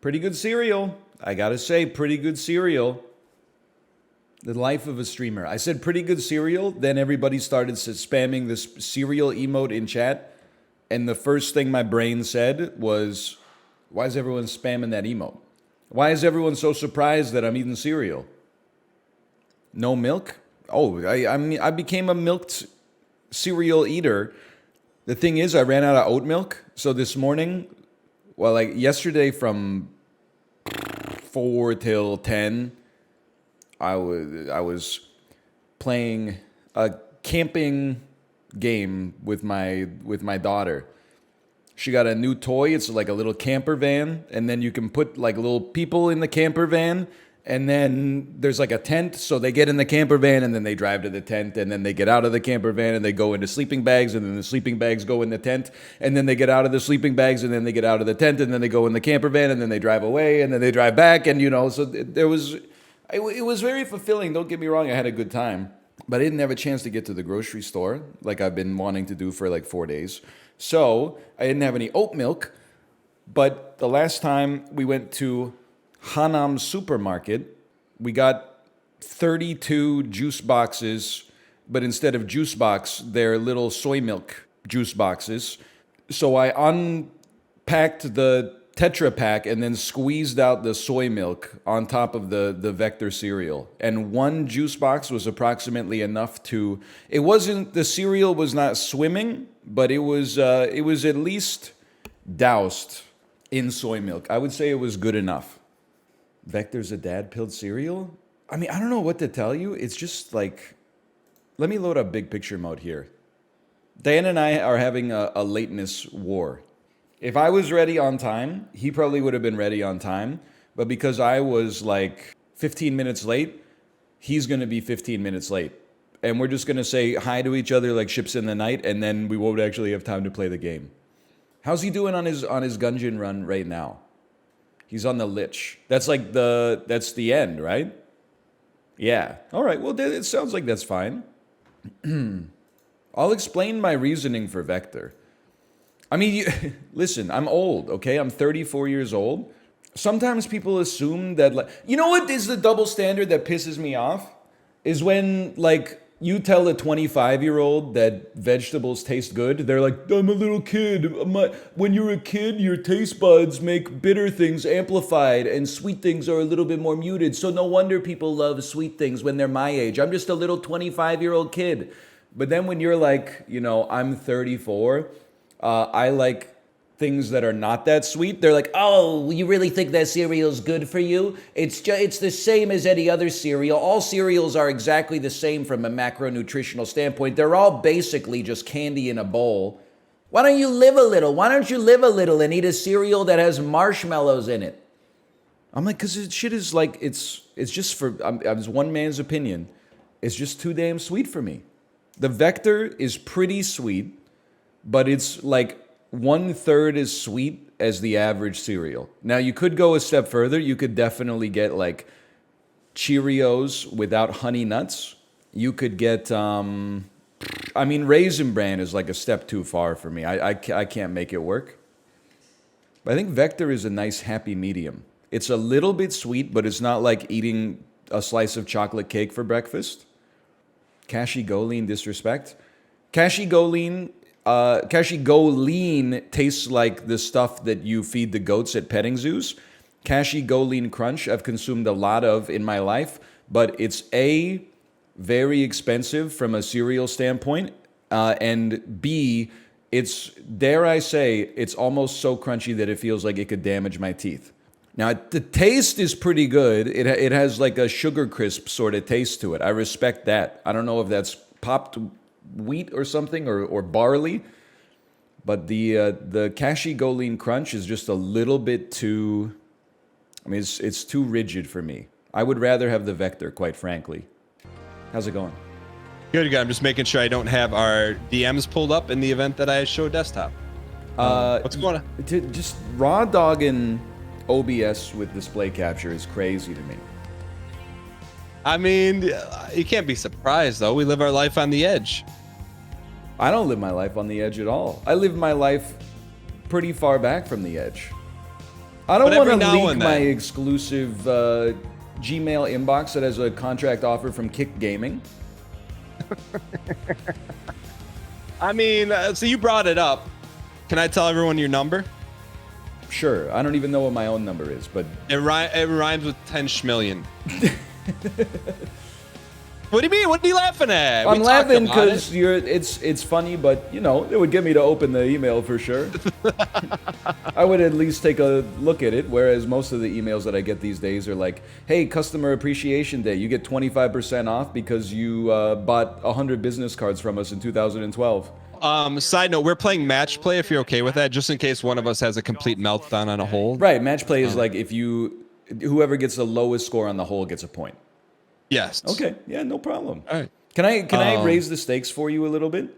Pretty good cereal. I gotta say, pretty good cereal. The life of a streamer. I said pretty good cereal, then everybody started spamming this cereal emote in chat, and the first thing my brain said was, why is everyone spamming that emote? Why is everyone so surprised that I'm eating cereal? No milk? Oh, I became a milked cereal eater. The thing is, I ran out of oat milk, so this morning, well, like yesterday from 4 till 10, I was playing a camping game with my daughter. She got a new toy. It's like a little camper van, and then you can put like little people in the camper van, and then there's like a tent, so they get in the camper van and then they drive to the tent, and then they get out of the camper van and they go into sleeping bags, and then the sleeping bags go in the tent, and then they get out of the sleeping bags, and then they get out of the tent, and then they go in the camper van, and then they drive away, and then they drive back, and so it was very fulfilling. Don't get me wrong, I had a good time, but I didn't have a chance to get to the grocery store like I've been wanting to do for like 4 days. So I didn't have any oat milk, but the last time we went to Hanam supermarket, we got 32 juice boxes, but instead of juice box, they're little soy milk juice boxes. So I unpacked the Tetra Pak and then squeezed out the soy milk on top of the Vector cereal. And one juice box was approximately enough to, the cereal was not swimming, but it was at least doused in soy milk. I would say it was good enough. Vector's a dad-pilled cereal? I mean, I don't know what to tell you. It's just like, let me load up big picture mode here. Diana and I are having a lateness war. If I was ready on time, he probably would have been ready on time. But because I was like 15 minutes late, he's going to be 15 minutes late. And we're just going to say hi to each other like ships in the night, and then we won't actually have time to play the game. How's he doing on his Gungeon run right now? He's on the Lich. That's the end, right? Yeah. All right. Well, it sounds like that's fine. I'll explain my reasoning for Vector. I mean, listen, I'm old, okay? I'm 34 years old. Sometimes people assume that, like, you know what is the double standard that pisses me off? Is when, like, you tell a 25-year-old that vegetables taste good, they're like, I'm a little kid. When you're a kid, your taste buds make bitter things amplified and sweet things are a little bit more muted. So no wonder people love sweet things when they're my age. I'm just a little 25-year-old kid. But then when you're like, I'm 34, I like things that are not that sweet. They're like, oh, you really think that cereal's good for you? It's the same as any other cereal. All cereals are exactly the same from a macronutritional standpoint. They're all basically just candy in a bowl. Why don't you live a little? Why don't you live a little and eat a cereal that has marshmallows in it? I'm like, because this shit is like, it's just for, it's one man's opinion. It's just too damn sweet for me. The Vector is pretty sweet, but it's like 1/3 as sweet as the average cereal. Now, you could go a step further. You could definitely get like Cheerios without honey nuts. You could get, Raisin Bran is like a step too far for me. I can't make it work. But I think Vector is a nice happy medium. It's a little bit sweet, but it's not like eating a slice of chocolate cake for breakfast. Cashy-Go-Lean disrespect. Cashy-Go-Lean tastes like the stuff that you feed the goats at petting zoos. Cashy-Go-Lean Crunch I've consumed a lot of in my life, but it's A, very expensive from a cereal standpoint, and B, it's, dare I say, it's almost so crunchy that it feels like it could damage my teeth. Now, the taste is pretty good. It has like a sugar crisp sort of taste to it. I respect that. I don't know if that's popped wheat or something, or barley, but the Cashy-Go-Lean Crunch is just a little bit too, it's too rigid for me. I would rather have the Vector, quite frankly. How's it going? Good. I'm just making sure I don't have our DMs pulled up in the event that I show desktop. What's going on? Just raw dogging OBS with display capture is crazy to me. I mean, you can't be surprised, though. We live our life on the edge. I don't live my life on the edge at all. I live my life pretty far back from the edge. I don't But want every to now leak and my then. exclusive Gmail inbox that has a contract offer from Kick Gaming. I mean, so you brought it up. Can I tell everyone your number? Sure. I don't even know what my own number is, but It rhymes with 10 schmillion. What do you mean? What are you laughing at? I'm We laughing talked about because it's funny, but you know, it would get me to open the email for sure. I would at least take a look at it, whereas most of the emails that I get these days are like, hey, customer appreciation day, you get 25% off because you bought 100 business cards from us in 2012. Side note, we're playing match play if you're okay with that, just in case one of us has a complete meltdown on a hole. Right, match play is like if whoever gets the lowest score on the hole gets a point. Yes. Okay, yeah, no problem. All right. Can I raise the stakes for you a little bit?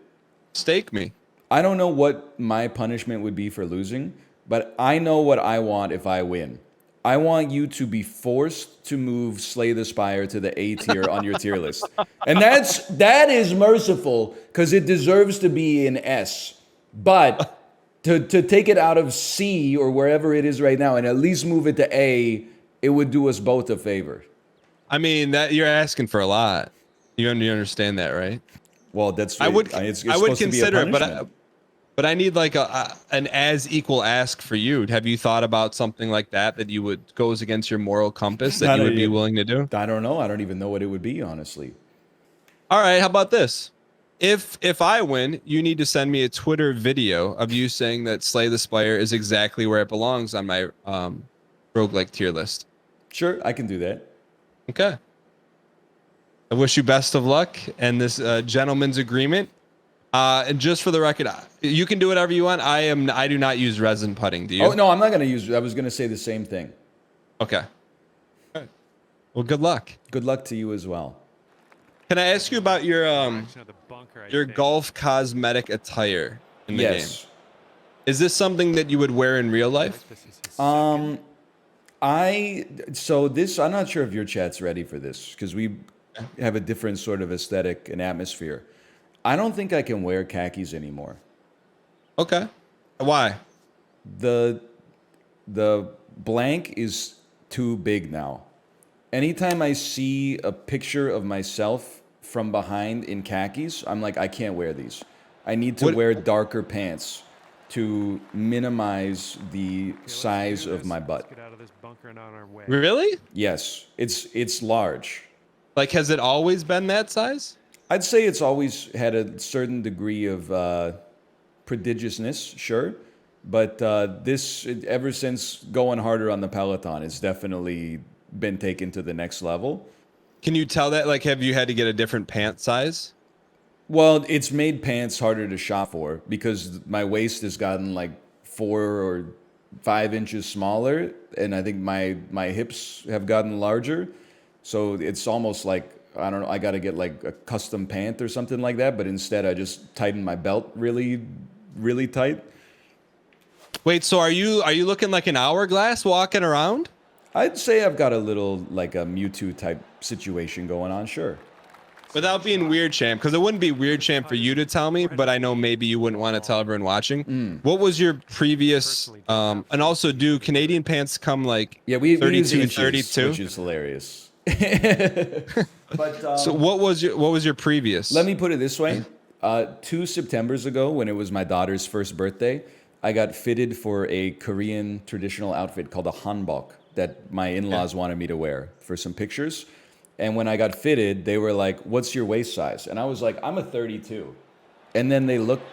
Stake me. I don't know what my punishment would be for losing, but I know what I want if I win. I want you to be forced to move Slay the Spire to the A tier on your tier list. And that is merciful because it deserves to be in S. But to take it out of C or wherever it is right now and at least move it to A, it would do us both a favor. I mean, that you're asking for a lot. You understand that, right? Well, that's I would it's I would supposed to be a consider it, punishment. but I need like an as equal ask for you. Have you thought about something like that you would goes against your moral compass that you would be willing to do? I don't know. I don't even know what it would be, honestly. All right, how about this? If I win, you need to send me a Twitter video of you saying that Slay the Spire is exactly where it belongs on my roguelike tier list. Sure, I can do that. Okay. I wish you best of luck and this gentleman's agreement. And just for the record, you can do whatever you want. I do not use resin putting. Do you? Oh no, I'm not gonna use. I was gonna say the same thing. Okay. All right. Well, good luck. Good luck to you as well. Can I ask you about your golf cosmetic attire in the game? Is this something that you would wear in real life? I'm not sure if your chat's ready for this because we have a different sort of aesthetic and atmosphere. I don't think I can wear khakis anymore. Okay. Why? The blank is too big now. Anytime I see a picture of myself from behind in khakis, I'm like, I can't wear these. I need to wear darker pants to minimize the size of my butt. Really? Yes, it's large. Like, has it always been that size? I'd say it's always had a certain degree of prodigiousness, sure. But ever since going harder on the Peloton, it's definitely been taken to the next level. Can you tell that? Like, have you had to get a different pant size? Well, it's made pants harder to shop for because my waist has gotten like 4 or 5 inches smaller, and I think my hips have gotten larger. So it's almost like, I don't know, I got to get like a custom pant or something like that, but instead I just tighten my belt really, really tight. Wait, so are you looking like an hourglass walking around? I'd say I've got a little like a Mewtwo type situation going on, sure. Without being weird, champ, because it wouldn't be weird, champ, for you to tell me, but I know maybe you wouldn't want to tell everyone watching. What was your previous, and also do Canadian pants come like we 32, inches, 32? which is hilarious. But so what was your previous? Let me put it this way. 2 Septembers ago, when it was my daughter's first birthday, I got fitted for a Korean traditional outfit called a hanbok that my in-laws wanted me to wear for some pictures. And when I got fitted, they were like, what's your waist size? And I was like, I'm a 32. And then they looked,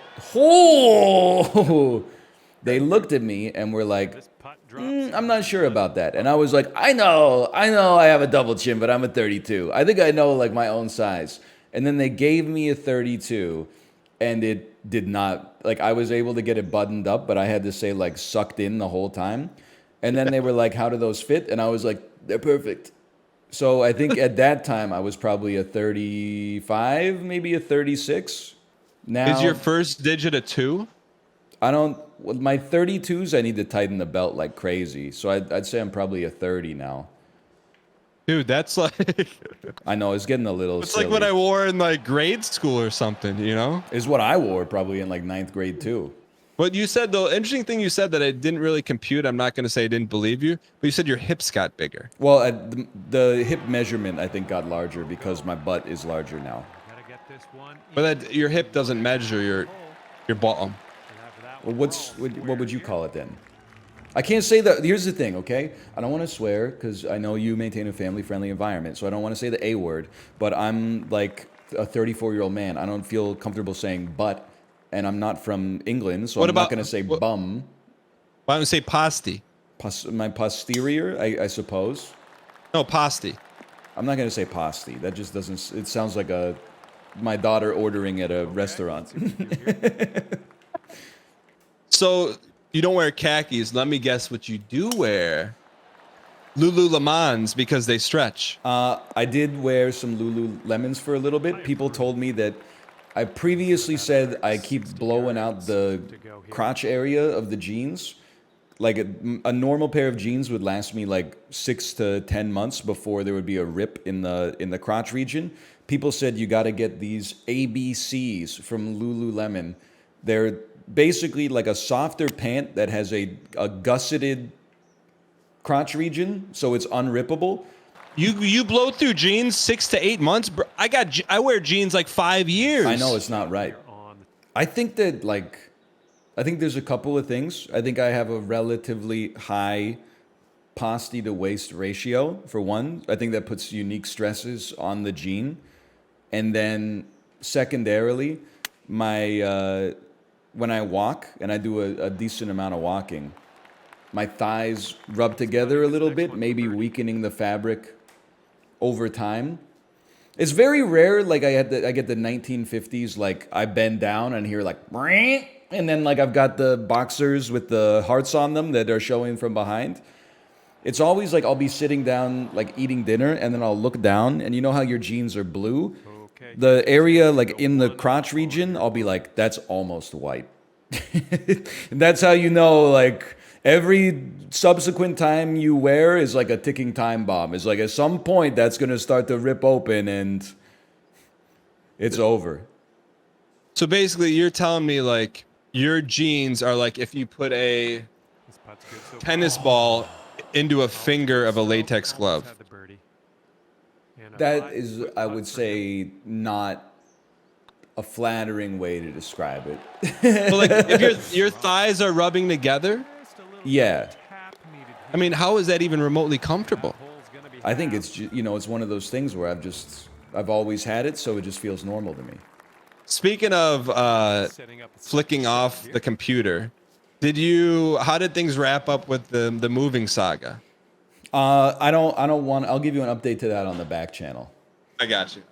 they looked at me and were like, I'm not sure about that. And I was like, I know I have a double chin, but I'm a 32. I think I know like my own size. And then they gave me a 32 and it did not, like I was able to get it buttoned up, but I had to say like sucked in the whole time. And then they were like, how do those fit? And I was like, they're perfect. So I think at that time I was probably a 35, maybe a 36. Now is your first digit a 2? With my 32s, I need to tighten the belt like crazy. So I'd say I'm probably a 30 now. Dude, that's like... I know, it's getting a little It's silly. like what I wore in like grade school or something, you know? Is what I wore probably in like 9th grade too. But you said the interesting thing you said that I didn't really compute. I'm not going to say I didn't believe you, but you said your hips got bigger. Well, the hip measurement I think got larger because my butt is larger now. But that your hip doesn't measure your bottom. Well, what would you call it then? I can't say that. Here's the thing, okay? I don't want to swear because I know you maintain a family-friendly environment, so I don't want to say the A word. But I'm like a 34-year-old man. I don't feel comfortable saying butt, and I'm not from England, so I'm not going to say bum. Why don't you say pasty? My posterior, I suppose. No, pasty. I'm not going to say pasty. That just doesn't. It sounds like my daughter ordering at a restaurant. So you don't wear khakis. Let me guess what you do wear. Lululemons because they stretch. I did wear some Lululemons for a little bit. People told me that I previously said I keep blowing out the crotch area of the jeans. Like a normal pair of jeans would last me like 6 to 10 months before there would be a rip in the crotch region. People said you got to get these ABCs from Lululemon. They're basically like a softer pant that has a gusseted crotch region, so it's unrippable. You blow through jeans 6 to 8 months. Bro, I wear jeans like 5 years. I know it's not right. I think that I think there's a couple of things. I think I have a relatively high posty to waist ratio for one. I think that puts unique stresses on the jean, and then secondarily, my when I walk and I do a decent amount of walking, my thighs rub together a little bit, maybe weakening the fabric over time. It's very rare, like I get the 1950s, like I bend down and hear like, and then like I've got the boxers with the hearts on them that are showing from behind. It's always like I'll be sitting down, like eating dinner, and then I'll look down, and you know how your jeans are blue? The area like in the crotch region, I'll be like, that's almost white. And that's how you know, like, every subsequent time you wear is like a ticking time bomb. It's like at some point that's going to start to rip open and it's over. So basically you're telling me like your jeans are like if you put a tennis ball into a finger of a latex glove. That is, I would say, not a flattering way to describe it. But like if your thighs are rubbing together? Yeah. I mean, how is that even remotely comfortable? I think it's it's one of those things where I've always had it, so it just feels normal to me. Speaking of flicking off the computer, how did things wrap up with the moving saga? I don't want. I'll give you an update to that on the back channel. I got you.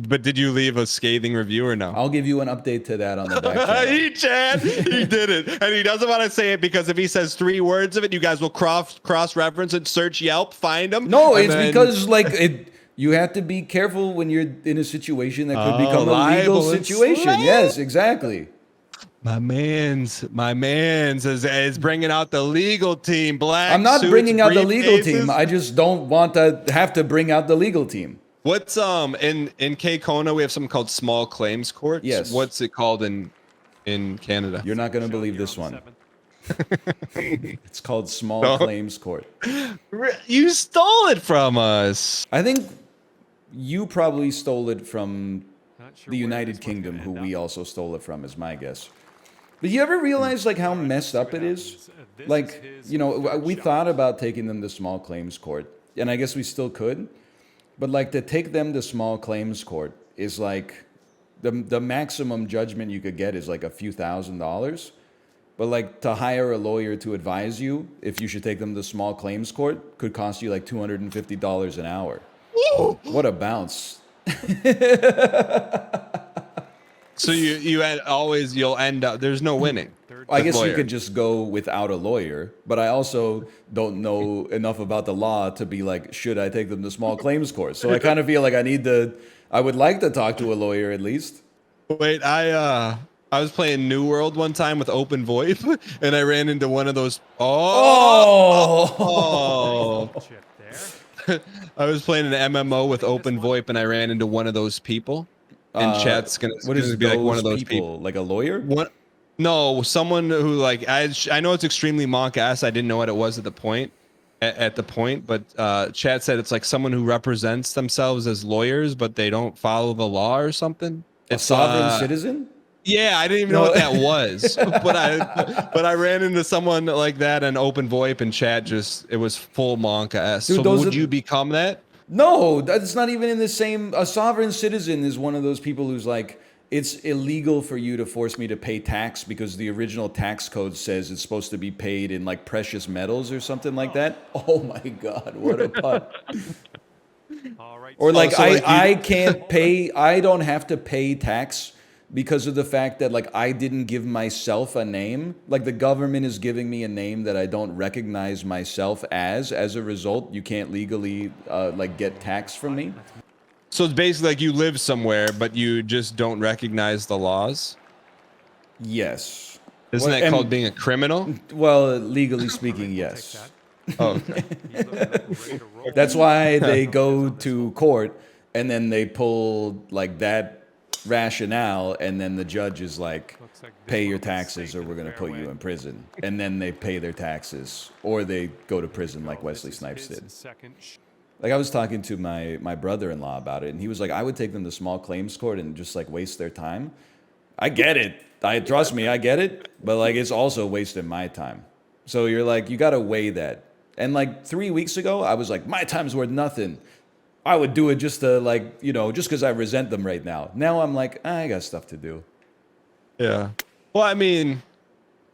But did you leave a scathing review or no? I'll give you an update to that on the back channel. Chad, he did it. And he doesn't want to say it because if he says 3 words of it, you guys will cross-reference it, search Yelp, find him. No, it's because you have to be careful when you're in a situation that could become a legal situation. Yes, exactly. My man's is bringing out the legal team. Black. I'm not suits, bringing out the legal briefcases. team. I just don't want to have to bring out the legal team. What's in Cape Kona we have something called small claims courts. Yes. What's it called in Canada? You're not going to believe this one. It's called small claims court. You stole it from us. I think you probably stole it from the United Kingdom, who we also stole it from, is my guess. But you ever realize like how messed up it is? Like, we thought about taking them to small claims court, and I guess we still could. But like to take them to small claims court is like the maximum judgment you could get is like a few $1,000s. But like to hire a lawyer to advise you if you should take them to small claims court could cost you like $250 an hour. What a bounce. So you'll end up, there's no winning. I guess you could just go without a lawyer, but I also don't know enough about the law to be like, should I take them to small claims court? So I kind of feel like I would like to talk to a lawyer at least. Wait, I was playing New World one time with Open VoIP, and I ran into one of those. Oh! I was playing an MMO with Open VoIP, and I ran into one of those people. And chat's gonna what is be like one of those people, like a lawyer. No, someone who like I know it's extremely monk-ass. I didn't know what it was at the point. At the point, but Chad said it's like someone who represents themselves as lawyers, but they don't follow the law or something. A It's sovereign citizen? yeah, I didn't even know No. what that was, but I ran into someone like that in open VoIP and chat. Just it was full monk-ass. Dude, So those would are- you become that? No, that's not even in the same. A sovereign citizen is one of those people who's like, it's illegal for you to force me to pay tax because the original tax code says it's supposed to be paid in like precious metals or something like that. Oh my God, what a pun. Or like, so like I can't pay, I don't have to pay tax because of the fact that like I didn't give myself a name. Like the government is giving me a name that I don't recognize myself as. As a result, you can't legally like get tax from me. So it's basically like you live somewhere, but you just don't recognize the laws. Yes. Isn't Well, that called and- being a criminal? Well, legally speaking, yes. Oh, okay. That's why they go to court and then they pull like that rationale, and then the judge is like, pay your taxes or we're going to put you in prison. And then they pay their taxes or they go to prison like Wesley Snipes did. Like I was talking to my brother-in-law about it, and he was like, I would take them to small claims court and just like waste their time. I get it. Trust me, I get it. But like it's also wasting my time. So you're like, you got to weigh that. And like 3 weeks ago, I was like, my time's worth nothing. I would do it just to like, you know, just because I resent them right now. Now I'm like, I got stuff to do. Yeah. Well, I mean,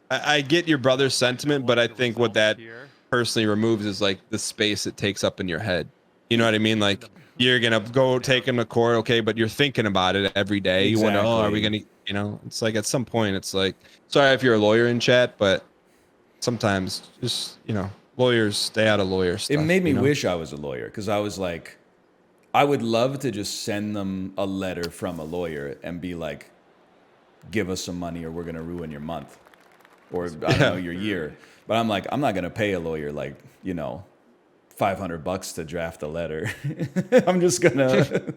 I get your brother's sentiment, but I think what that personally removes is like the space it takes up in your head. You know what I mean? Like you're gonna go take him to court, okay, but you're thinking about it every day. You wonder, oh, are we gonna, you know? It's like at some point, it's like, sorry if you're a lawyer in chat, but sometimes just, you know, lawyers stay out of lawyer stuff. It made me you know? wish I was a lawyer because I was like, I would love to just send them a letter from a lawyer and be like, give us some money or we're going to ruin your month or I don't know, your year. But I'm like, I'm not going to pay a lawyer like, you know, $500 to draft a letter. I'm just going to.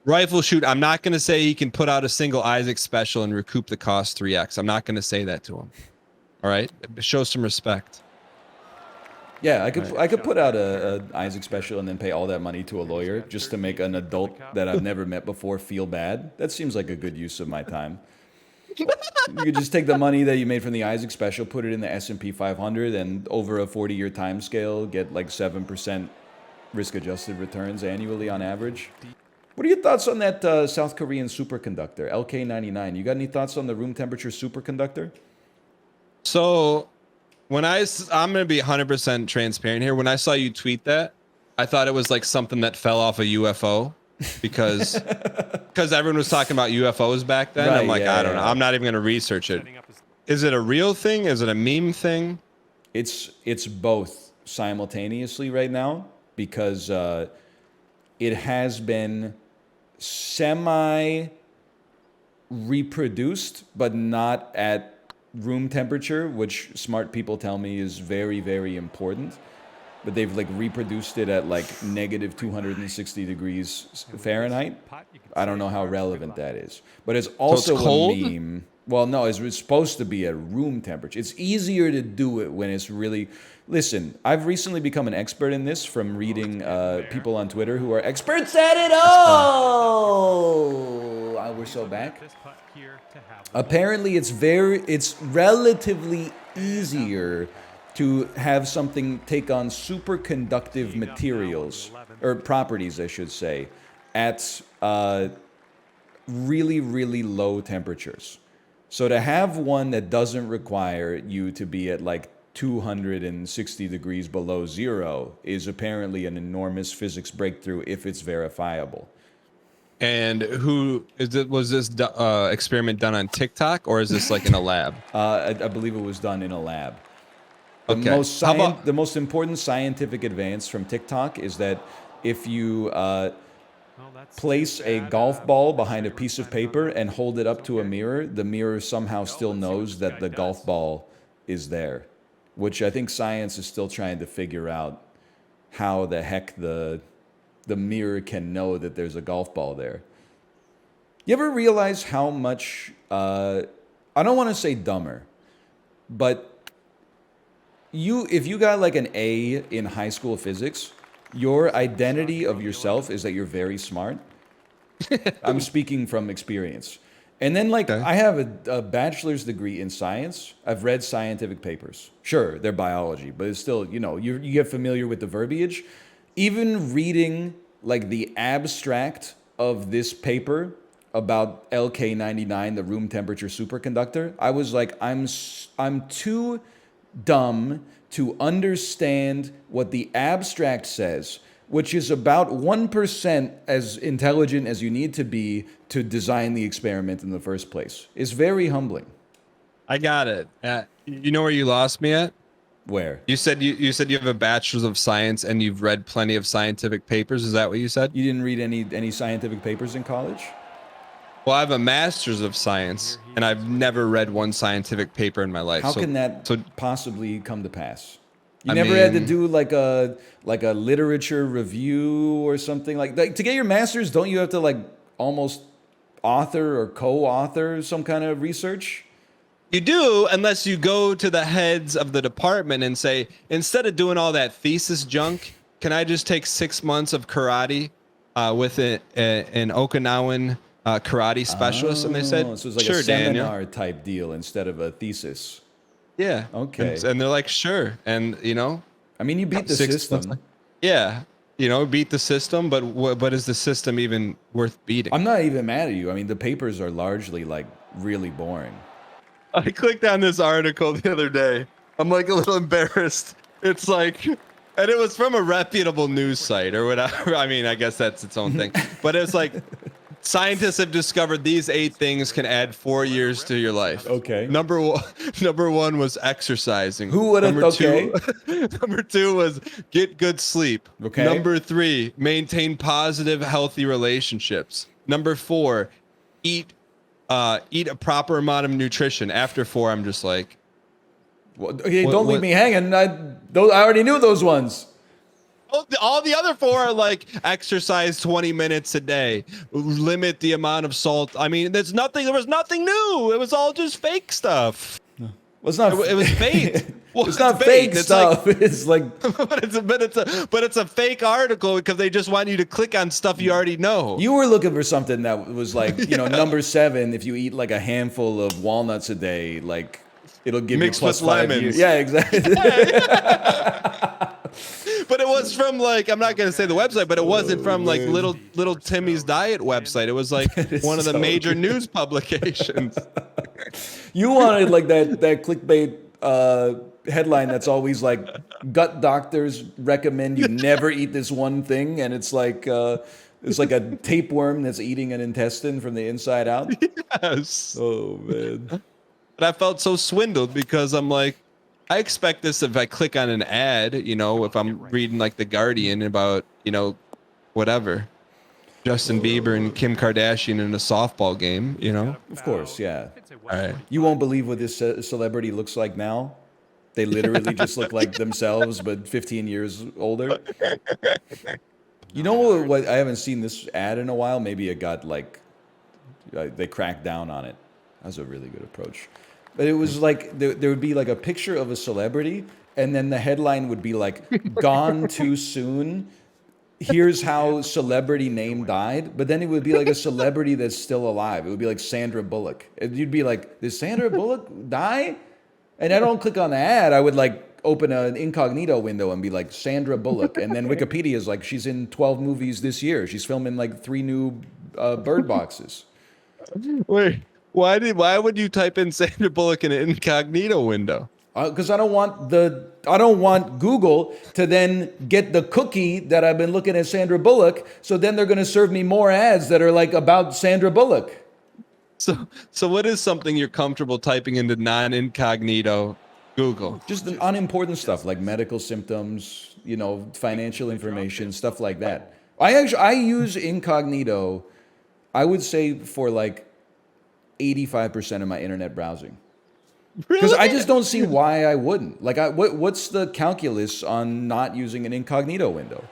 Rifle shoot. I'm not going to say he can put out a single Isaac special and recoup the cost 3x. I'm not going to say that to him. All right. Show some respect. Yeah, I could put out a Isaac special and then pay all that money to a lawyer just to make an adult that I've never met before feel bad. That seems like a good use of my time. You could just take the money that you made from the Isaac special, put it in the S&P 500, and over a 40-year time scale, get like 7% risk-adjusted returns annually on average. What are your thoughts on that South Korean superconductor, LK99? You got any thoughts on the room temperature superconductor? So when I'm going to be 100% transparent here. When I saw you tweet that, I thought it was like something that fell off a UFO because everyone was talking about UFOs back then. Right, I'm like, yeah, I don't know. I'm not even going to research it. Is it a real thing? Is it a meme thing? It's both simultaneously right now because it has been semi reproduced, but not at room temperature, which smart people tell me is very, very important. But they've like reproduced it at like negative 260 degrees Fahrenheit. I don't know how relevant that is, but it's also it's cold? a meme. Well, no, it's supposed to be at room temperature. It's easier to do it when it's really. Listen, I've recently become an expert in this from reading people on Twitter who are experts at it all. We're so back. Apparently, it's relatively easier to have something take on superconductive materials, or properties, I should say, at really, really low temperatures. So to have one that doesn't require you to be at like 260 degrees below zero is apparently an enormous physics breakthrough if it's verifiable. And who is it? Was this experiment done on TikTok or is this like in a lab? I believe it was done in a lab. Okay. The most important scientific advance from TikTok is that if you place a golf ball behind a piece of paper and hold it up to a mirror, the mirror somehow still knows that the golf ball is there, which I think science is still trying to figure out how the heck the mirror can know that there's a golf ball there. You ever realize how much I don't want to say dumber, but if you got like an A in high school physics, your identity of yourself is that you're very smart. I'm speaking from experience. And then like Okay. I have a bachelor's degree in science. I've read scientific papers. Sure, they're biology, but it's still, you know, you get familiar with the verbiage. Even reading like the abstract of this paper about LK99, the room temperature superconductor, I was like, I'm too dumb to understand what the abstract says, which is about 1% as intelligent as you need to be to design the experiment in the first place. It's very humbling. I got it. You know where you lost me at? Where? You said you said you have a bachelor's of science and you've read plenty of scientific papers. Is that what you said? You didn't read any scientific papers in college? Well, I have a master's of science and I've never read one scientific paper in my life. How can that possibly come to pass? You I never had to mean- do like a literature review or something like to get your master's, don't you have to like almost author or co-author some kind of research? You do, unless you go to the heads of the department and say, instead of doing all that thesis junk, can I just take 6 months of karate with an Okinawan karate specialist? And they said, so it's like sure, a seminar Daniel. type deal instead of a thesis. Yeah. Okay. And they're like, sure. And, you know, I mean, you beat the 6 system. months- Yeah. You know, beat the system, but is the system even worth beating? I'm not even mad at you. I mean, the papers are largely like really boring. I clicked on this article the other day. I'm like a little embarrassed. It's like, and it was from a reputable news site or whatever. I mean, I guess that's its own thing. But it's like, scientists have discovered these 8 things can add 4 years to your life. Okay. Number one was exercising. Who would have? Okay. Number 2 was get good sleep. Okay. Number 3, maintain positive, healthy relationships. Number 4, eat a proper amount of nutrition. After 4, I'm just like, Well, okay, don't leave me hanging. I already knew those ones. all the other 4 are like exercise 20 minutes a day, limit the amount of salt. I mean, there was nothing new. It was all just fake stuff. Well, it's not. It was fake. Well, it's not baked. fake It's stuff. It's like but it's a fake article because they just want you to click on stuff you already know. you were looking for something that was like, you know, number 7. If you eat like a handful of walnuts a day, like it'll give Mixed you with plus 5 lemons. years. Yeah, exactly. But it was from like, I'm not gonna say the website, but it wasn't from like little Timmy's diet website. It was like one of the so major news publications. You wanted like that clickbait headline that's always like gut doctors recommend you never eat this one thing, and it's like a tapeworm that's eating an intestine from the inside out. Yes. Oh man. But I felt so swindled because I'm like, I expect this if I click on an ad, you know, if I'm reading like The Guardian about, you know, whatever, Justin Bieber and Kim Kardashian in a softball game, you know. Of course, yeah. All right. You won't believe what this celebrity looks like now. They literally just look like themselves, but 15 years older. You know what? I haven't seen this ad in a while. Maybe it got like they cracked down on it. That's a really good approach. But it was like there would be like a picture of a celebrity, and then the headline would be like, "Gone too soon. Here's how celebrity name died." But then it would be like a celebrity that's still alive. It would be like Sandra Bullock. And you'd be like, "Did Sandra Bullock die?" And I don't click on the ad. I would like open an incognito window and be like, Sandra Bullock. And then Wikipedia is like, she's in 12 movies this year. She's filming like 3 new Bird Boxes. Wait, why would you type in Sandra Bullock in an incognito window? Because I don't want Google to then get the cookie that I've been looking at Sandra Bullock. So then they're going to serve me more ads that are like about Sandra Bullock. So what is something you're comfortable typing into non-incognito Google? Just the unimportant stuff like medical symptoms, you know, financial information, stuff like that. I use incognito, I would say, for like 85% of my internet browsing. Because I just don't see why I wouldn't. Like, what's the calculus on not using an incognito window?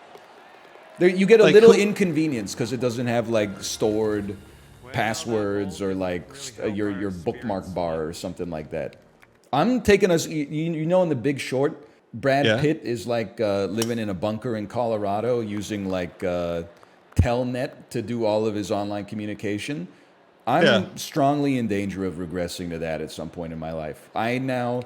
There, you get a Like little who- inconvenience because it doesn't have like stored passwords or like your bookmark bar or something like that. I'm taking us, you know, in The Big Short, Brad Pitt is like living in a bunker in Colorado using like Telnet to do all of his online communication. I'm strongly in danger of regressing to that at some point in my life. I now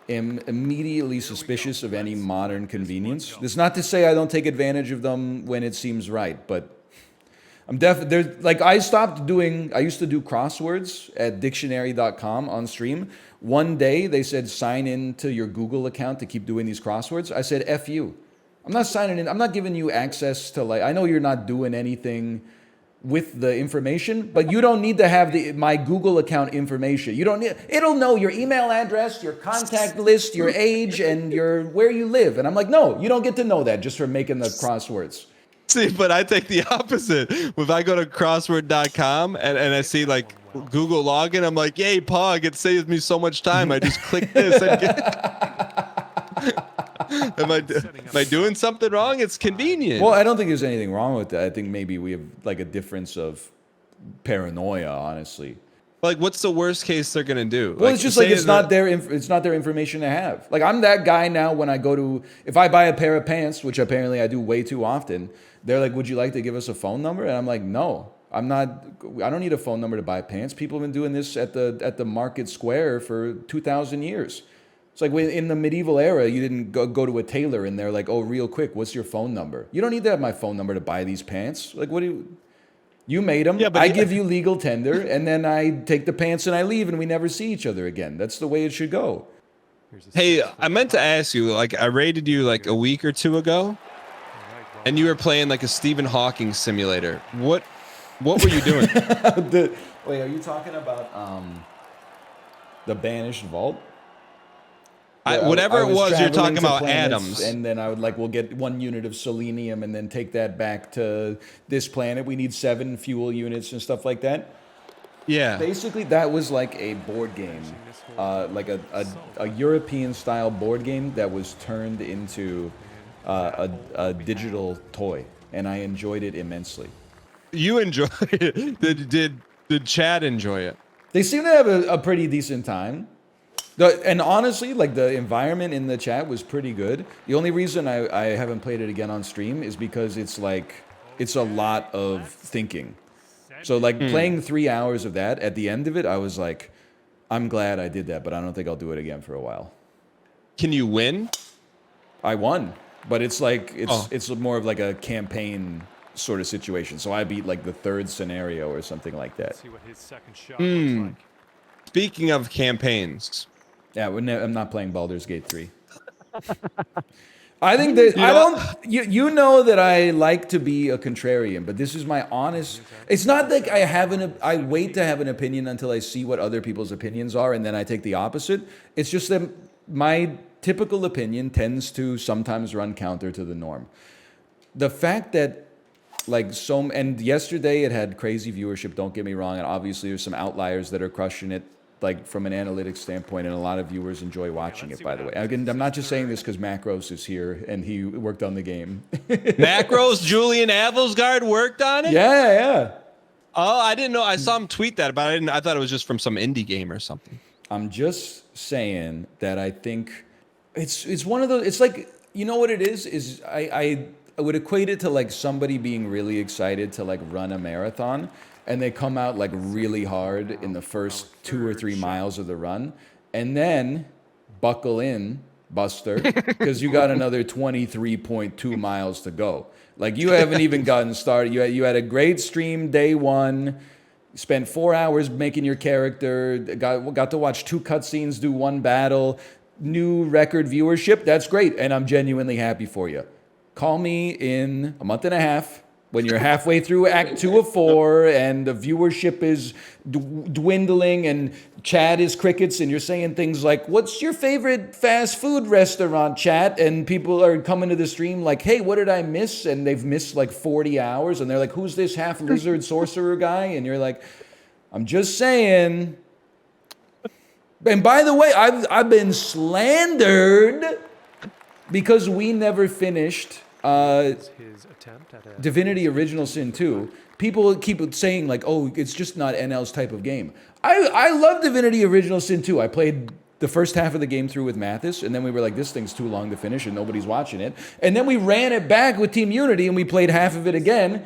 am immediately suspicious of any modern convenience. That's not to say I don't take advantage of them when it seems right, but I'm definitely, like, I used to do crosswords at dictionary.com on stream. One day they said sign in to your Google account to keep doing these crosswords. I said, F you. I'm not signing in. I'm not giving you access to, like, I know you're not doing anything with the information, but you don't need to have my Google account information. You don't need, it'll know your email address, your contact list, your age, and where you live. And I'm like, no, you don't get to know that just for making the crosswords. See, but I take the opposite. If I go to crossword.com and I see like Google login, I'm like, yay, Pog, it saves me so much time. I just click this and am I doing something wrong? It's convenient. Well, I don't think there's anything wrong with that. I think maybe we have like a difference of paranoia, honestly. Like, what's the worst case they're gonna do? Well, it's just like it's not their information to have. Like, I'm that guy now when I go to, if I buy a pair of pants, which apparently I do way too often, they're like, would you like to give us a phone number? And I'm like, no, I don't need a phone number to buy pants. People have been doing this at the market square for 2,000 years. It's like in the medieval era, you didn't go to a tailor and they're like, oh, real quick, what's your phone number? You don't need to have my phone number to buy these pants. Like, what do you made them. Yeah, I give you legal tender, and then I take the pants and I leave, and we never see each other again. That's the way it should go. Hey, I meant to ask you, like, I raided you like a week or two ago, and you were playing like a Stephen Hawking simulator. What were you doing? Wait, are you talking about the Banished Vault? Whatever it was, you're talking about atoms. And then I would we'll get 1 unit of selenium and then take that back to this planet. We need 7 fuel units and stuff like that. Yeah. Basically, that was like a board game, like a European-style board game that was turned into a digital toy, and I enjoyed it immensely. You enjoyed it? Did Chad enjoy it? They seem to have a pretty decent time. And honestly, like, the environment in the chat was pretty good. The only reason I haven't played it again on stream is because it's a lot of thinking. So like playing 3 hours of that, at the end of it, I was like, I'm glad I did that, but I don't think I'll do it again for a while. Can you win? I won, but it's like, it's more of like a campaign sort of situation. So I beat like the 3rd scenario or something like that. See what his second shot looks like. Speaking of campaigns. Yeah, I'm not playing Baldur's Gate 3. I think that you know that I like to be a contrarian, but this is my honest. It's not like I wait to have an opinion until I see what other people's opinions are, and then I take the opposite. It's just that my typical opinion tends to sometimes run counter to the norm. The fact that and yesterday it had crazy viewership, don't get me wrong, and obviously there's some outliers that are crushing it, like from an analytics standpoint, and a lot of viewers enjoy watching it, by the way. Again, I'm not just saying this because Macros is here and he worked on the game. Macros, Julian Avelsgaard worked on it? Yeah. Oh, I didn't know. I saw him tweet that, but I thought it was just from some indie game or something. I'm just saying that I think it's one of those, it's like, you know what it is I would equate it to like somebody being really excited to like run a marathon, and they come out like really hard in the first 2 or 3 miles of the run, and then buckle in, Buster, because you got another 23.2 miles to go. Like, you haven't even gotten started. You had a great stream day 1, spent 4 hours making your character, got to watch 2 cutscenes, do 1 battle, new record viewership. That's great, and I'm genuinely happy for you. Call me in a month and a half, when you're halfway through Act 2 of 4 and the viewership is dwindling and Chad is crickets, and you're saying things like, what's your favorite fast food restaurant, chat? And people are coming to the stream like, hey, what did I miss? And they've missed like 40 hours, and they're like, who's this half lizard sorcerer guy? And you're like, I'm just saying. And by the way, I've been slandered because we never finished It's his attempt at a Divinity Original Sin 2, people keep saying like, oh, it's just not NL's type of game. I love Divinity Original Sin 2. I played the first half of the game through with Mathis, and then we were like, this thing's too long to finish and nobody's watching it. And then we ran it back with Team Unity and we played half of it again.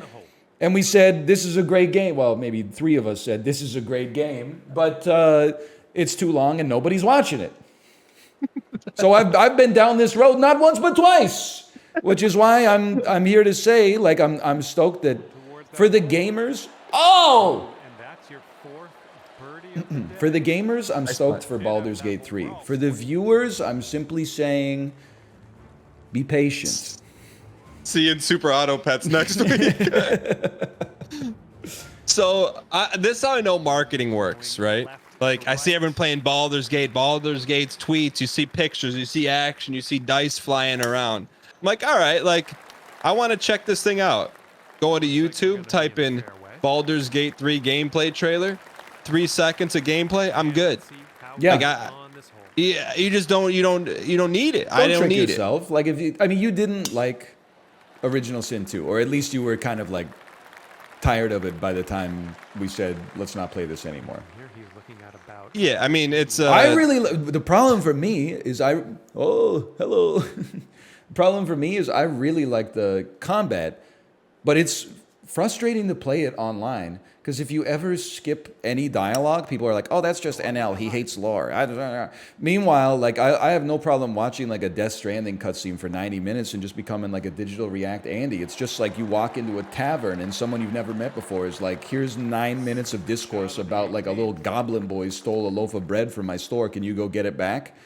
And we said, this is a great game. Well, maybe 3 of us said, this is a great game, but it's too long and nobody's watching it. So I've been down this road not once but twice, which is why I'm here to say, like, I'm stoked that for the gamers. Oh, and that's your 4th birdie of the day. for the gamers, I'm stoked for Baldur's Gate 3. For the viewers, I'm simply saying, be patient. See you in Super Auto Pets next week. So this is how I know marketing works, right? Like I see everyone playing Baldur's Gate's tweets. You see pictures, you see action, you see dice flying around. I'm like, all right, like I want to check this thing out. Go to YouTube, type in Baldur's Gate 3 gameplay trailer. 3 seconds of gameplay, I'm good. Yeah. Like yeah, you just don't need it. I don't trick need yourself. Like if you, I mean, you didn't like Original Sin 2, or at least you were kind of like tired of it by the time we said, let's not play this anymore. Here he's looking at about it. Yeah, I mean, it's I really, the problem for me is oh, hello. The problem for me is I really like the combat, but it's frustrating to play it online because if you ever skip any dialogue, people are like, oh, that's just NL. He hates lore. Meanwhile, like I have no problem watching like a Death Stranding cutscene for 90 minutes and just becoming like a digital React Andy. It's just like you walk into a tavern and someone you've never met before is like, here's 9 minutes of discourse about like a little goblin boy stole a loaf of bread from my store. Can you go get it back?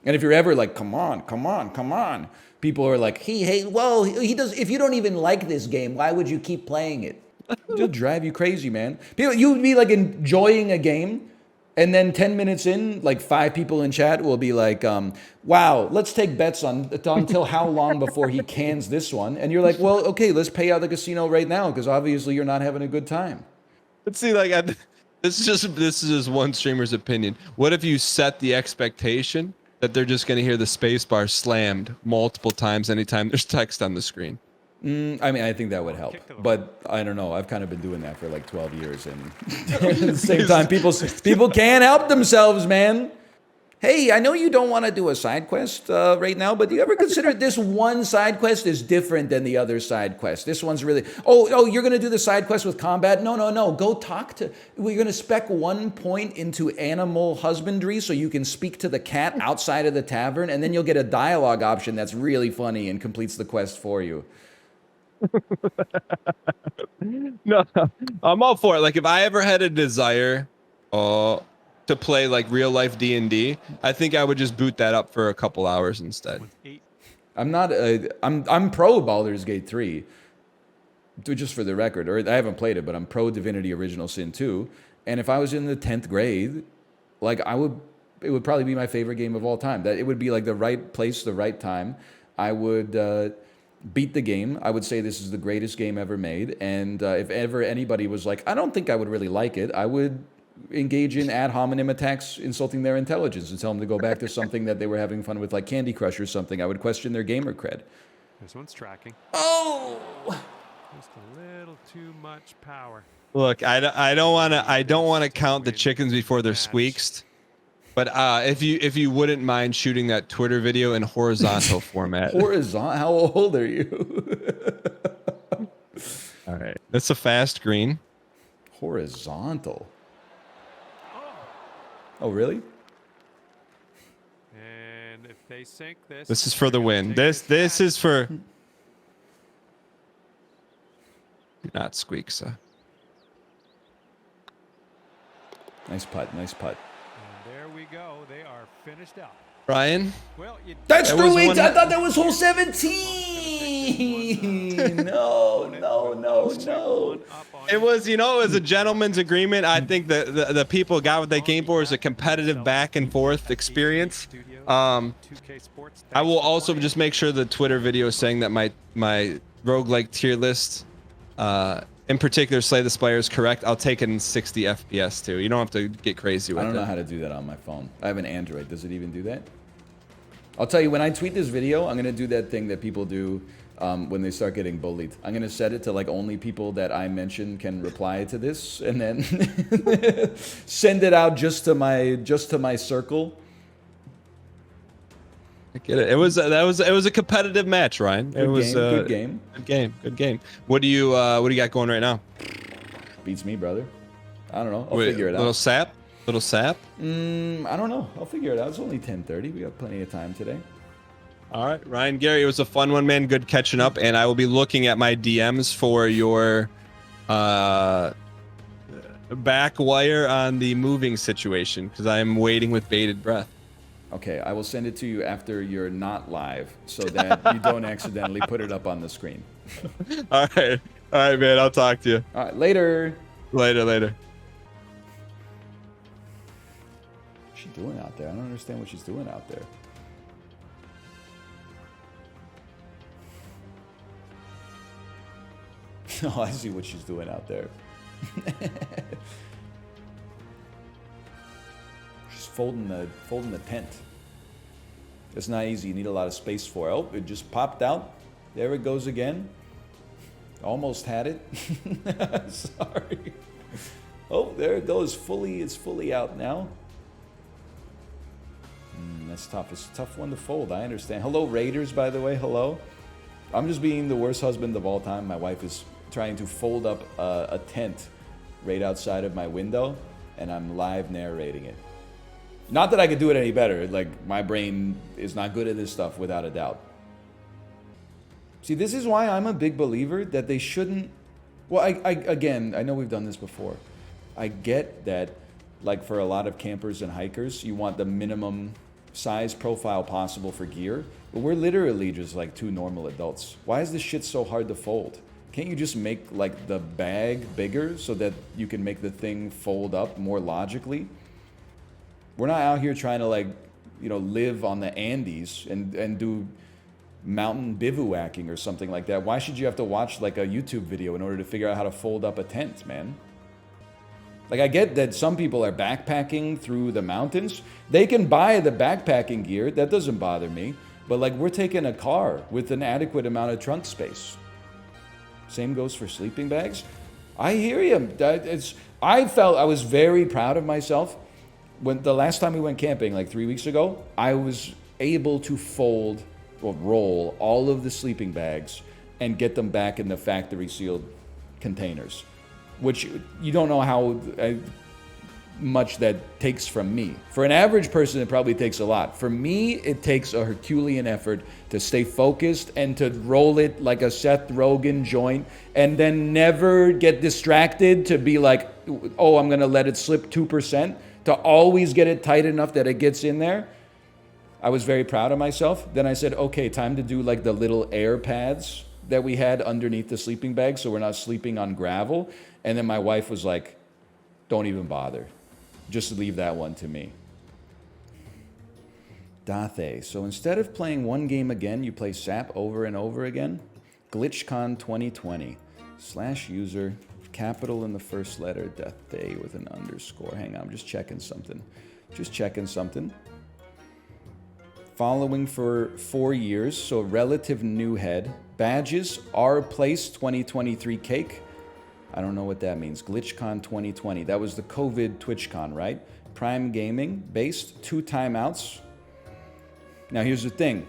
And if you're ever like, come on, people are like, well, he does. If you don't even like this game, why would you keep playing it? It'll drive you crazy, man. People, you would be like enjoying a game, and then 10 minutes in, like 5 people in chat will be like, wow, let's take bets on until how long before he cans this one. And you're like, well, okay, let's pay out the casino right now because obviously you're not having a good time. Let's see, like this is just one streamer's opinion. What if you set the expectation that they're just going to hear the spacebar slammed multiple times anytime there's text on the screen? I mean, I think that would help, but I don't know. I've kind of been doing that for like 12 years, and at the same time, people can't help themselves, man. Hey, I know you don't want to do a side quest right now, but do you ever consider this one side quest is different than the other side quest? This one's really... Oh, you're going to do the side quest with combat? No. Go talk to... We're going to spec 1 point into animal husbandry so you can speak to the cat outside of the tavern, and then you'll get a dialogue option that's really funny and completes the quest for you. No, I'm all for it. Like if I ever had a desire to play like real life D&D, I think I would just boot that up for a couple hours instead. I'm pro Baldur's Gate 3, just for the record, or I haven't played it, but I'm pro Divinity Original Sin 2. And if I was in the 10th grade, like it would probably be my favorite game of all time. That it would be like the right place, the right time. I would beat the game. I would say this is the greatest game ever made. And if ever anybody was like, I don't think I would really like it, I would engage in ad hominem attacks insulting their intelligence and tell them to go back to something that they were having fun with, like Candy Crush or something. I would question their gamer cred. This one's tracking. Oh! Just a little too much power. Look, I don't want to count the chickens before they're squeaked. But if you wouldn't mind shooting that Twitter video in horizontal format. Horizontal? How old are you? All right. That's a fast green. Horizontal. Oh, really? And if they sink this... This is for the win. This is for... Not squeak, so. Nice putt. And there we go. They are finished out. Ryan? Well, That's was through 8. one- I thought that was hole 17. No. It was, it was a gentleman's agreement. I think the people got what they came for is a competitive back and forth experience. I will also just make sure the Twitter video is saying that my roguelike tier list, in particular, Slay the Spire is correct. I'll take it in 60 FPS too. You don't have to get crazy with it. I don't know how to do that on my phone. I have an Android. Does it even do that? I'll tell you, when I tweet this video, I'm going to do that thing that people do when they start getting bullied. I'm going to set it to like only people that I mention can reply to this, and then send it out just to my circle. I get it. It was a competitive match, Ryan. Good game. Good game. What do you got going right now? Beats me, brother. I don't know. I'll figure it out. Little sap? I don't know. I'll figure it out. It's only 10:30. We got plenty of time today. All right, Ryan, Gary, it was a fun one, man. Good catching up, and I will be looking at my DMs for your back wire on the moving situation, because I am waiting with bated breath. Okay, I will send it to you after you're not live, so that you don't accidentally put it up on the screen. All right, man. I'll talk to you. All right, later. Later. What's she doing out there? I don't understand what she's doing out there. Oh, I see what she's doing out there. She's folding the tent. It's not easy. You need a lot of space for it. Oh, it just popped out. There it goes again. Almost had it. Sorry. Oh, there it goes. It's fully out now. That's tough. It's a tough one to fold. I understand. Hello, Raiders, by the way. Hello. I'm just being the worst husband of all time. My wife is trying to fold up a tent right outside of my window, and I'm live narrating it. Not that I could do it any better. Like, my brain is not good at this stuff, without a doubt. See, this is why I'm a big believer that they shouldn't... Well, again, I know we've done this before. I get that, like, for a lot of campers and hikers, you want the minimum size profile possible for gear, but we're literally just like two normal adults. Why is this shit so hard to fold? Can't you just make like the bag bigger so that you can make the thing fold up more logically? We're not out here trying to like, you know, live on the Andes and do mountain bivouacking or something like that. Why should you have to watch like a YouTube video in order to figure out how to fold up a tent, man? Like, I get that some people are backpacking through the mountains. They can buy the backpacking gear. That doesn't bother me. But, like, we're taking a car with an adequate amount of trunk space. Same goes for sleeping bags. I hear you. I was very proud of myself. When the last time we went camping, like 3 weeks ago, I was able to roll all of the sleeping bags and get them back in the factory sealed containers. Which you don't know how much that takes from me. For an average person, it probably takes a lot. For me, it takes a Herculean effort to stay focused and to roll it like a Seth Rogen joint and then never get distracted to be like, oh, I'm going to let it slip 2%, to always get it tight enough that it gets in there. I was very proud of myself. Then I said, okay, time to do like the little air pads that we had underneath the sleeping bag so we're not sleeping on gravel. And then my wife was like, don't even bother. Just leave that one to me. Dathe. So instead of playing one game again, you play SAP over and over again? GlitchCon 2020. /user, capital in the first letter, Dathe with an underscore. Hang on, I'm just checking something. Following for 4 years, so relative new head. Badges, our place 2023 cake. I don't know what that means. GlitchCon 2020. That was the COVID TwitchCon, right? Prime Gaming, based, 2 timeouts. Now here's the thing.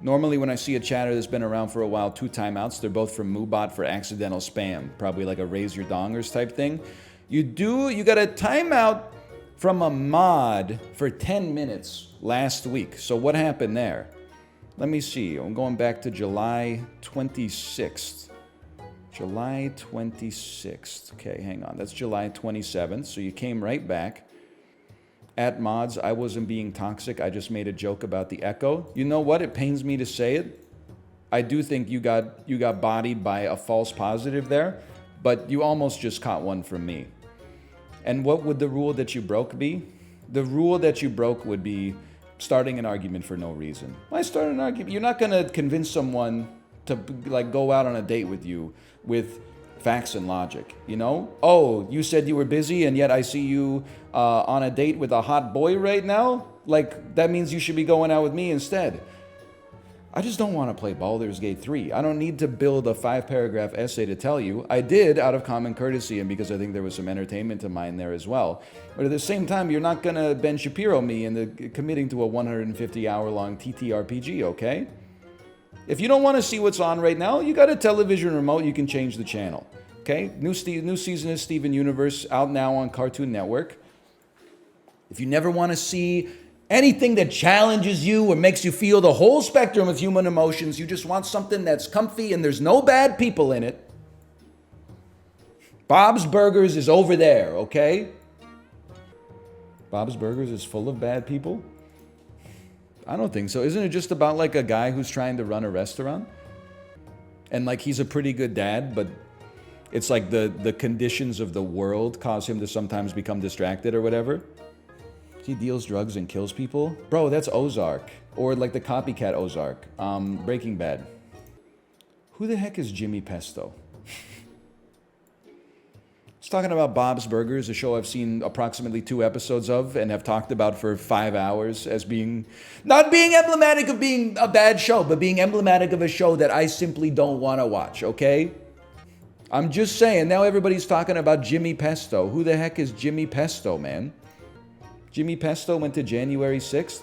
Normally when I see a chatter that's been around for a while, 2 timeouts, they're both from Moobot for accidental spam. Probably like a raise your dongers type thing. You got a timeout from a mod for 10 minutes last week. So what happened there? Let me see. I'm going back to July 26th. July 26th. Okay, hang on. That's July 27th. So you came right back. At mods, I wasn't being toxic. I just made a joke about the echo. You know what? It pains me to say it. I do think you got bodied by a false positive there, but you almost just caught one from me. And what would the rule that you broke be? The rule that you broke would be starting an argument for no reason. Why start an argument? You're not going to convince someone to like go out on a date with you with facts and logic, you know? Oh, you said you were busy and yet I see you on a date with a hot boy right now? Like, that means you should be going out with me instead. I just don't want to play Baldur's Gate 3. I don't need to build a 5-paragraph essay to tell you. I did out of common courtesy and because I think there was some entertainment to mine there as well. But at the same time, you're not going to Ben Shapiro me into committing to a 150-hour-long TTRPG, okay? If you don't want to see what's on right now, you got a television remote, you can change the channel. Okay? New season of Steven Universe out now on Cartoon Network. If you never want to see anything that challenges you or makes you feel the whole spectrum of human emotions, you just want something that's comfy and there's no bad people in it, Bob's Burgers is over there, okay? Bob's Burgers is full of bad people? I don't think so. Isn't it just about like a guy who's trying to run a restaurant? And like he's a pretty good dad, but it's like the conditions of the world cause him to sometimes become distracted or whatever? He deals drugs and kills people? Bro, that's Ozark. Or like the copycat Ozark. Breaking Bad. Who the heck is Jimmy Pesto? He's talking about Bob's Burgers, a show I've seen approximately 2 episodes of and have talked about for 5 hours as being, not being emblematic of being a bad show, but being emblematic of a show that I simply don't want to watch, okay? I'm just saying, now everybody's talking about Jimmy Pesto. Who the heck is Jimmy Pesto, man? Jimmy Pesto went to January 6th?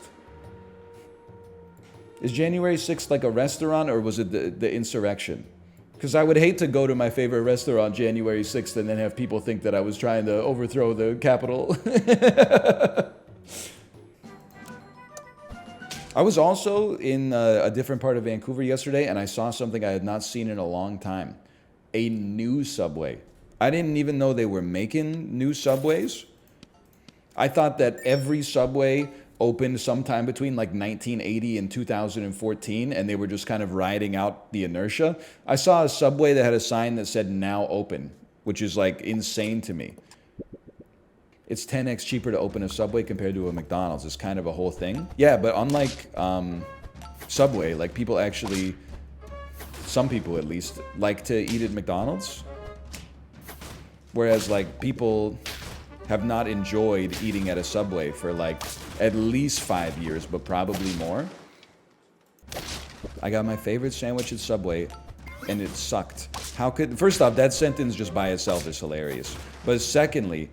Is January 6th like a restaurant or was it the insurrection? Because I would hate to go to my favorite restaurant January 6th and then have people think that I was trying to overthrow the Capitol. I was also in a different part of Vancouver yesterday and I saw something I had not seen in a long time. A new subway. I didn't even know they were making new subways. I thought that every subway opened sometime between like 1980 and 2014 and they were just kind of riding out the inertia. I saw a subway that had a sign that said now open, which is like insane to me. It's 10x cheaper to open a Subway compared to a McDonald's. It's kind of a whole thing. Yeah, but unlike Subway, like people actually, some people at least, like to eat at McDonald's. Whereas like people have not enjoyed eating at a Subway for like at least 5 years, but probably more. I got my favorite sandwich at Subway and it sucked. How could, first off, that sentence just by itself is hilarious. But secondly,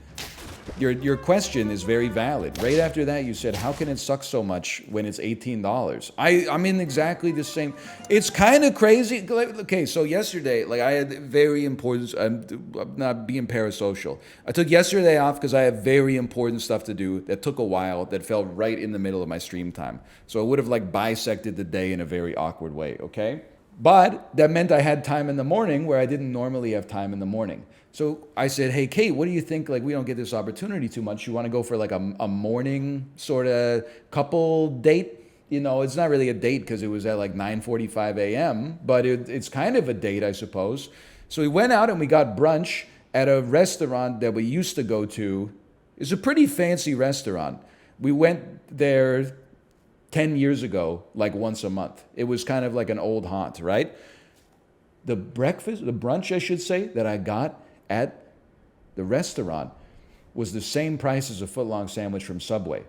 your question is very valid. Right after that, you said, how can it suck so much when it's $18? I'm in exactly the same. It's kind of crazy. Okay, so yesterday, like I had very important, I'm not being parasocial. I took yesterday off because I have very important stuff to do that took a while, that fell right in the middle of my stream time. So it would have like bisected the day in a very awkward way, okay? But that meant I had time in the morning where I didn't normally have time in the morning. So I said, hey, Kate, what do you think? Like, we don't get this opportunity too much. You want to go for like a morning sort of couple date? You know, it's not really a date because it was at like 9:45 a.m., but it's kind of a date, I suppose. So we went out and we got brunch at a restaurant that we used to go to. It's a pretty fancy restaurant. We went there 10 years ago, like once a month. It was kind of like an old haunt, right? The brunch, I should say, that I got at the restaurant was the same price as a footlong sandwich from Subway.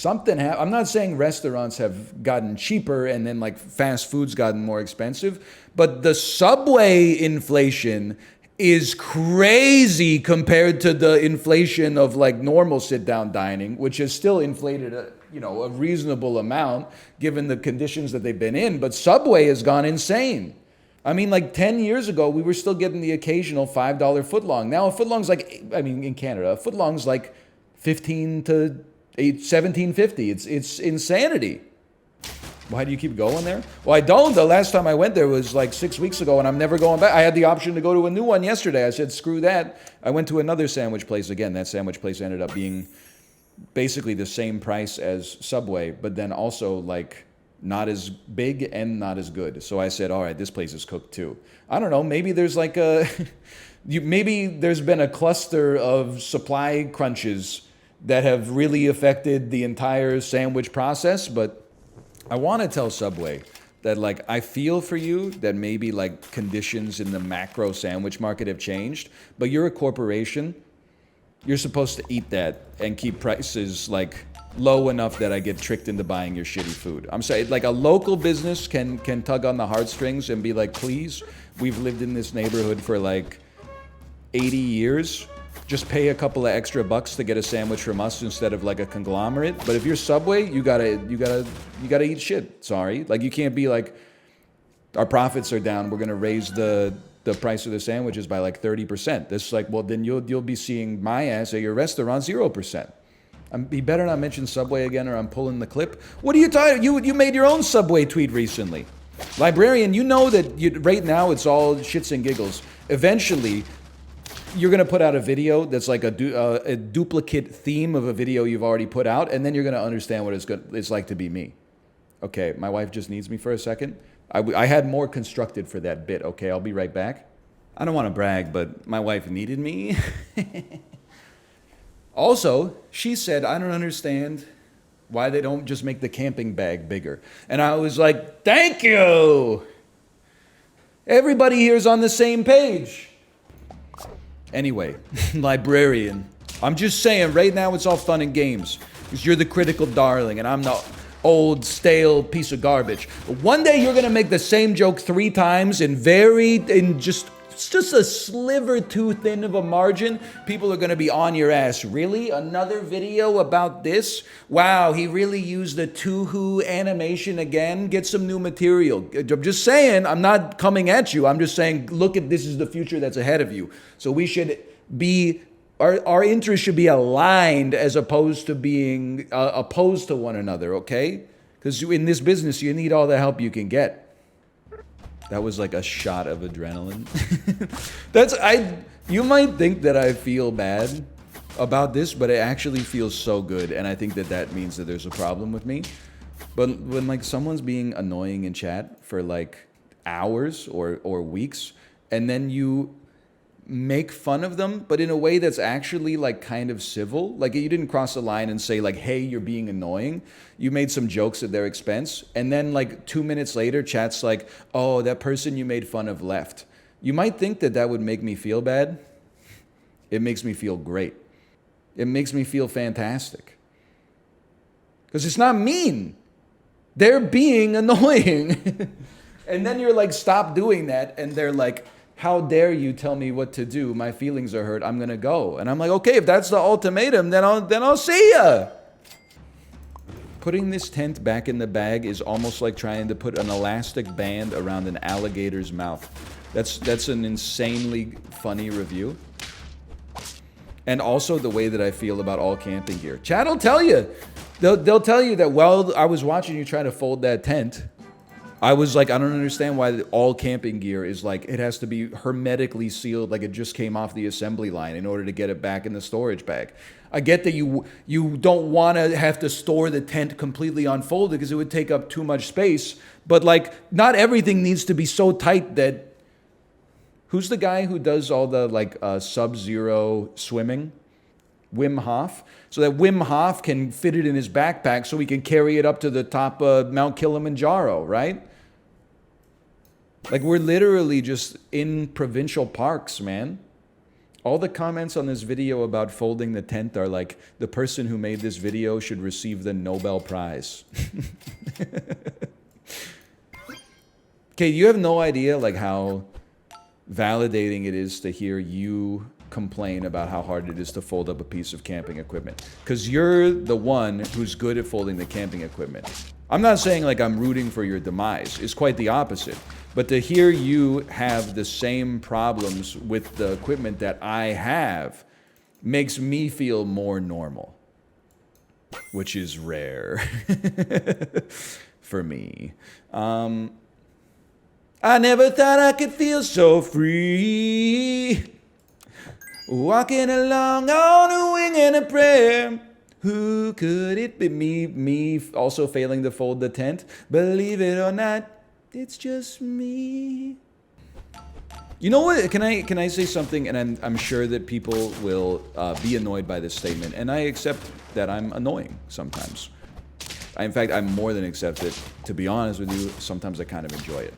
I'm not saying restaurants have gotten cheaper and then like fast food's gotten more expensive, but the Subway inflation is crazy compared to the inflation of like normal sit-down dining, which has still inflated a reasonable amount given the conditions that they've been in, but Subway has gone insane. I mean, like 10 years ago, we were still getting the occasional $5 footlong. Now a footlong's like, in Canada, a footlong's like $15 to $17.50. It's insanity. Why do you keep going there? Well, I don't. The last time I went there was like 6 weeks ago, and I'm never going back. I had the option to go to a new one yesterday. I said, screw that. I went to another sandwich place again. That sandwich place ended up being basically the same price as Subway, but then also like not as big and not as good. So I said, all right, this place is cooked too. I don't know, maybe there's like maybe there's been a cluster of supply crunches that have really affected the entire sandwich process, but I want to tell Subway that like I feel for you that maybe like conditions in the macro sandwich market have changed, but you're a corporation. You're supposed to eat that and keep prices like low enough that I get tricked into buying your shitty food. I'm saying, like, a local business can tug on the heartstrings and be like, please, we've lived in this neighborhood for like 80 years. Just pay a couple of extra bucks to get a sandwich from us instead of like a conglomerate. But if you're Subway, you gotta eat shit. Sorry, like you can't be like, our profits are down, we're gonna raise the price of the sandwiches by like 30%. That's like, well, then you'll be seeing my ass at your restaurant 0%. You better not mention Subway again or I'm pulling the clip. What are you talking? You made your own Subway tweet recently. Librarian, you know that right now it's all shits and giggles. Eventually, you're going to put out a video that's like a duplicate theme of a video you've already put out, and then you're going to understand what it's like to be me. Okay, my wife just needs me for a second. I had more constructed for that bit. Okay, I'll be right back. I don't want to brag, but my wife needed me. Also, she said, I don't understand why they don't just make the camping bag bigger. And I was like, thank you. Everybody here is on the same page. Anyway, librarian, I'm just saying, right now it's all fun and games. Because you're the critical darling and I'm the old, stale piece of garbage. But one day you're going to make the same joke 3 times in just a sliver too thin of a margin. People are going to be on your ass. Really? Another video about this? Wow, he really used the Tuhu animation again? Get some new material. I'm just saying, I'm not coming at you. I'm just saying, look at this is the future that's ahead of you. So we should be, our interests should be aligned as opposed to being opposed to one another, okay? Because in this business, you need all the help you can get. That was like a shot of adrenaline. You might think that I feel bad about this, but it actually feels so good. And I think that means that there's a problem with me. But when like someone's being annoying in chat for like hours or weeks, and then you make fun of them, but in a way that's actually like kind of civil. Like you didn't cross the line and say like, hey, you're being annoying. You made some jokes at their expense. And then like 2 minutes later, chat's like, oh, that person you made fun of left. You might think that would make me feel bad. It makes me feel great. It makes me feel fantastic. Because it's not mean. They're being annoying. And then you're like, stop doing that. And they're like, how dare you tell me what to do? My feelings are hurt. I'm going to go. And I'm like, okay, if that's the ultimatum, then I'll see ya. Putting this tent back in the bag is almost like trying to put an elastic band around an alligator's mouth. That's an insanely funny review. And also the way that I feel about all camping gear. Chat will tell you. They'll tell you that while I was watching you try to fold that tent, I was like, I don't understand why all camping gear is like, it has to be hermetically sealed like it just came off the assembly line in order to get it back in the storage bag. I get that you don't want to have to store the tent completely unfolded because it would take up too much space. But like, not everything needs to be so tight that... Who's the guy who does all the like sub-zero swimming? Wim Hof. So that Wim Hof can fit it in his backpack so he can carry it up to the top of Mount Kilimanjaro, right? Like, we're literally just in provincial parks, man. All the comments on this video about folding the tent are like, the person who made this video should receive the Nobel Prize. Okay, you have no idea like how validating it is to hear you complain about how hard it is to fold up a piece of camping equipment. Because you're the one who's good at folding the camping equipment. I'm not saying like I'm rooting for your demise. It's quite the opposite. But to hear you have the same problems with the equipment that I have makes me feel more normal. Which is rare for me. I never thought I could feel so free. Walking along on a wing and a prayer. Who could it be? Me also failing to fold the tent. Believe it or not, it's just me. You know what? Can I say something? And I'm sure that people will be annoyed by this statement. And I accept that I'm annoying sometimes. In fact, I'm more than accept it. To be honest with you, sometimes I kind of enjoy it.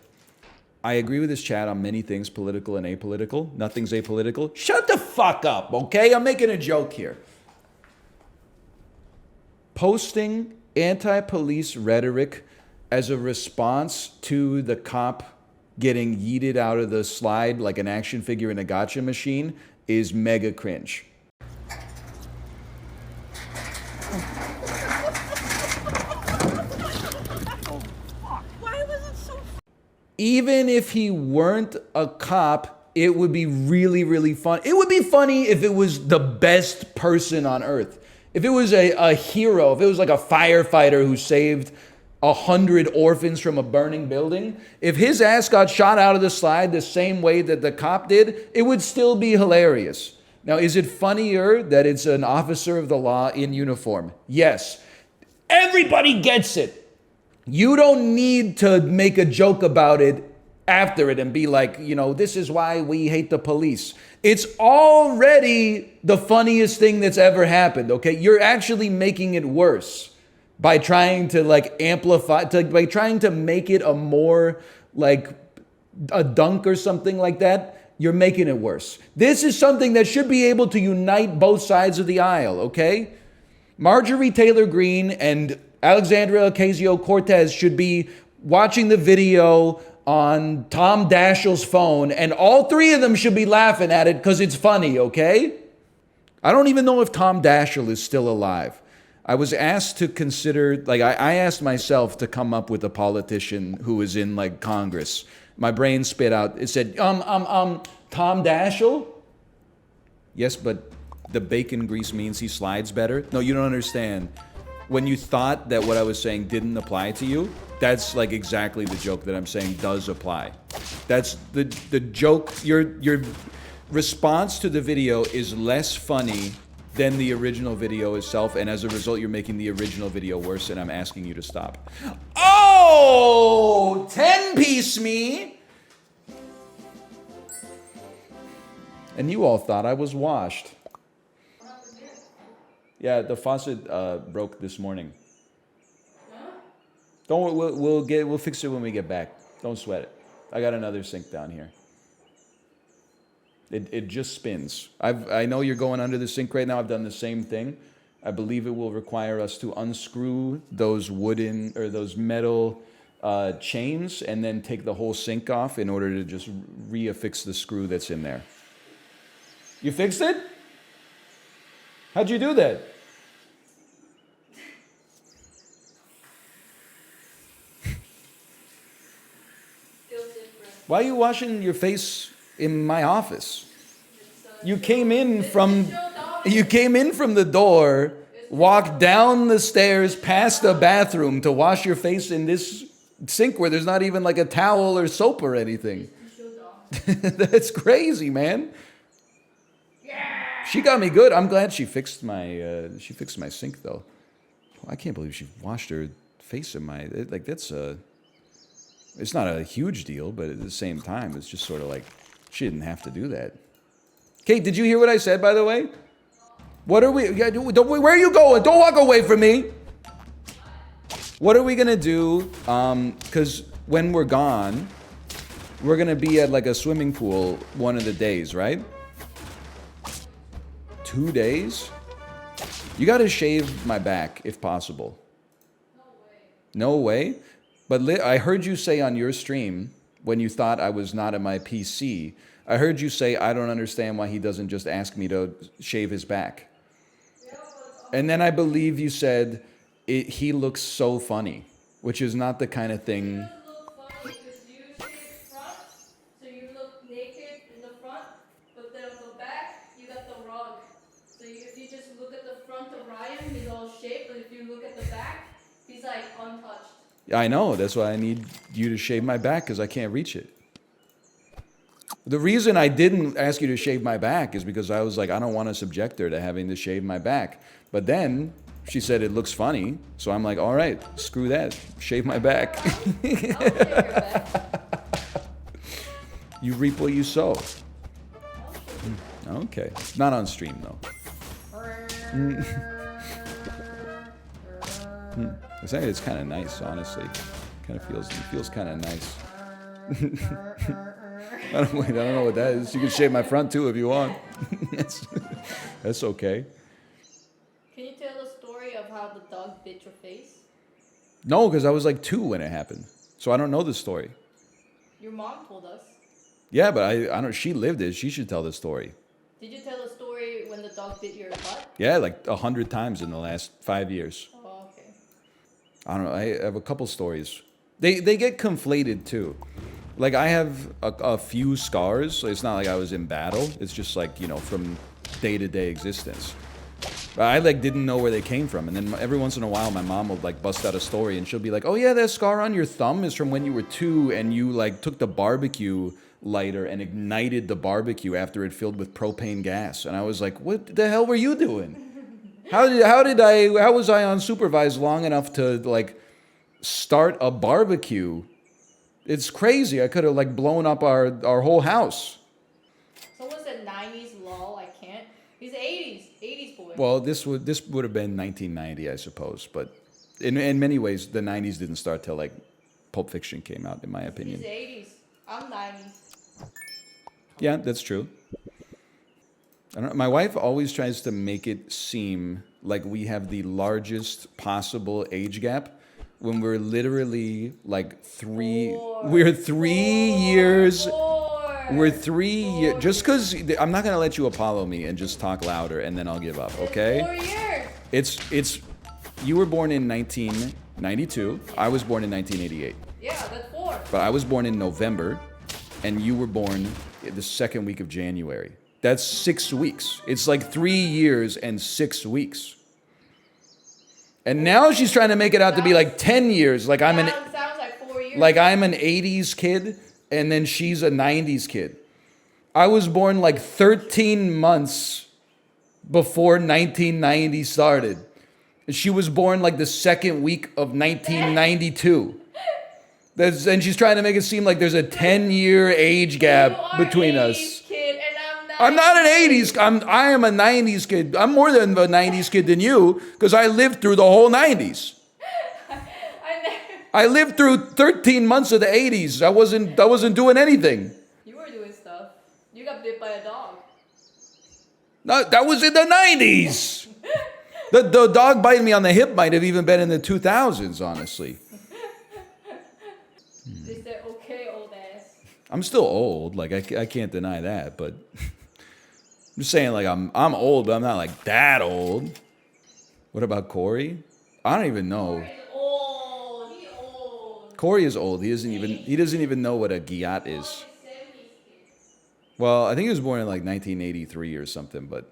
I agree with this chat on many things, political and apolitical. Nothing's apolitical. Shut the fuck up, okay? I'm making a joke here. posting anti-police rhetoric as a response to the cop getting yeeted out of the slide like an action figure in a gotcha machine is mega cringe. Even if he weren't a cop, it would be really, really fun. It would be funny if it was the best person on earth. If it was a hero, if it was like a firefighter who saved 100 orphans from a burning building, if his ass got shot out of the slide the same way that the cop did, it would still be hilarious. Now, is it funnier that it's an officer of the law in uniform? Yes. Everybody gets it. You don't need to make a joke about it after it and be like, you know, this is why we hate the police. It's already the funniest thing that's ever happened, okay? You're actually making it worse by trying to like amplify, by trying to make it a more like a dunk or something like that. You're making it worse. This is something that should be able to unite both sides of the aisle, okay? Marjorie Taylor Greene and Alexandria Ocasio-Cortez should be watching the video on Tom Dashiell's phone, and all three of them should be laughing at it because it's funny, okay? I don't even know if Tom Dashiell is still alive. I was asked to consider, like, I asked myself to come up with a politician who is in, like, Congress. My brain spit out, it said, Tom Dashiell? Yes, but the bacon grease means he slides better? No, you don't understand. When you thought that what I was saying didn't apply to you, that's like exactly the joke that I'm saying does apply. That's the joke. Your response to the video is less funny than the original video itself, and as a result, you're making the original video worse, and I'm asking you to stop. Oh, 10-piece me! And you all thought I was washed. Yeah, the faucet broke this morning. Don't we'll fix it when we get back. Don't sweat it. I got another sink down here. It just spins. I know you're going under the sink right now. I've done the same thing. I believe it will require us to unscrew those wooden or those metal chains and then take the whole sink off in order to just reaffix the screw that's in there. You fixed it? How'd you do that? Why are you washing your face in my office? You came in from the door, walked down the stairs past the bathroom to wash your face in this sink where there's not even like a towel or soap or anything. That's crazy, man. She got me good. I'm glad she fixed my sink though. I can't believe she washed her face in my like that's a. It's not a huge deal, but at the same time, it's just sort of like she didn't have to do that. Kate, did you hear what I said, by the way? What are we? Where are you going? Don't walk away from me. What are we gonna do? Because when we're gone, we're gonna be at like a swimming pool one of the days, right? 2 days? You gotta shave my back if possible. No way? But I heard you say on your stream, when you thought I was not at my PC, I heard you say, I don't understand why he doesn't just ask me to shave his back. And then I believe you said, he looks so funny, which is not the kind of thing. You look funny because you shave front, so you look naked in the front, but then on the back, you got the rug. So if you just look at the front of Ryan, he's all shaved, but if you look at the back, he's like untouched. I know, that's why I need you to shave my back, because I can't reach it. The reason I didn't ask you to shave my back is because I was like, I don't want to subject her to having to shave my back. But then she said it looks funny, so I'm like, all right, screw that, shave my back. I'll shave your back. You reap what you sow. Okay, not on stream though. It's kind of nice, honestly. Kind of feels kind of nice. I don't know what that is. You can shave my front too if you want. That's okay. Can you tell the story of how the dog bit your face? No, because I was like 2 when it happened. So I don't know the story. Your mom told us. Yeah, but I don't. She lived it. She should tell the story. Did you tell the story when the dog bit your butt? Yeah, like 100 times in the last 5 years. Oh, okay. I don't know. I have a couple stories. They get conflated too. Like I have a few scars. So it's not like I was in battle. It's just like, you know, from day-to-day existence. But I like didn't know where they came from. And then every once in a while my mom will like bust out a story and she'll be like, "Oh yeah, that scar on your thumb is from when you were 2 and you like took the barbecue lighter and ignited the barbecue after it filled with propane gas." And I was like, "What the hell were you doing? How was I unsupervised long enough to like start a barbecue? It's crazy. I could have like blown up our whole house." Someone said 90s, lol, I can't. He's 80s boy. Well, this would have been 1990, I suppose, but in many ways the 90s didn't start till like Pulp Fiction came out, in my opinion. He's 80s. I'm 90s. Yeah, that's true. I don't know, my wife always tries to make it seem like we have the largest possible age gap when we're literally like we're 3 years. We're 3 years. Just because I'm not gonna let you Apollo me and just talk louder, and then I'll give up. Okay? 4 years. It's. You were born in 1992. I was born in 1988. Yeah, that's 4. But I was born in November, and you were born the second week of January. That's 6 weeks. It's like 3 years and 6 weeks. And now she's trying to make it out to be like 10 years. Like Sounds like 4 years. like I'm an 80s kid, and then she's a 90s kid. I was born like 13 months before 1990 started. And she was born like the second week of 1992. And she's trying to make it seem like there's a 10-year age gap between us. Kid, and I'm not an 80s. I am a 90s kid. I'm more than a 90s kid than you because I lived through the whole 90s. I lived through 13 months of the 80s. I wasn't doing anything. You were doing stuff. You got bit by a dog. No, that was in the 90s. The dog biting me on the hip might have even been in the 2000s, honestly. They said, okay, old ass. I'm still old. Like, I can't deny that, but I'm just saying, like, I'm old, but I'm not, like, that old. What about Corey? I don't even know. Corey's old. He's old. Corey is old. He doesn't even know what a giat is. Well, I think he was born in, like, 1983 or something, but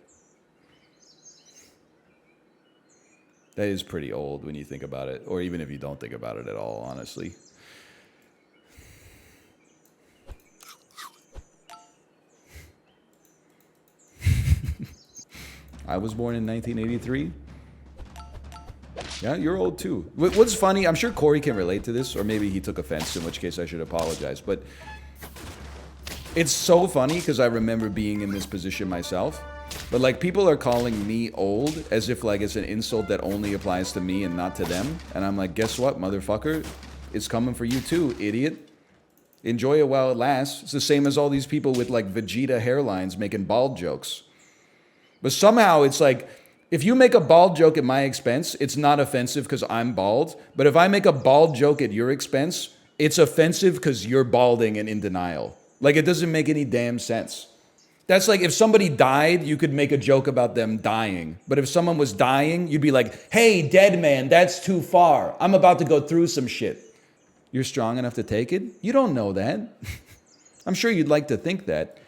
that is pretty old when you think about it, or even if you don't think about it at all, honestly. I was born in 1983. Yeah, you're old too. What's funny, I'm sure Corey can relate to this, or maybe he took offense, in which case I should apologize, but it's so funny because I remember being in this position myself. But like, people are calling me old as if like it's an insult that only applies to me and not to them. And I'm like, guess what, motherfucker? It's coming for you too, idiot. Enjoy it while it lasts. It's the same as all these people with like Vegeta hairlines making bald jokes. But somehow it's like, if you make a bald joke at my expense, it's not offensive because I'm bald. But if I make a bald joke at your expense, it's offensive because you're balding and in denial. Like, it doesn't make any damn sense. That's like if somebody died, you could make a joke about them dying. But if someone was dying, you'd be like, hey, dead man, that's too far. I'm about to go through some shit. You're strong enough to take it? You don't know that. I'm sure you'd like to think that.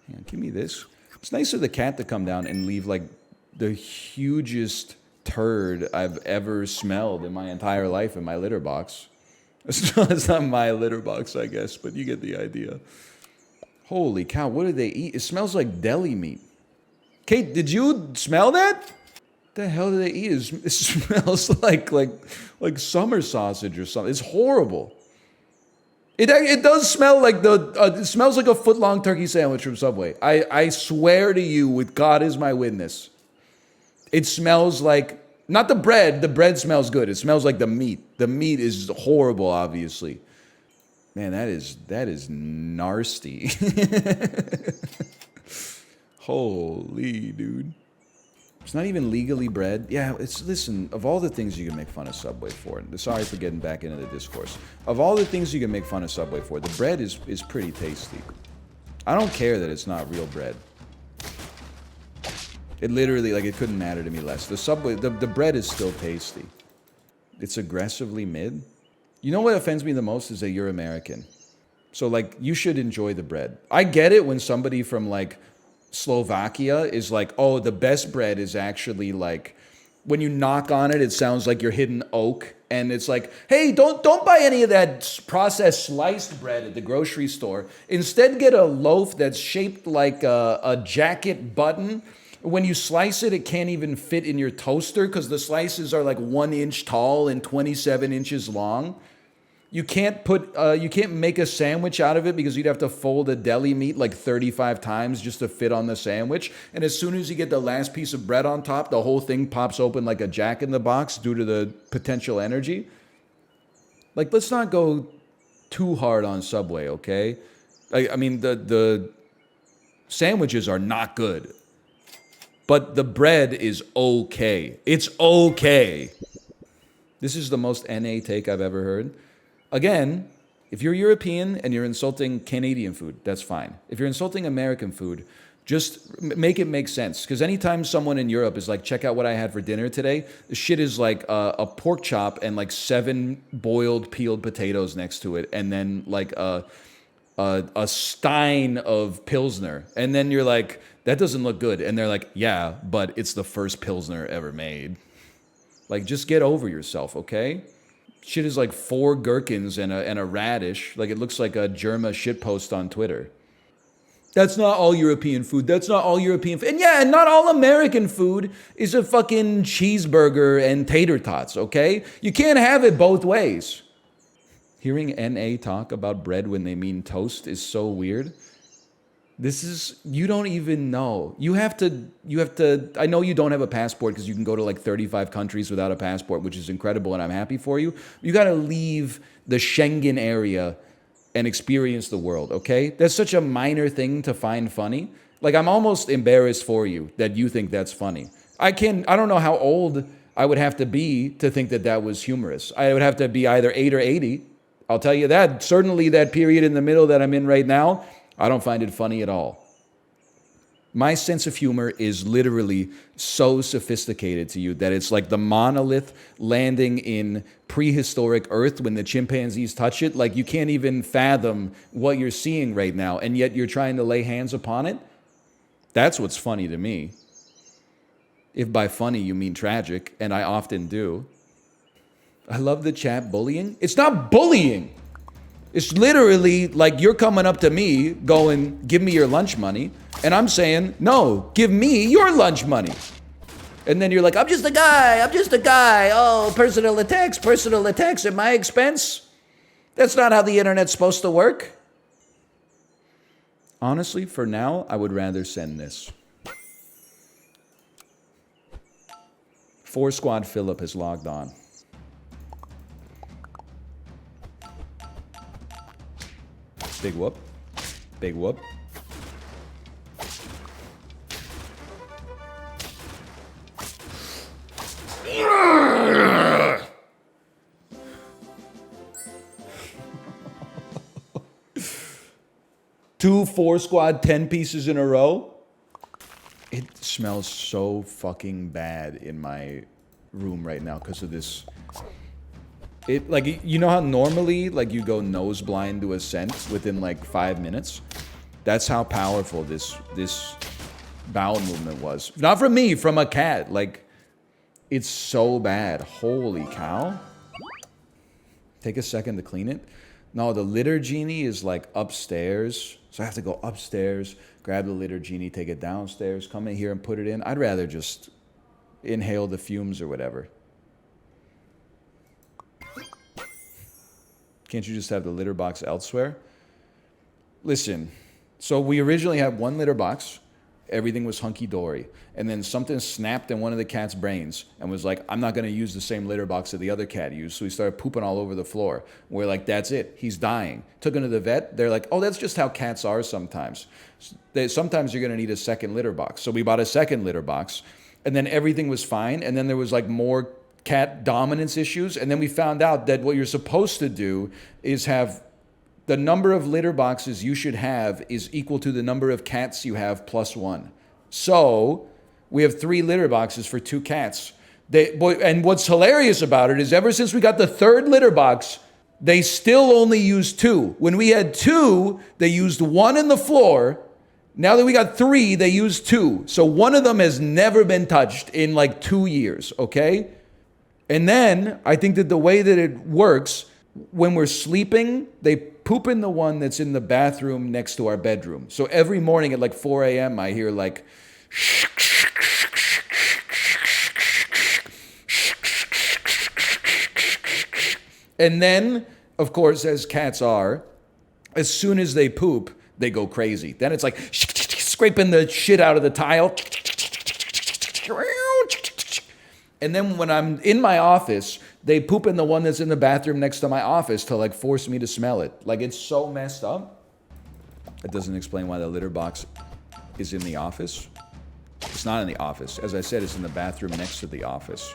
Yeah, give me this. It's nice of the cat to come down and leave like the hugest turd I've ever smelled in my entire life in my litter box. It's not my litter box, I guess, but you get the idea. Holy cow, what do they eat? It smells like deli meat. Kate, did you smell that? What the hell do they eat? It smells like summer sausage or something. It's horrible. It does smell like it smells like a foot-long turkey sandwich from Subway. I swear to you, with God as my witness. It smells like, not the bread smells good. It smells like the meat. The meat is horrible, obviously. Man, that is nasty. Holy dude. It's not even legally bred. Yeah, listen, of all the things you can make fun of Subway for, and sorry for getting back into the discourse. Of all the things you can make fun of Subway for, the bread is pretty tasty. I don't care that it's not real bread. It literally, like, it couldn't matter to me less. The Subway, the bread is still tasty. It's aggressively mid. You know what offends me the most is that you're American. So, like, you should enjoy the bread. I get it when somebody from, like, Slovakia is like, oh, the best bread is actually, like, when you knock on it, it sounds like you're hitting oak. And it's like, hey, don't buy any of that processed sliced bread at the grocery store. Instead, get a loaf that's shaped like a jacket button. When you slice it, it can't even fit in your toaster because the slices are like 1 inch tall and 27 inches long. You can't make a sandwich out of it because you'd have to fold a deli meat like 35 times just to fit on the sandwich. And as soon as you get the last piece of bread on top, the whole thing pops open like a Jack in the Box due to the potential energy. Like, let's not go too hard on Subway, okay? I mean, the sandwiches are not good. But the bread is okay. It's okay. This is the most NA take I've ever heard. Again, if you're European and you're insulting Canadian food, that's fine. If you're insulting American food, just make it make sense. Because anytime someone in Europe is like, check out what I had for dinner today, the shit is like a pork chop and like 7 boiled peeled potatoes next to it. And then like a stein of Pilsner. And then you're like, that doesn't look good. And they're like, yeah, but it's the first Pilsner ever made. Like, just get over yourself, okay? Shit is like 4 gherkins and a radish. Like, it looks like a Germa shitpost on Twitter. That's not all European food. That's not all European food. And yeah, and not all American food is a fucking cheeseburger and tater tots, okay? You can't have it both ways. Hearing NA talk about bread when they mean toast is so weird. This is, you don't even know. You have to, I know you don't have a passport because you can go to like 35 countries without a passport, which is incredible and I'm happy for you. You got to leave the Schengen area and experience the world, okay? That's such a minor thing to find funny. Like, I'm almost embarrassed for you that you think that's funny. I don't know how old I would have to be to think that that was humorous. I would have to be either 8 or 80. I'll tell you that. Certainly that period in the middle that I'm in right now, I don't find it funny at all. My sense of humor is literally so sophisticated to you that it's like the monolith landing in prehistoric Earth when the chimpanzees touch it. Like, you can't even fathom what you're seeing right now, and yet you're trying to lay hands upon it. That's what's funny to me. If by funny you mean tragic, and I often do. I love the chat bullying. It's not bullying. It's literally like you're coming up to me going, give me your lunch money. And I'm saying, no, give me your lunch money. And then you're like, I'm just a guy. Oh, personal attacks at my expense. That's not how the internet's supposed to work. Honestly, for now, I would rather send this. 4 Squad Philip has logged on. Big whoop. Big whoop. Two 4 Squad 10 pieces in a row. It smells so fucking bad in my room right now because of this. It, like, you know how normally, like, you go nose blind to a scent within like 5 minutes? That's how powerful this bowel movement was. Not from me, from a cat. Like, it's so bad. Holy cow. Take a second to clean it. No, the litter genie is like upstairs. So I have to go upstairs, grab the litter genie, take it downstairs, come in here and put it in. I'd rather just inhale the fumes or whatever. Can't you just have the litter box elsewhere? Listen, so we originally had 1 litter box. Everything was hunky-dory. And then something snapped in one of the cat's brains and was like, I'm not going to use the same litter box that the other cat used. So he started pooping all over the floor. We're like, that's it. He's dying. Took him to the vet. They're like, oh, that's just how cats are sometimes. Sometimes you're going to need a second litter box. So we bought a second litter box. and then everything was fine, and then there was like more cat dominance issues, and then we found out that what you're supposed to do is have the number of litter boxes you should have is equal to the number of cats you have plus 1. So we have 3 litter boxes for 2 cats. And what's hilarious about it is ever since we got the 3rd litter box, they still only use 2. When we had 2, they used 1 in the floor. Now that we got 3, they use 2. So one of them has never been touched in like 2 years, okay? And then I think that the way that it works, when we're sleeping, they poop in the one that's in the bathroom next to our bedroom. So every morning at like 4 a.m., I hear like, and then, of course, as cats are, as soon as they poop, they go crazy. Then it's like scraping the shit out of the tile. And then when I'm in my office, they poop in the one that's in the bathroom next to my office to like force me to smell it. Like it's so messed up. It doesn't explain why the litter box is in the office. It's not in the office. As I said, it's in the bathroom next to the office.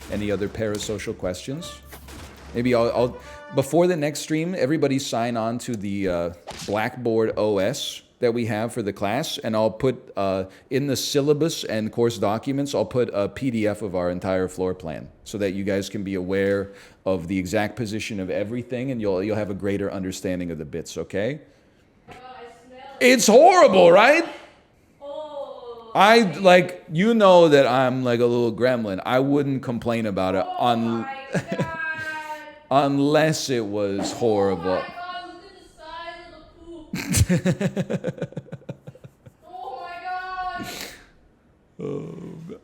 Any other parasocial questions? Maybe I'll before the next stream, everybody sign on to the Blackboard OS that we have for the class, and I'll put in the syllabus and course documents, I'll put a PDF of our entire floor plan so that you guys can be aware of the exact position of everything, and you'll have a greater understanding of the bits, okay? I smell it. It's horrible, right? Oh. I, like, you know that I'm like a little gremlin. I wouldn't complain about it Oh my God. unless it was horrible. Oh my God, look at the size of the poop. Oh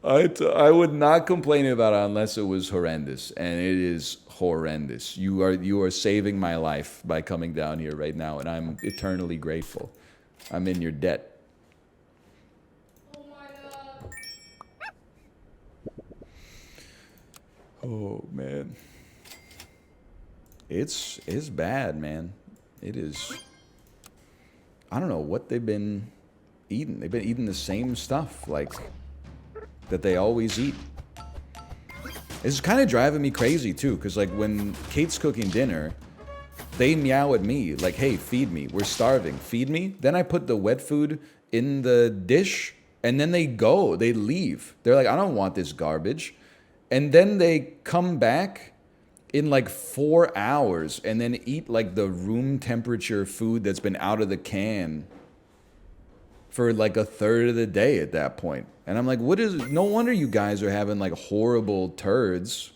my God. I would not complain about it unless it was horrendous, and it is horrendous. You are saving my life by coming down here right now, and I'm eternally grateful. I'm in your debt. Oh my God. Oh man, it's bad, man. It is. I don't know what they've been eating. They've been eating the same stuff, like, that they always eat. It's kind of driving me crazy, too, because, like, when Kate's cooking dinner, they meow at me, like, hey, feed me. We're starving. Feed me. Then I put the wet food in the dish, and then they leave. They're like, I don't want this garbage. And then they come back in like 4 hours and then eat like the room temperature food that's been out of the can for like a third of the day at that point. And I'm like, no wonder you guys are having like horrible turds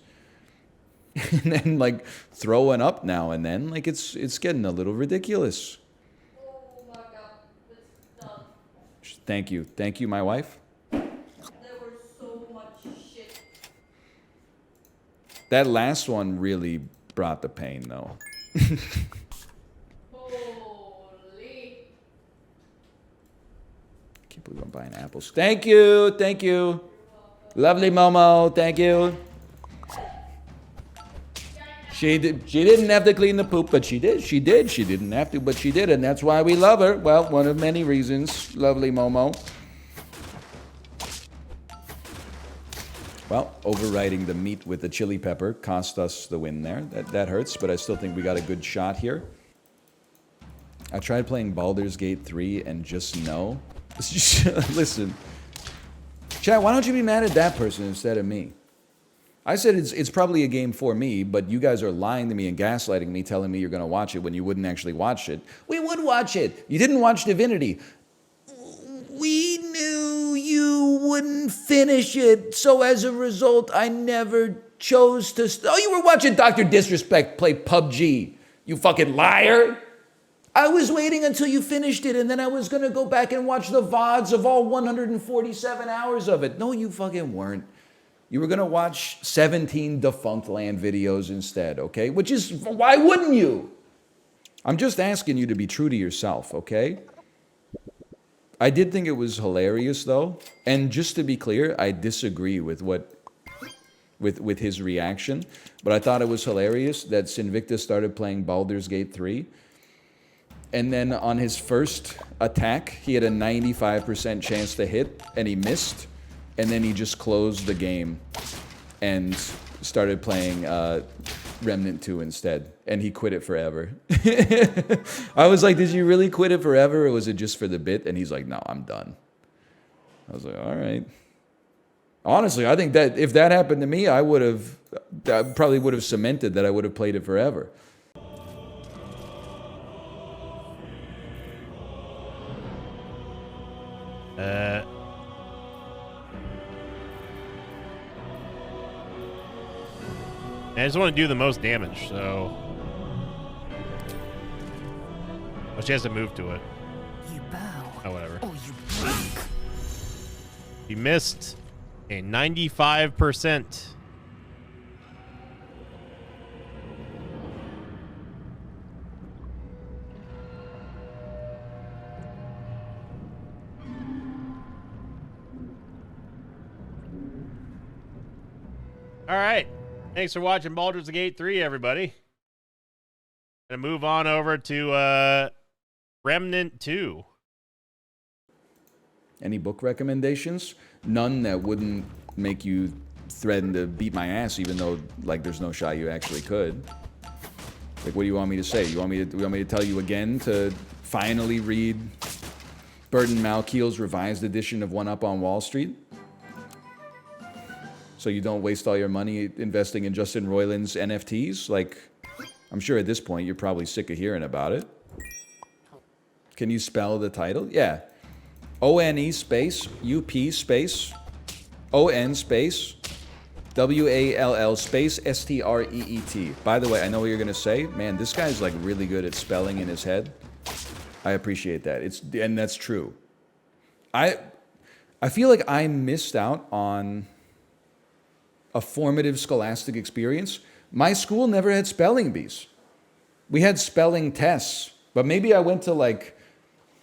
and then like throwing up now and then. Like it's getting a little ridiculous. Oh my God. It's done. Thank you, my wife. There was so much shit. That last one really brought the pain, though. Holy. Can't believe I'm buying apples. Thank you. Lovely Momo, thank you. She didn't have to clean the poop, but she did. She didn't have to, but she did, and that's why we love her. Well, one of many reasons, lovely Momo. Well, overriding the meat with the chili pepper cost us the win there. That hurts, but I still think we got a good shot here. I tried playing Baldur's Gate 3 and just no. Listen, chat, why don't you be mad at that person instead of me? I said it's probably a game for me, but you guys are lying to me and gaslighting me, telling me you're going to watch it when you wouldn't actually watch it. We would watch it. You didn't watch Divinity. We knew you wouldn't finish it, so as a result, I never chose to... Oh, you were watching Dr. Disrespect play PUBG, you fucking liar! I was waiting until you finished it, and then I was gonna go back and watch the VODs of all 147 hours of it. No, you fucking weren't. You were gonna watch 17 Defunct Land videos instead, okay? Which is... Why wouldn't you? I'm just asking you to be true to yourself, okay? I did think it was hilarious, though. And just to be clear, I disagree with with his reaction. But I thought it was hilarious that Sinvicta started playing Baldur's Gate 3. And then on his first attack, he had a 95% chance to hit, and he missed. And then he just closed the game and started playing Remnant 2 instead. And he quit it forever. I was like, did you really quit it forever, or was it just for the bit? And he's like, no, I'm done. I was like, all right. Honestly, I think that if that happened to me, I probably would have cemented that I would have played it forever. I just want to do the most damage, so... Oh, she has to move to it. You bow. Oh, whatever. Oh, you break. He missed a 95%. All right. Thanks for watching Baldur's Gate 3, everybody. Gonna move on over to Remnant 2. Any book recommendations? None that wouldn't make you threaten to beat my ass, even though like there's no shot you actually could. Like, what do you want me to say? You want me to tell you again to finally read Burton Malkiel's revised edition of One Up on Wall Street? So you don't waste all your money investing in Justin Roiland's NFTs? Like, I'm sure at this point you're probably sick of hearing about it. Can you spell the title? Yeah. O-N-E space, U-P space, O-N space, W-A-L-L space, S-T-R-E-E-T. By the way, I know what you're going to say. Man, this guy's like really good at spelling in his head. I appreciate that. And that's true. I feel like I missed out on a formative scholastic experience. My school never had spelling bees. We had spelling tests, but maybe I went to like,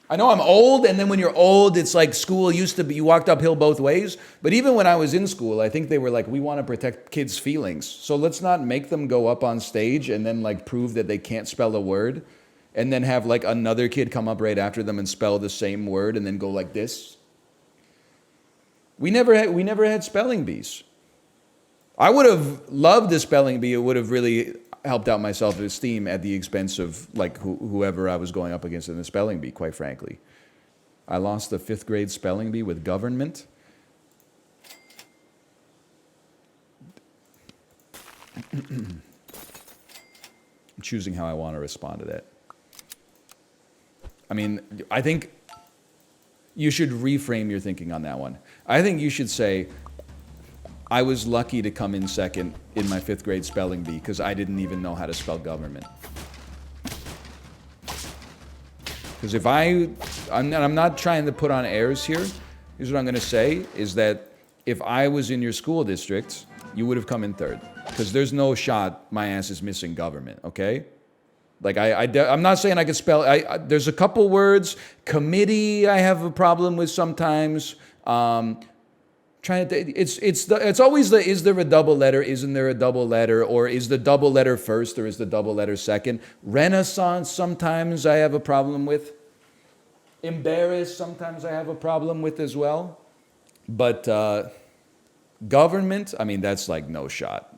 I know I'm old, and then when you're old, it's like school used to be, you walked uphill both ways. But even when I was in school, I think they were like, we want to protect kids' feelings. So let's not make them go up on stage and then like prove that they can't spell a word, and then have like another kid come up right after them and spell the same word and then go like this. We never had spelling bees. I would have loved the spelling bee. It would have really helped out my self-esteem at the expense of like whoever I was going up against in the spelling bee, quite frankly. I lost the 5th grade spelling bee with government. I'm choosing how I want to respond to that. I mean, I think you should reframe your thinking on that one. I think you should say, I was lucky to come in second in my 5th grade spelling bee because I didn't even know how to spell government. Because if I'm not trying to put on airs here. Here's what I'm going to say is that if I was in your school district, you would have come in 3rd. Because there's no shot my ass is missing government, okay? Like, I'm not saying I can spell, there's a couple words. Committee I have a problem with sometimes. It's always the, is there a double letter, isn't there a double letter, or is the double letter first or is the double letter second? Renaissance sometimes I have a problem with. Embarrassed sometimes I have a problem with as well. But government, I mean, that's like no shot.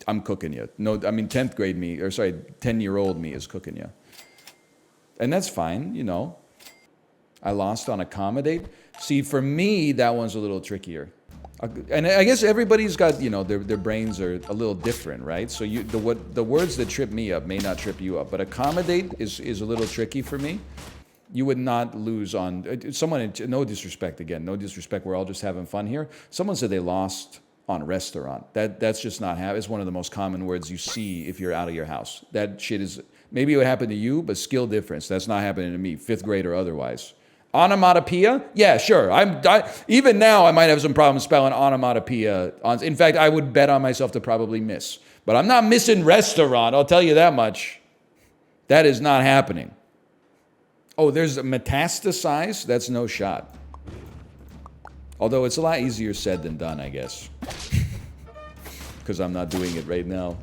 I'm cooking you. No, I mean 10th grade me, or sorry, 10-year-old me is cooking you. And that's fine, you know. I lost on accommodate. See, for me, that one's a little trickier. And I guess everybody's got, you know, their brains are a little different, right? So the words that trip me up may not trip you up, but accommodate is a little tricky for me. You would not lose on, someone, no disrespect again, no disrespect, we're all just having fun here. Someone said they lost on restaurant. That's just not happening. It's one of the most common words you see if you're out of your house. That shit is, maybe it would happen to you, but skill difference. That's not happening to me, 5th grade or otherwise. Onomatopoeia? Yeah, sure. Even now, I might have some problems spelling onomatopoeia. In fact, I would bet on myself to probably miss. But I'm not missing restaurant, I'll tell you that much. That is not happening. Oh, there's a metastasize? That's no shot. Although it's a lot easier said than done, I guess. Because I'm not doing it right now.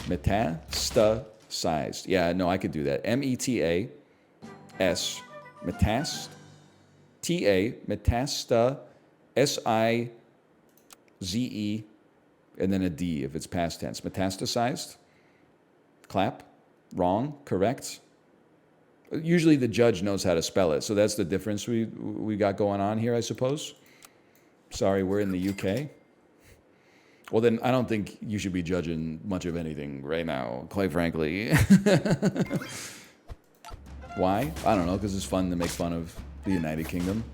Metastasize. Sized. Yeah, no, I could do that. METAS. Metast. TA. Metasta. SIZE. And then a D if it's past tense. Metastasized. Clap. Wrong. Correct. Usually the judge knows how to spell it. So that's the difference we got going on here, I suppose. Sorry, we're in the UK. Well, then I don't think you should be judging much of anything right now, quite frankly. Why? I don't know, because it's fun to make fun of the United Kingdom.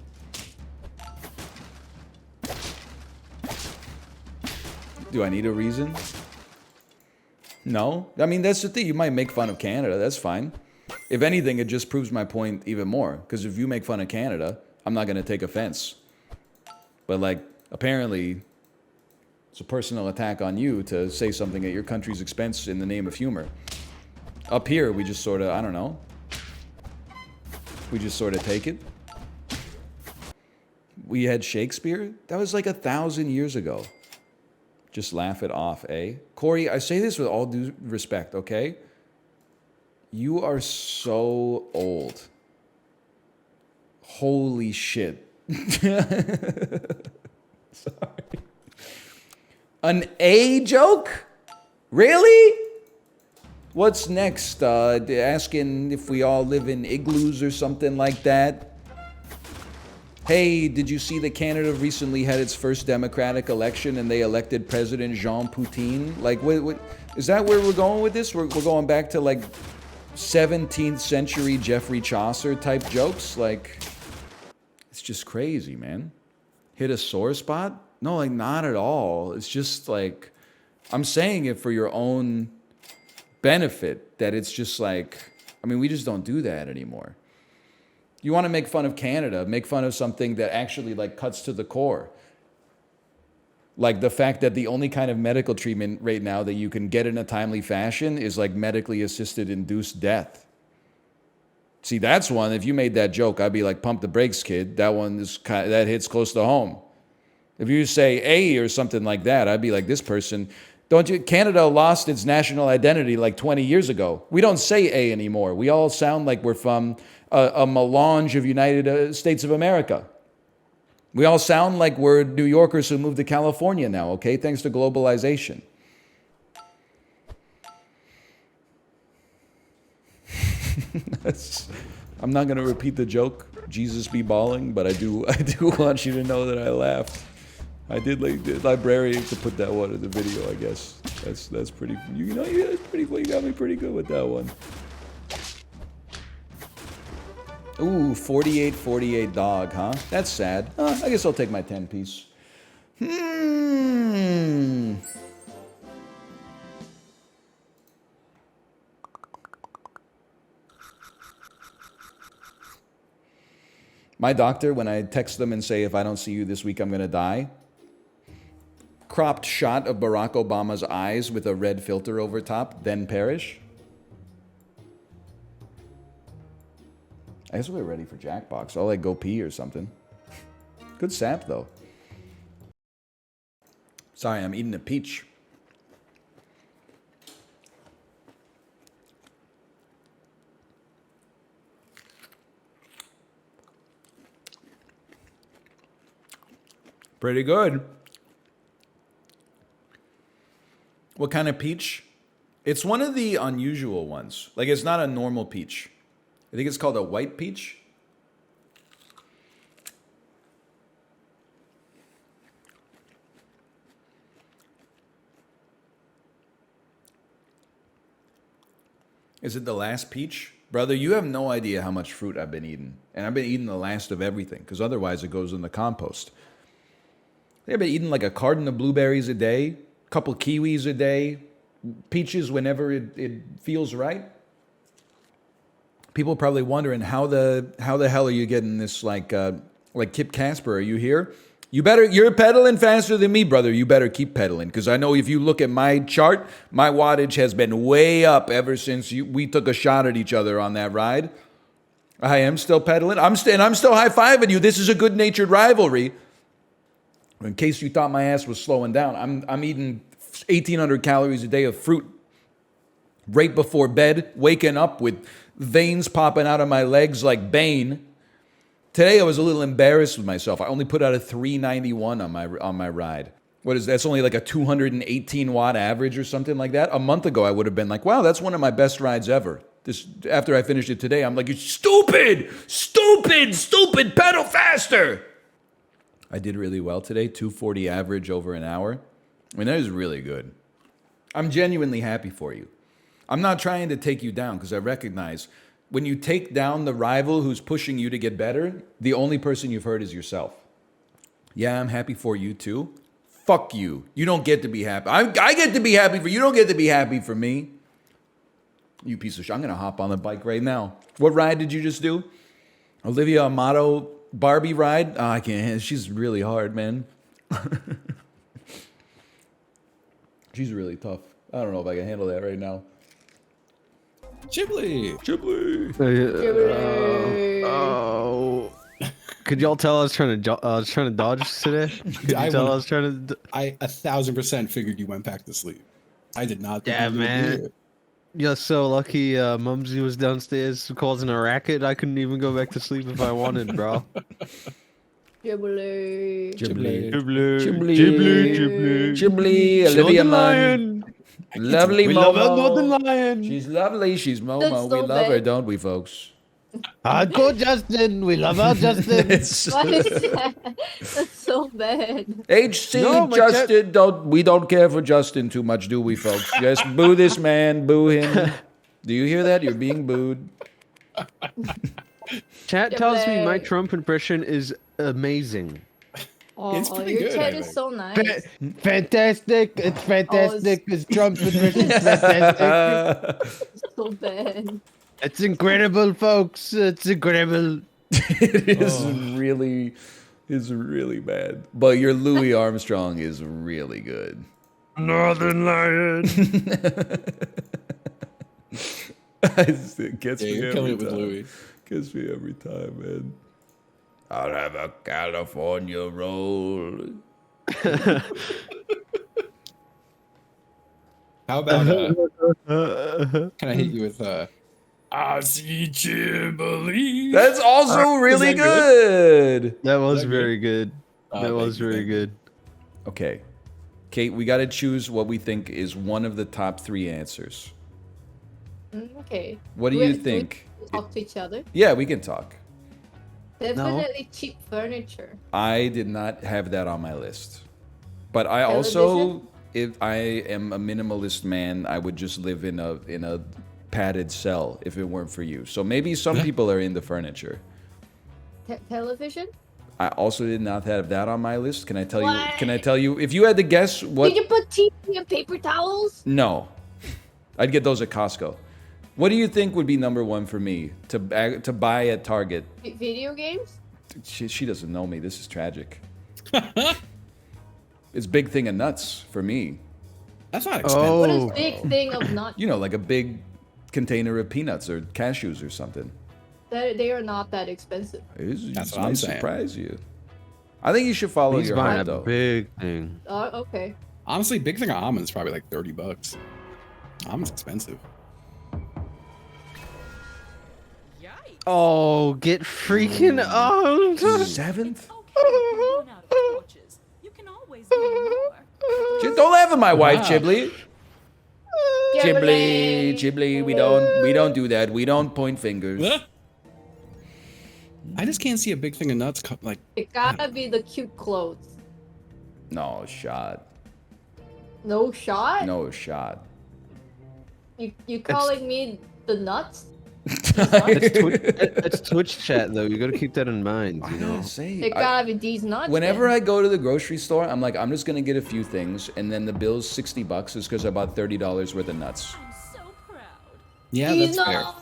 Do I need a reason? No. I mean, that's the thing. You might make fun of Canada. That's fine. If anything, it just proves my point even more. Because if you make fun of Canada, I'm not going to take offense. But, like, apparently, it's a personal attack on you to say something at your country's expense in the name of humor. Up here, we just sort of, I don't know. We just sort of take it. We had Shakespeare? That was like 1,000 years ago. Just laugh it off, eh? Corey, I say this with all due respect, okay? You are so old. Holy shit. Sorry. An A joke? Really? What's next? Asking if we all live in igloos or something like that? Hey, did you see that Canada recently had its first democratic election and they elected President Jean Poutine? Like, what, is that where we're going with this? We're going back to, like, 17th century Geoffrey Chaucer type jokes? Like, it's just crazy, man. Hit a sore spot? No, like, not at all. It's just, like, I'm saying it for your own benefit, that it's just like, I mean, we just don't do that anymore. You want to make fun of Canada, make fun of something that actually, like, cuts to the core. Like the fact that the only kind of medical treatment right now that you can get in a timely fashion is like medically assisted induced death. See, that's one. If you made that joke, I'd be like, pump the brakes, kid. That one is that hits close to home. If you say A or something like that, I'd be like, this person, don't you? Canada lost its national identity like 20 years ago. We don't say A anymore. We all sound like we're from a melange of United States of America. We all sound like we're New Yorkers who moved to California now, okay? Thanks to globalization. I'm not going to repeat the joke, Jesus be balling, but I do want you to know that I laughed. I did like the librarian to put that one in the video, I guess. That's pretty, you know, that's pretty cool. You got me pretty good with that one. Ooh, 48 dog, huh? That's sad. I guess I'll take my 10 piece. My doctor, when I text them and say, if I don't see you this week, I'm going to die, cropped shot of Barack Obama's eyes with a red filter over top, then perish. I guess we're ready for Jackbox. I'll like go pee or something. Good sap though. Sorry, I'm eating a peach. Pretty good. What kind of peach? It's one of the unusual ones. Like, it's not a normal peach. I think it's called a white peach. Is it the last peach? Brother, you have no idea how much fruit I've been eating. And I've been eating the last of everything, because otherwise it goes in the compost. I've been eating like a carton of blueberries a day, a couple kiwis a day, peaches whenever it feels right. People probably wondering how the hell are you getting this like Kip Casper? Are you here? You're pedaling faster than me, brother. You better keep pedaling, because I know if you look at my chart, my wattage has been way up ever since we took a shot at each other on that ride. I am still pedaling. I'm still high-fiving you. This is a good-natured rivalry. In case you thought my ass was slowing down, I'm eating 1,800 calories a day of fruit. right before bed, waking up with veins popping out of my legs like Bane. Today I was a little embarrassed with myself. I only put out a 391 on my ride. What is that's only like a 218 watt average or something like that. A month ago I would have been like, wow, that's one of my best rides ever. This after I finished it today, I'm like, you stupid, pedal faster. I did really well today, 240 average over an hour. I mean, that is really good. I'm genuinely happy for you. I'm not trying to take you down because I recognize when you take down the rival who's pushing you to get better, the only person you've hurt is yourself. Yeah, I'm happy for you too. Fuck you. You don't get to be happy. I get to be happy for you. You don't get to be happy for me. You piece of shit. I'm going to hop on the bike right now. What ride did you just do? Olivia Amato Barbie ride? Oh, I can't. She's really hard, man. She's really tough. I don't know if I can handle that right now. Chiblee. Oh. Could y'all tell I was trying to dodge today? Could you tell I was trying to? I 1000% figured you went back to sleep. I did not. Yeah, man. You're so lucky. Mumsy was downstairs causing a racket. I couldn't even go back to sleep if I wanted, bro. Chiblee. Chiblee. Olivia Munn. Lovely We Momo. love our northernlion. She's lovely. She's Momo. That's so We love her, bad. don't we, folks? Hardcore Justin. We love our Justin. What is that? That's so bad. HC No, my Justin, we don't care for Justin too much, do we, folks? Just boo this man, boo him. Do you hear that? You're being booed. Chat tells me my Trump impression is amazing. Oh, It's pretty your good, chat I is think. so nice. Fantastic. It's fantastic. It's Trump impression. It's fantastic. So bad. It's incredible, folks. It's incredible. It is really bad. But your Louis Armstrong is really good. Northernlion. It gets Yeah, me you're every killing it with time. Louis. Gets me every time, man. I'll have a California roll. How about can I hit you with I see Chiblee? That's also really that good? good. That was that very good. Oh, That was thank you, very thank you. good. Okay. Kate, we got to choose what we think is one of the top 3 answers. Okay. What do you think? We talk to each other. Yeah, we can talk. Definitely cheap furniture. I did not have that on my list. But I also, Television? if I am a minimalist man, I would just live in a padded cell if it weren't for you. So maybe some people are into furniture. Television? I also did not have that on my list. Can I tell you? What? Can I tell you? If you had to guess what? Did you put TV and paper towels? No, I'd get those at Costco. What do you think would be number 1 for me to buy at Target? Video games? She doesn't know me. This is tragic. It's big thing of nuts for me. That's not expensive. Oh. What is big thing of not? You know, like a big container of peanuts or cashews or something. They are not that expensive. That's It what I'm might saying. surprise you. I think you should follow He's your buying heart, a though. big thing. Okay. Honestly, big thing of almonds is probably like $30. Almonds expensive. Oh, get freaking owned. 7th? You can always get more. Don't laugh at my wife, Wow. Chiblee. Chiblee. We don't do that. We don't point fingers. I just can't see a big thing of nuts like It gotta be the cute clothes. No shot. No shot? No shot. You calling me the nuts? That's Twitch chat, though. You got to keep that in mind, you know. It gotta be these nuts. Whenever then. I go to the grocery store, I'm like, I'm just gonna get a few things, and then the bill's $60 is because I bought $30 worth of nuts. I'm so proud. yeah, These that's fair. nuts.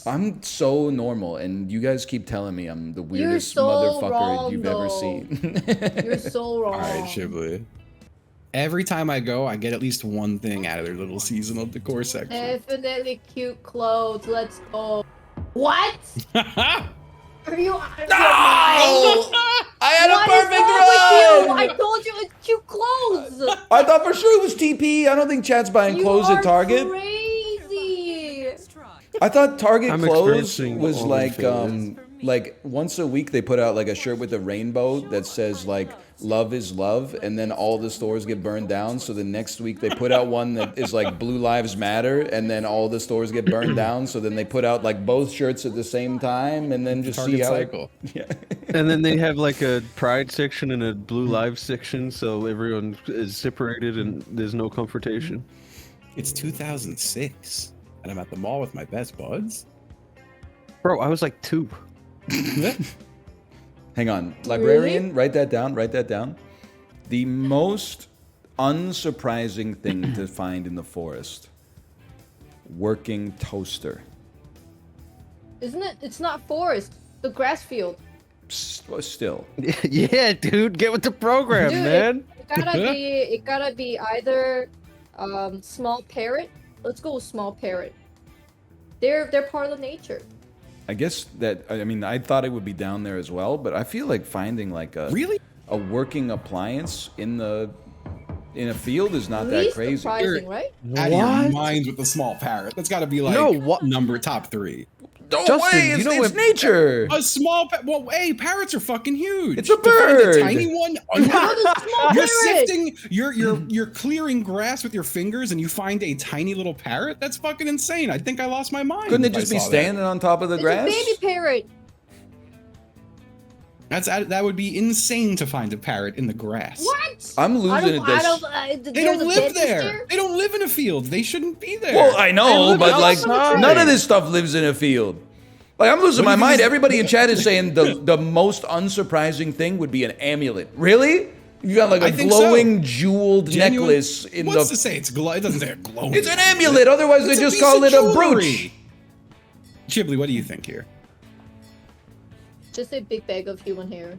I'm so normal, and you guys keep telling me I'm the weirdest so motherfucker wrong, you've ever though. seen. You're so wrong. All right, Chiblee. Every time I go, I get at least one thing out of their little seasonal decor section. Definitely cute clothes. Let's go. What? Are you out of your No! I had What a is perfect wrong with you? run! I told you it's cute clothes. I thought for sure it was TP. I don't think chat's buying You clothes are at Target. crazy. I thought Target I'm clothes experiencing was all like once a week they put out like a shirt with a rainbow that says like love is love, and then all the stores get burned down. So the next week they put out one that is like Blue Lives Matter, and then all the stores get burned down. So then they put out like both shirts at the same time, and then just see Target how. cycle. Yeah. And then they have like a pride section and a blue live section, so everyone is separated and there's no confrontation. It's 2006, and I'm at the mall with my best buds. Bro, I was like 2. Hang on, librarian. Write that down. Write that down. The most unsurprising thing to find in the forest: working toaster. Isn't it? It's not forest. The grass field. Still. Yeah, dude, get with the program, Dude, man. It gotta be either small parrot. Let's go with small parrot. They're part of nature. I guess that, I mean, I thought it would be down there as well, but I feel like finding like a working appliance in a field is not that Least crazy. surprising, right? Out of your minds with the small parrot. That's got to be like number top 3. No Justin, way! you It's, know it's what- nature. A small well, hey, parrots are fucking huge. It's a To find bird. a tiny one. Small You're parrot. sifting. You're clearing grass with your fingers, and you find a tiny little parrot. That's fucking insane. I think I lost my mind. Couldn't it if I just be saw that. standing on top of the It's grass? a baby parrot. That would be insane to find a parrot in the grass. What? I'm losing it. They don't live there. They don't live in a field. They shouldn't be there. Well, I know, live but like outside. none of this stuff lives in a field. Like I'm losing What my if mind. it's- Everybody in chat is saying the most unsurprising thing would be an amulet. Really? You got like I a think so. glowing jeweled Genuine- necklace in What's the. to say? It doesn't say a glowing. It's an amulet. Otherwise, It's they a just piece call of it a jewelry. brooch. Chiblee, what do you think here? Just a big bag of human hair.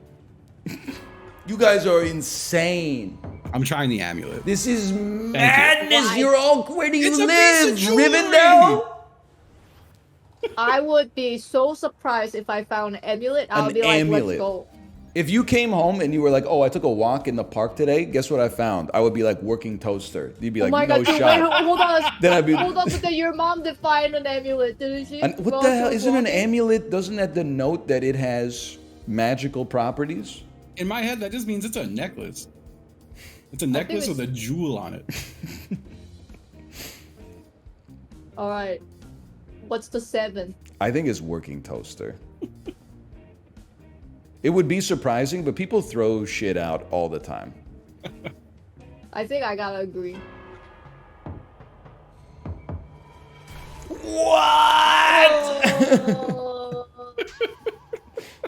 You guys are insane. I'm trying the amulet. This is madness. Why? You're all. Where do you It's a piece live? of jewelry. Rivendell? I would be so surprised if I found an amulet. I An would be like, amulet. let's go. If you came home and you were like, "Oh, I took a walk in the park today. Guess what I found?" I would be like, "Working toaster." You'd be like, Oh my "No god, dude, shot." wait, hold on. Then I'd be- Hold on, because your mom defined an amulet, didn't she? And what While the she hell? was Isn't an walking? amulet? Doesn't that denote that it has magical properties? In my head, that just means it's a necklace. It's a necklace with a jewel on it. Alright. What's the 7? I think it's working toaster. It would be surprising, but people throw shit out all the time. I think I gotta agree. What? Oh,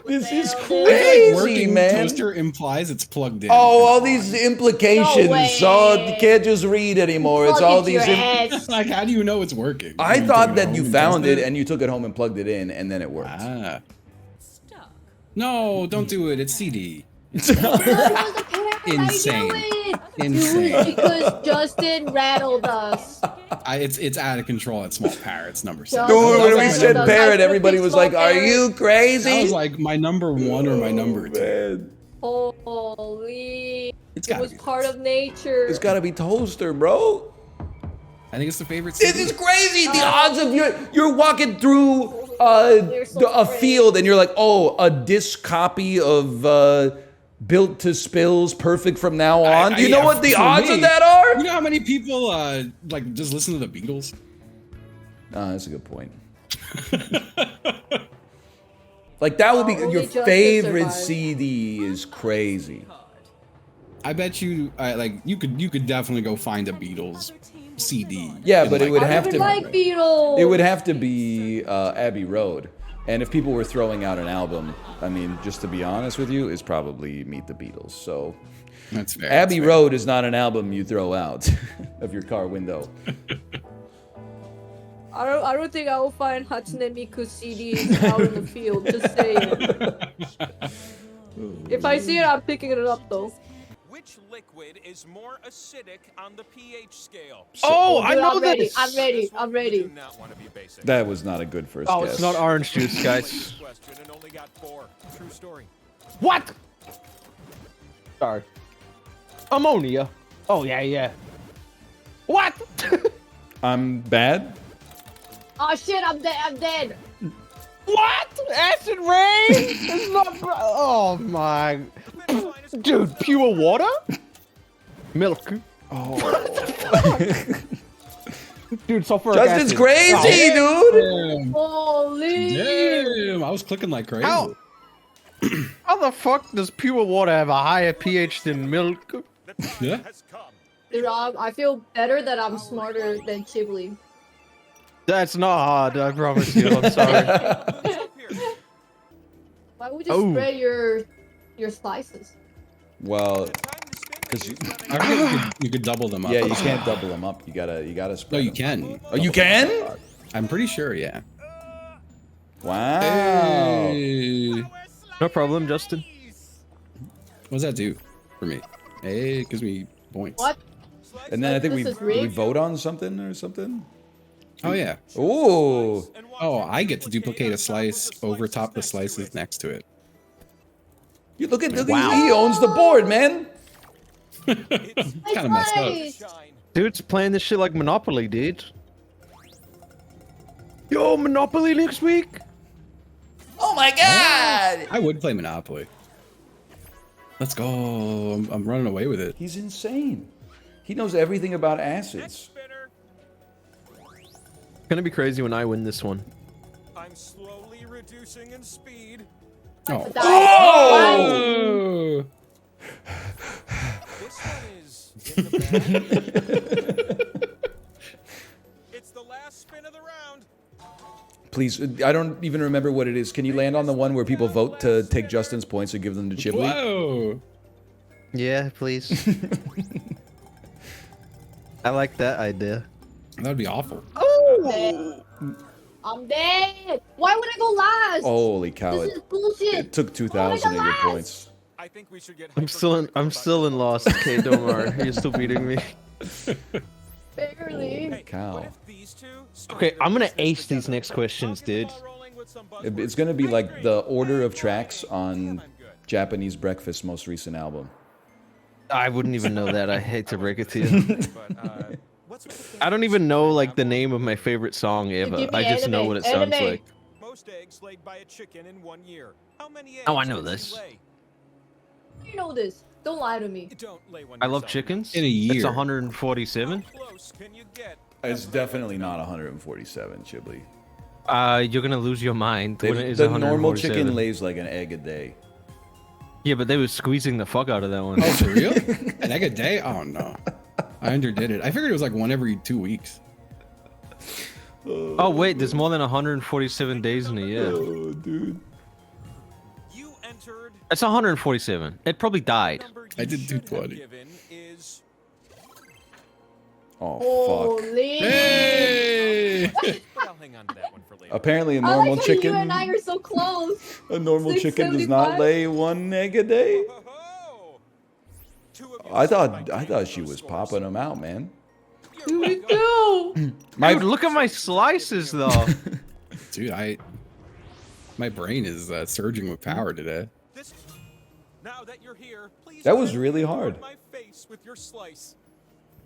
This is Well, crazy, Working man. toaster implies it's plugged in. Oh, all these implications. No way. So you can't just read anymore. It's plug all into these. your ass. Like, how do you know it's working? I You thought take it that home you and found test it and you took it home and plugged it in, and then it worked. Ah. Stuck. No, don't do it. It's CD. Insane. Insane. I knew it. Insane. Because Justin rattled us. It's out of control at small parrots number 7. Dude, Dude, when we That's said my parrot, number everybody one was like, small "Are parrot." you crazy?" That was like my number 1 or my number 2. Man. Holy. It's It gotta was be part of nature. It's gotta be toaster, bro. I think it's the favorite This CD. is crazy. The odds of you're walking through a field and you're like, "Oh, a disc copy of Built to Spills, perfect from now on." Do you know what the for odds of me, that are? You know how many people like just listen to the Beatles? That's a good point. Like that would be Only your Justin favorite survived. CD is crazy. I bet you you could definitely go find a Beatles CD. Yeah, in, but it like, would I have don't to. like Beatles. It would have to be Abbey Road. And if people were throwing out an album, I mean, just to be honest with you, is probably Meet the Beatles. So That's fair. Abbey that's fair. Road is not an album you throw out of your car window. I don't think I will find Hatsune Miku CDs out in the field. Just saying. If I see it, I'm picking it up though. Which liquid is more acidic on the pH scale? Oh, I Dude, know I'm ready. this. I'm ready. I'm You ready. do not want to be basic. That was not a good first Oh, guess. it's not orange juice, guys. Question and only got 4. True story. What? Sorry. Ammonia. Oh, yeah, yeah. What? I'm bad. Oh shit, I'm dead. I'm dead. What? Acid rain? It's not. Oh my. Dude, pure water? Milk. Oh. Dude, sulfuric Justin's acid. crazy, dude. Damn. Holy. Damn, I was clicking like crazy. How? How the fuck does pure water have a higher pH than milk? Yeah. Dude, I feel better that I'm smarter than Chiblee. That's not hard, I promise you. I'm sorry. Why would you spread your slices? Well, because I forget you could double them up. yeah, you can't double them up. You gotta spread. No, you them. can. Oh, you can? I'm pretty sure, yeah. Wow. Hey. No problem, Justin. What does that do for me? Hey, it gives me points. What? And then I think This we is rigged? vote on something or something. Oh, yeah. Ooh. Oh, I get to duplicate a slice over top the slices next to it. You look at he owns the board, man. Kind of messed up. Dude's playing this shit like Monopoly, dude. Yo, Monopoly next week? Oh my god. I would play Monopoly. Let's go. I'm running away with it. He's insane. He knows everything about acids. It's gonna be crazy when I win this one. I'm slowly reducing in speed. Oh. Oh! This one is in the bag. It's the last spin of the round. Please, I don't even remember what it is. Can you land on the one where people vote to take Justin's points and give them to Chiblee? Whoa. Yeah, please. I like that idea. That'd be awful. Oh! I'm dead. Why would I go last? Holy cow! This is bullshit. It took 2,000 of your points. I think we should get I'm still in lost. Okay, don't worry. You're still beating me. Barely. Holy cow! Okay, I'm gonna ace these next questions, dude. It's gonna be like the order of tracks on Japanese Breakfast's most recent album. I wouldn't even know that. I hate to break it to you. I don't even know like the name of my favorite song ever. Give me I just know anime. what it sounds Anime. like. Most eggs laid by a chicken in 1 year. How many eggs Oh, I know does he this. lay? You know this. Don't lie to me. Don't lay one I love yourself. chickens. In a It's year. 147. How close can you get? It's definitely not 147, Chiblee. You're gonna lose your mind when it is The normal 147. chicken lays like an egg a day. Yeah, but they were squeezing the fuck out of that one. Oh, for real? An egg a day? Oh, no. I underdid it. I figured it was like one every 2 weeks. Oh wait, there's more than 147 days in a year. Oh, dude. You entered. It's 147. It probably died. Number I you did should have 220. given is Oh fuck! Holy. Hey! but I'll hang on to that one for later. Apparently, a I normal like how you chicken. and I are so close. A normal chicken does not 675? lay one egg a day. Ho-ho! Two of you I said thought my she was scores. popping them out, man. Here we go. Dude, look at my slices though. Dude, my brain is surging with power today. This- Now that you're here, please That was let me really reward hard. My face with your slice.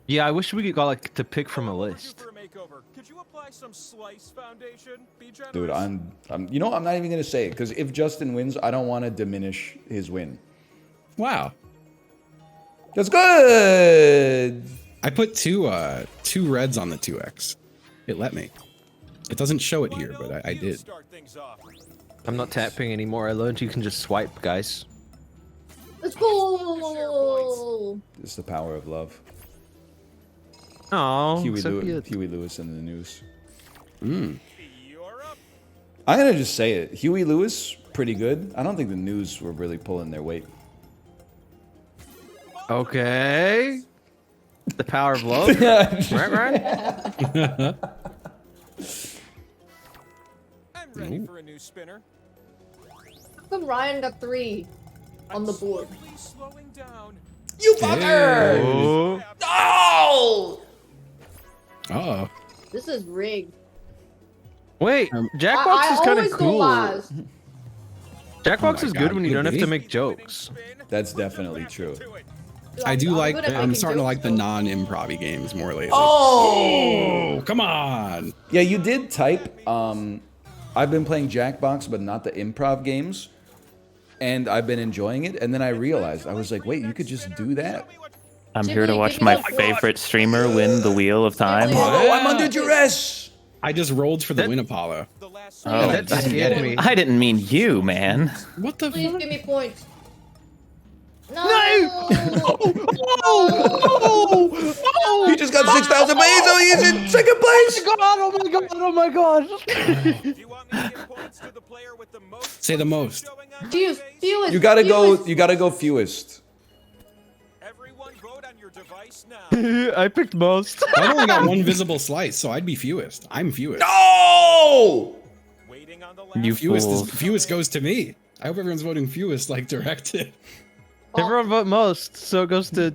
Yeah, I wish we got like to pick from a list. For a makeover. Could you apply some slice foundation? Be generous. Dude, I'm you know, I'm not even gonna say it because if Justin wins, I don't want to diminish his win. Wow. That's good. I put two reds on the 2x. It let me. It doesn't show it here, but I did. Start things off. I'm not tapping anymore. I learned you can just swipe, guys. Let's go. It's the power of love. Oh, Huey, so Lewis, cute. Huey Lewis in the news. Mm. You're up. I'm gonna just say it. Huey Lewis, pretty good. I don't think the news were really pulling their weight. Okay. The power of love. right. I'm ready for a new spinner. How come Ryan got 3 on the board? Slowly slowing down. You fucker! Oh. No! Oh. This is rigged. Wait, I Jackbox is kind always of go cool. last. Jackbox Oh my is good God, when you could don't have be. to make jokes. That's definitely true. I do like. good at I'm making starting to jokes, like the though. non-improv games more lately. Oh! Come on. Yeah, you did type. I've been playing Jackbox, but not the improv games. And I've been enjoying it. And then I realized, I was like, wait, you could just do that. I'm here to Jiblee, watch give me my the floor. favorite streamer win the Wheel of Time. Jiblee. Oh, I'm under duress! I just rolled for the win, Apollo. Oh, That scared me. I didn't mean you, man. What the Please fuck? give me points. No! He just got 6,000 points, so he's in second place! Oh my god! Oh my god! Say the most. Fewest. You gotta go fewest. Everyone vote on your device now. I picked most. I only got one visible slice, so I'd be fewest. I'm fewest. No! Waiting on the You Fewest, fools. fewest goes to me. I hope everyone's voting fewest like directed. Everyone vote most, so it goes to.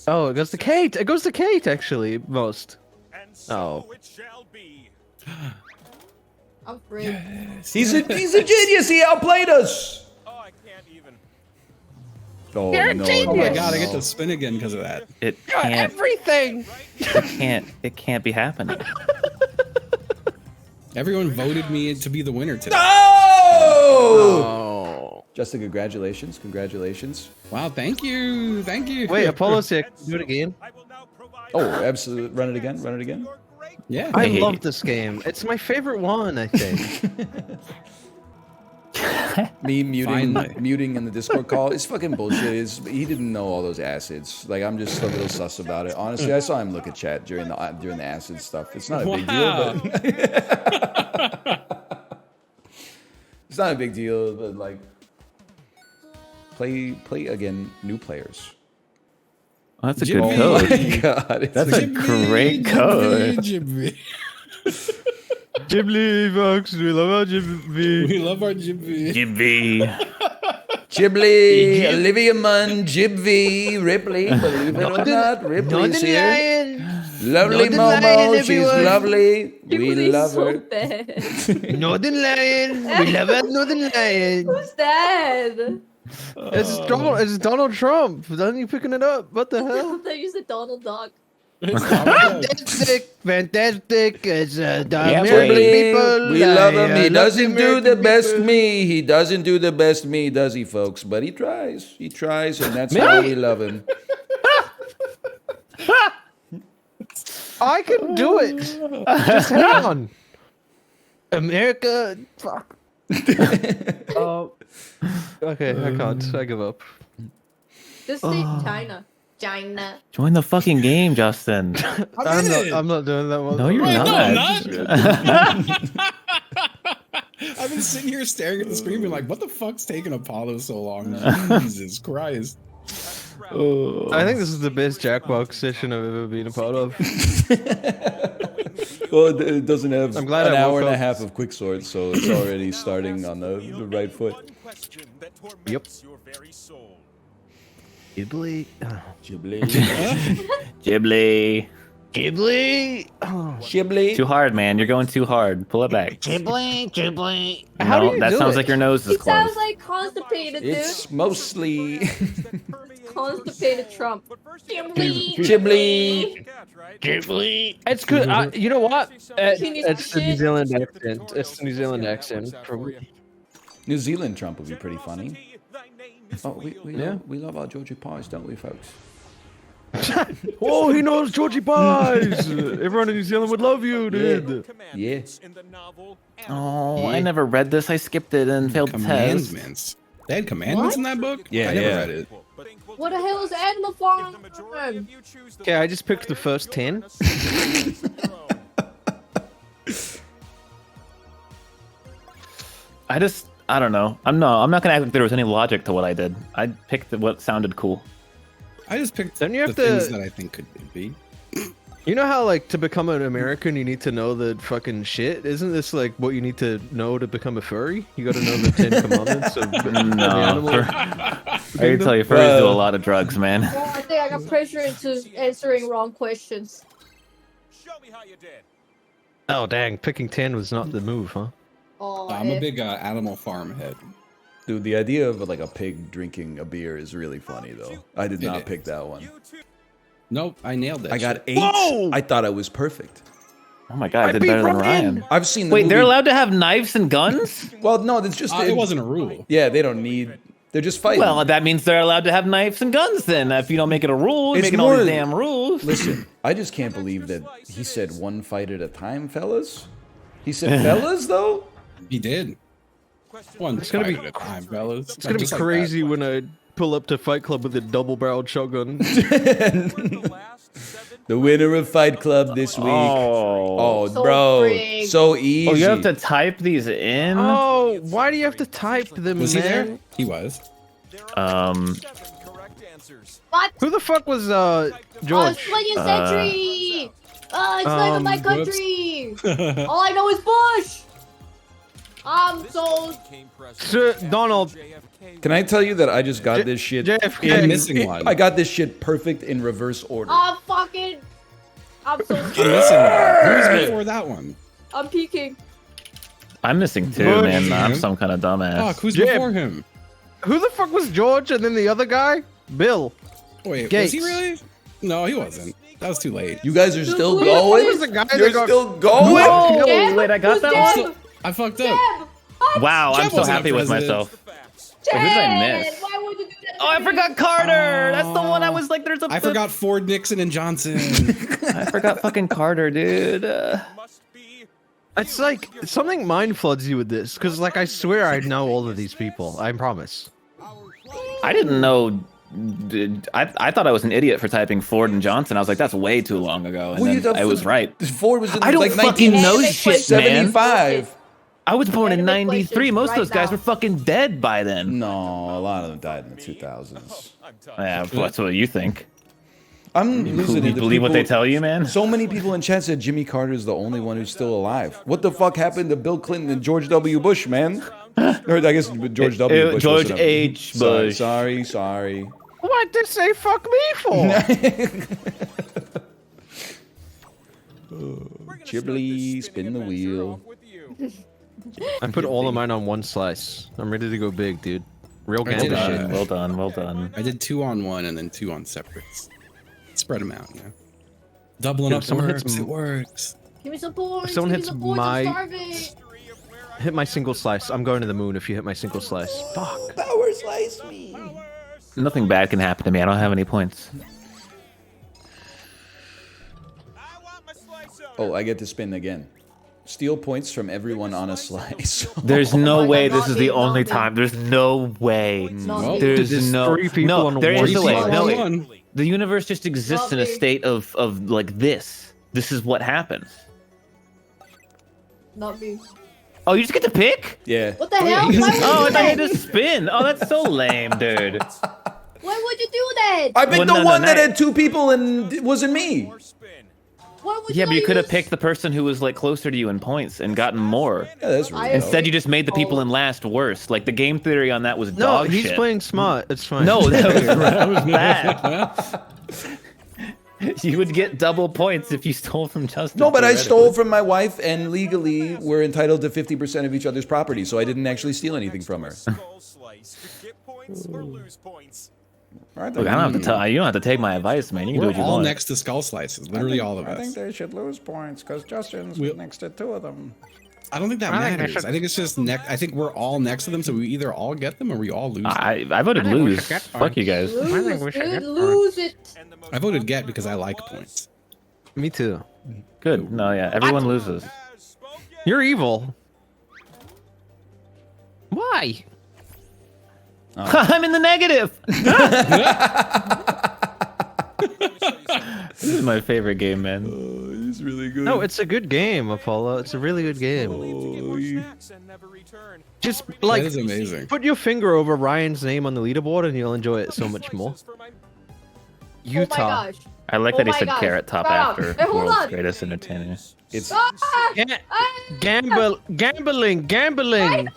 Oh, it goes to Kate. It goes to Kate actually. Most. And so Oh. it shall be. I'm free. He's a genius, he outplayed us! Oh, I can't even. Oh, no, Oh my no, god, I no. get to spin again because of that. It can't. Everything. It can't be happening. Everyone voted me to be the winner today. Oh! Justin, congratulations, congratulations. Wow, thank you. Thank you. Wait, Apollo's here. Do it again. I will now provide. Oh, absolutely. Run it again, run it again. Your great Yeah. I Hey. love this game. It's my favorite one, I think. Me muting Finally. muting in the Discord call is fucking bullshit. He didn't know all those acids. Like, I'm just a little sus about it. Honestly, I saw him look at chat during the acid stuff. It's not a big deal, but it's not a big deal. But like, play again, new players. Oh, that's a Jimmy. good code. Oh my god, it's That's a like, great code. Jibvee. Ghibli, Fox, we love our Ghibli. We love our Jibvee. Jibvee. Chiblee, Olivia Munn, jibvee, Ripley, believe it or not, Ripley's here. Lovely Northern Momo, Lion, she's everyone. lovely. We Jibblee's love so her. bad. Northern Lion. We love our Northern Lion. Who's that? It's Donald Trump. Aren't you picking it up? What the hell? They use a Donald Duck. Fantastic, fantastic. It's the American Chiblee, people. we love him. He I love doesn't do the American best people. me. He doesn't do the best me, does he, folks? But he tries. He tries, and that's why we love him. I can do it. Just hang on. America. Fuck. Okay, I can't. I give up. Just say China. China. Join the fucking game, Justin. I'm not doing that one. No, you're Wait, no, I'm not. not. I've been sitting here staring at the screen being like, what the fuck's taking Apollo so long? Jesus Christ. I think this is the best Jackbox session I've ever been a part of. Well, it doesn't have I'm glad an I hour woke and a up. half of quicksort, so it's already starting on the right foot. One question that Yep. torments your very soul. Ghibli. Chiblee. Ghibli. Ghibli. Oh. Chiblee. Too hard, man. You're going too hard. Pull it back. Ghibli. No, How do you that do sounds it? like your nose is He sounds closed. like constipated, dude. It's mostly Constipated Trump. Chiblee. Chiblee. Ghibli. It's good. You know what? Can you It's the say New it? Zealand accent. It's the New Zealand accent. Probably. New Zealand Trump would be pretty funny. Oh, Yeah. we love our Georgie pies, don't we, folks? Oh, he knows Georgie pies. Everyone in New Zealand would love you, dude. Yeah. Oh, I never read this. I skipped it and failed the test. Commandments. They had commandments in that book? Yeah, I never yeah. read it. What the hell is Animal Farm? Okay, I just picked the first 10. I don't know. I'm not gonna act like there was any logic to what I did. I picked what sounded cool. I just picked Don't you the have things to- that I think could be. You know how, like, to become an American, you need to know the fucking shit? Isn't this, like, what you need to know to become a furry? You gotta know the 10 commandments of the animal. I can tell you, furries do a lot of drugs, man. Well, I think I got pressure into answering wrong questions. Show me how you did. Oh, dang. Picking 10 was not the move, huh? Oh, I'm a big Animal Farm head. Dude, the idea of like a pig drinking a beer is really funny, though. I did not pick that one. Nope, I nailed it. I got 8. Whoa! I thought I was perfect. Oh my god, I did better than Ryan. I've seen the Wait, they're movie- allowed to have knives and guns? Well, no, it's just It wasn't a rule. Yeah, they don't need. They're just fighting. Well, that means they're allowed to have knives and guns then. If you don't make it a rule, you're It's making all these more- damn rules. Listen, I just can't believe that he said one fight at a time, fellas. He said fellas, though. He did. One It's gonna be fight at a time, fellas. It's gonna be crazy when I pull up to Fight Club with a double-barreled shotgun. The winner of Fight Club this week. Oh, So bro, freak. so easy. Oh, you have to type these in? Oh, why do you have to type them, Was he man? there? He was. What? Who the fuck was Oh, George? it's playing Sentry! It's not even my whoops. country! All I know is Bush! So... Sir Donald. Can I tell you that I just got this shit? JFK. I'm missing one. I got this shit perfect in reverse order. I'm so I'm scared. missing one. Who was before that one? I'm peeking. I'm missing two, Bush. man. I'm some kind of dumbass. Fuck, who's Jim. before him? Who the fuck was George and then the other guy? Bill. Wait, Gates. was he really? No, he wasn't. That was too late. You guys are still Who going? was the guy You're that got... still going? Oh, Deb? wait, I got Who's that Deb? one? I fucked up. Deb! Wow, I'm Jeff so wasn't happy a with president. myself. Wait, who did I miss? Why would you do that? Oh, I forgot Carter. That's the one I was like, there's a. I forgot Ford, Nixon, and Johnson. I forgot fucking Carter, dude. It's like something mind floods you with this, because like I swear I know all of these people. I promise. I didn't know. Dude, I thought I was an idiot for typing Ford and Johnson. I was like, that's way too long ago. And Well, you then thought I was right. Ford was in I don't like fucking know shit, man. 1975. I was born in Animate '93. questions Most of those right guys now. were fucking dead by then. No, a lot of them died in the 2000s. Yeah, that's what you think. I'm losing You it. believe what they tell you, man? So many people in chat said Jimmy Carter is the only one who's still alive. What the fuck happened to Bill Clinton and George W. Bush, man? Or I guess George W. Bush. George wasn't H. Bush. Sorry. Why'd they say fuck me for? Chiblee, spin the wheel. I put all of mine on one slice. I'm ready to go big, dude. Real I gamble did, shit. Well done, well done. I did 2 on 1 and then 2 on separates. Spread them out, you know. Doubling Dude, up someone works. hits It works. Give me some points. If someone give me hits some points, my- I'm starving. Hit my single slice. I'm going to the moon if you hit my single slice. Fuck. Power slice me. Nothing bad can happen to me. I don't have any points. Oh, I get to spin again. Steal points from everyone on a slice. There's no my way God, this is the not me, only not me. time. There's no way. Not me. There's There's no. 3 people No, on there one is a way. slice. No, One. the universe just exists in a Not me. state of like this. This is what happens. Not me. Oh, you just get to pick? Yeah. What the hell? Why would Oh, I you thought do you had that? to spin. Oh, that's so lame, dude. Why would you do that? I picked Well, the no, one no, that no. had 2 people and it wasn't me. Why would Yeah, but you not could have use- picked the person who was like closer to you in points and gotten more. Yeah, that's rude. I- Instead, you just made the people Oh. in last worse. Like the game theory on that was No, dog he's shit. playing smart. It's fine. No, that was bad. You would get double points if you stole from Justin. No, but I theoretically. stole from my wife, and legally we're entitled to 50% of each other's property, so I didn't actually steal anything from her. Look, I don't have to tell. You don't have to take my advice, man. You can do We're what you all want. next to skull slices. Literally all of I think us. they should lose points because Justin's We'll- next to 2 of them. I don't think that matters. I think it's just next. I think we're all next to them, so we either all get them or we all lose them. I voted lose. Fuck you guys. Lose, dude, lose it. I voted get because I like points. Me too. Good. No, yeah. Everyone loses. You're evil. Why? I'm in the negative. This is my favorite game, man. It's really good. No, it's a good game, Apollo. It's a really good game. Just like That is amazing. put your finger over Ryan's name on the leaderboard and you'll enjoy it so much more. Utah. Oh my gosh. I like Oh that he my said gosh. Carrot Top Stop. after Hey, hold World's on. Greatest Entertainer. It's Ah! Ga- Ah! gambling. I forgot the name. Gambling.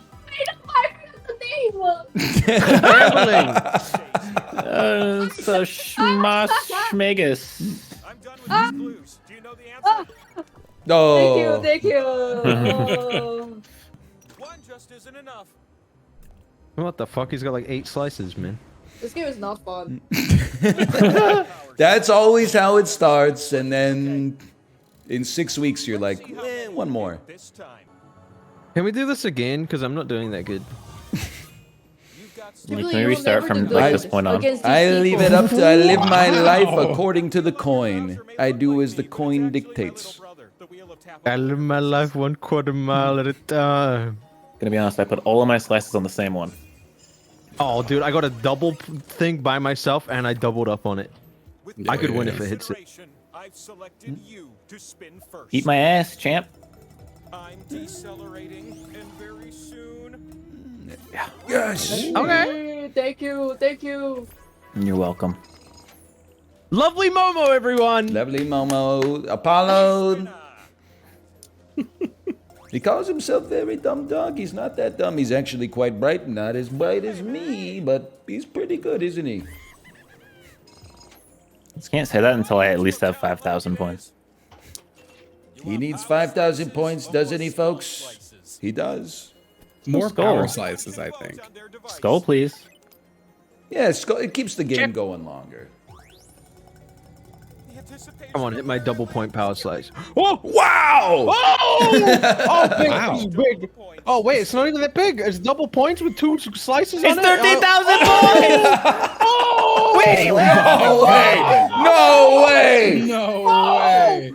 It's a schmagus. no. Thank you. Oh. What the fuck? He's got like 8 slices, man. This game is not fun. That's always how it starts, and then in 6 weeks you're like, one more. This time. Can we do this again? Because I'm not doing that good. Can we restart from like this point on? I leave it up to, I live my life according to the coin. I do as the coin dictates. I live my life 1/4 mile at a time. Gonna be honest, I put all of my slices on the same one. Oh, dude, I got a double thing by myself, and I doubled up on it. I could win if it hits it. I've selected you to spin first. Eat my ass, champ. I'm decelerating, and very soon. Yes. Okay. Thank you. Thank you. You're welcome. Lovely Momo, everyone. Lovely Momo. Apollo. He calls himself very dumb dog. He's not that dumb. He's actually quite bright. Not as bright as me, but he's pretty good, isn't he? Just can't say that until I at least have 5,000 points. He needs 5,000 points, doesn't he, folks? He does. More Skull. power slices, I think. Skull, please. Yeah, it keeps the game going longer. Come on, hit my double point power slice. Oh, wow! Oh! Oh, big. Wow. This is big. Oh, wait, it's not even that big. It's double points with 2 slices It's on it. 13,000 points! Oh! Wait! No way! No way! No way.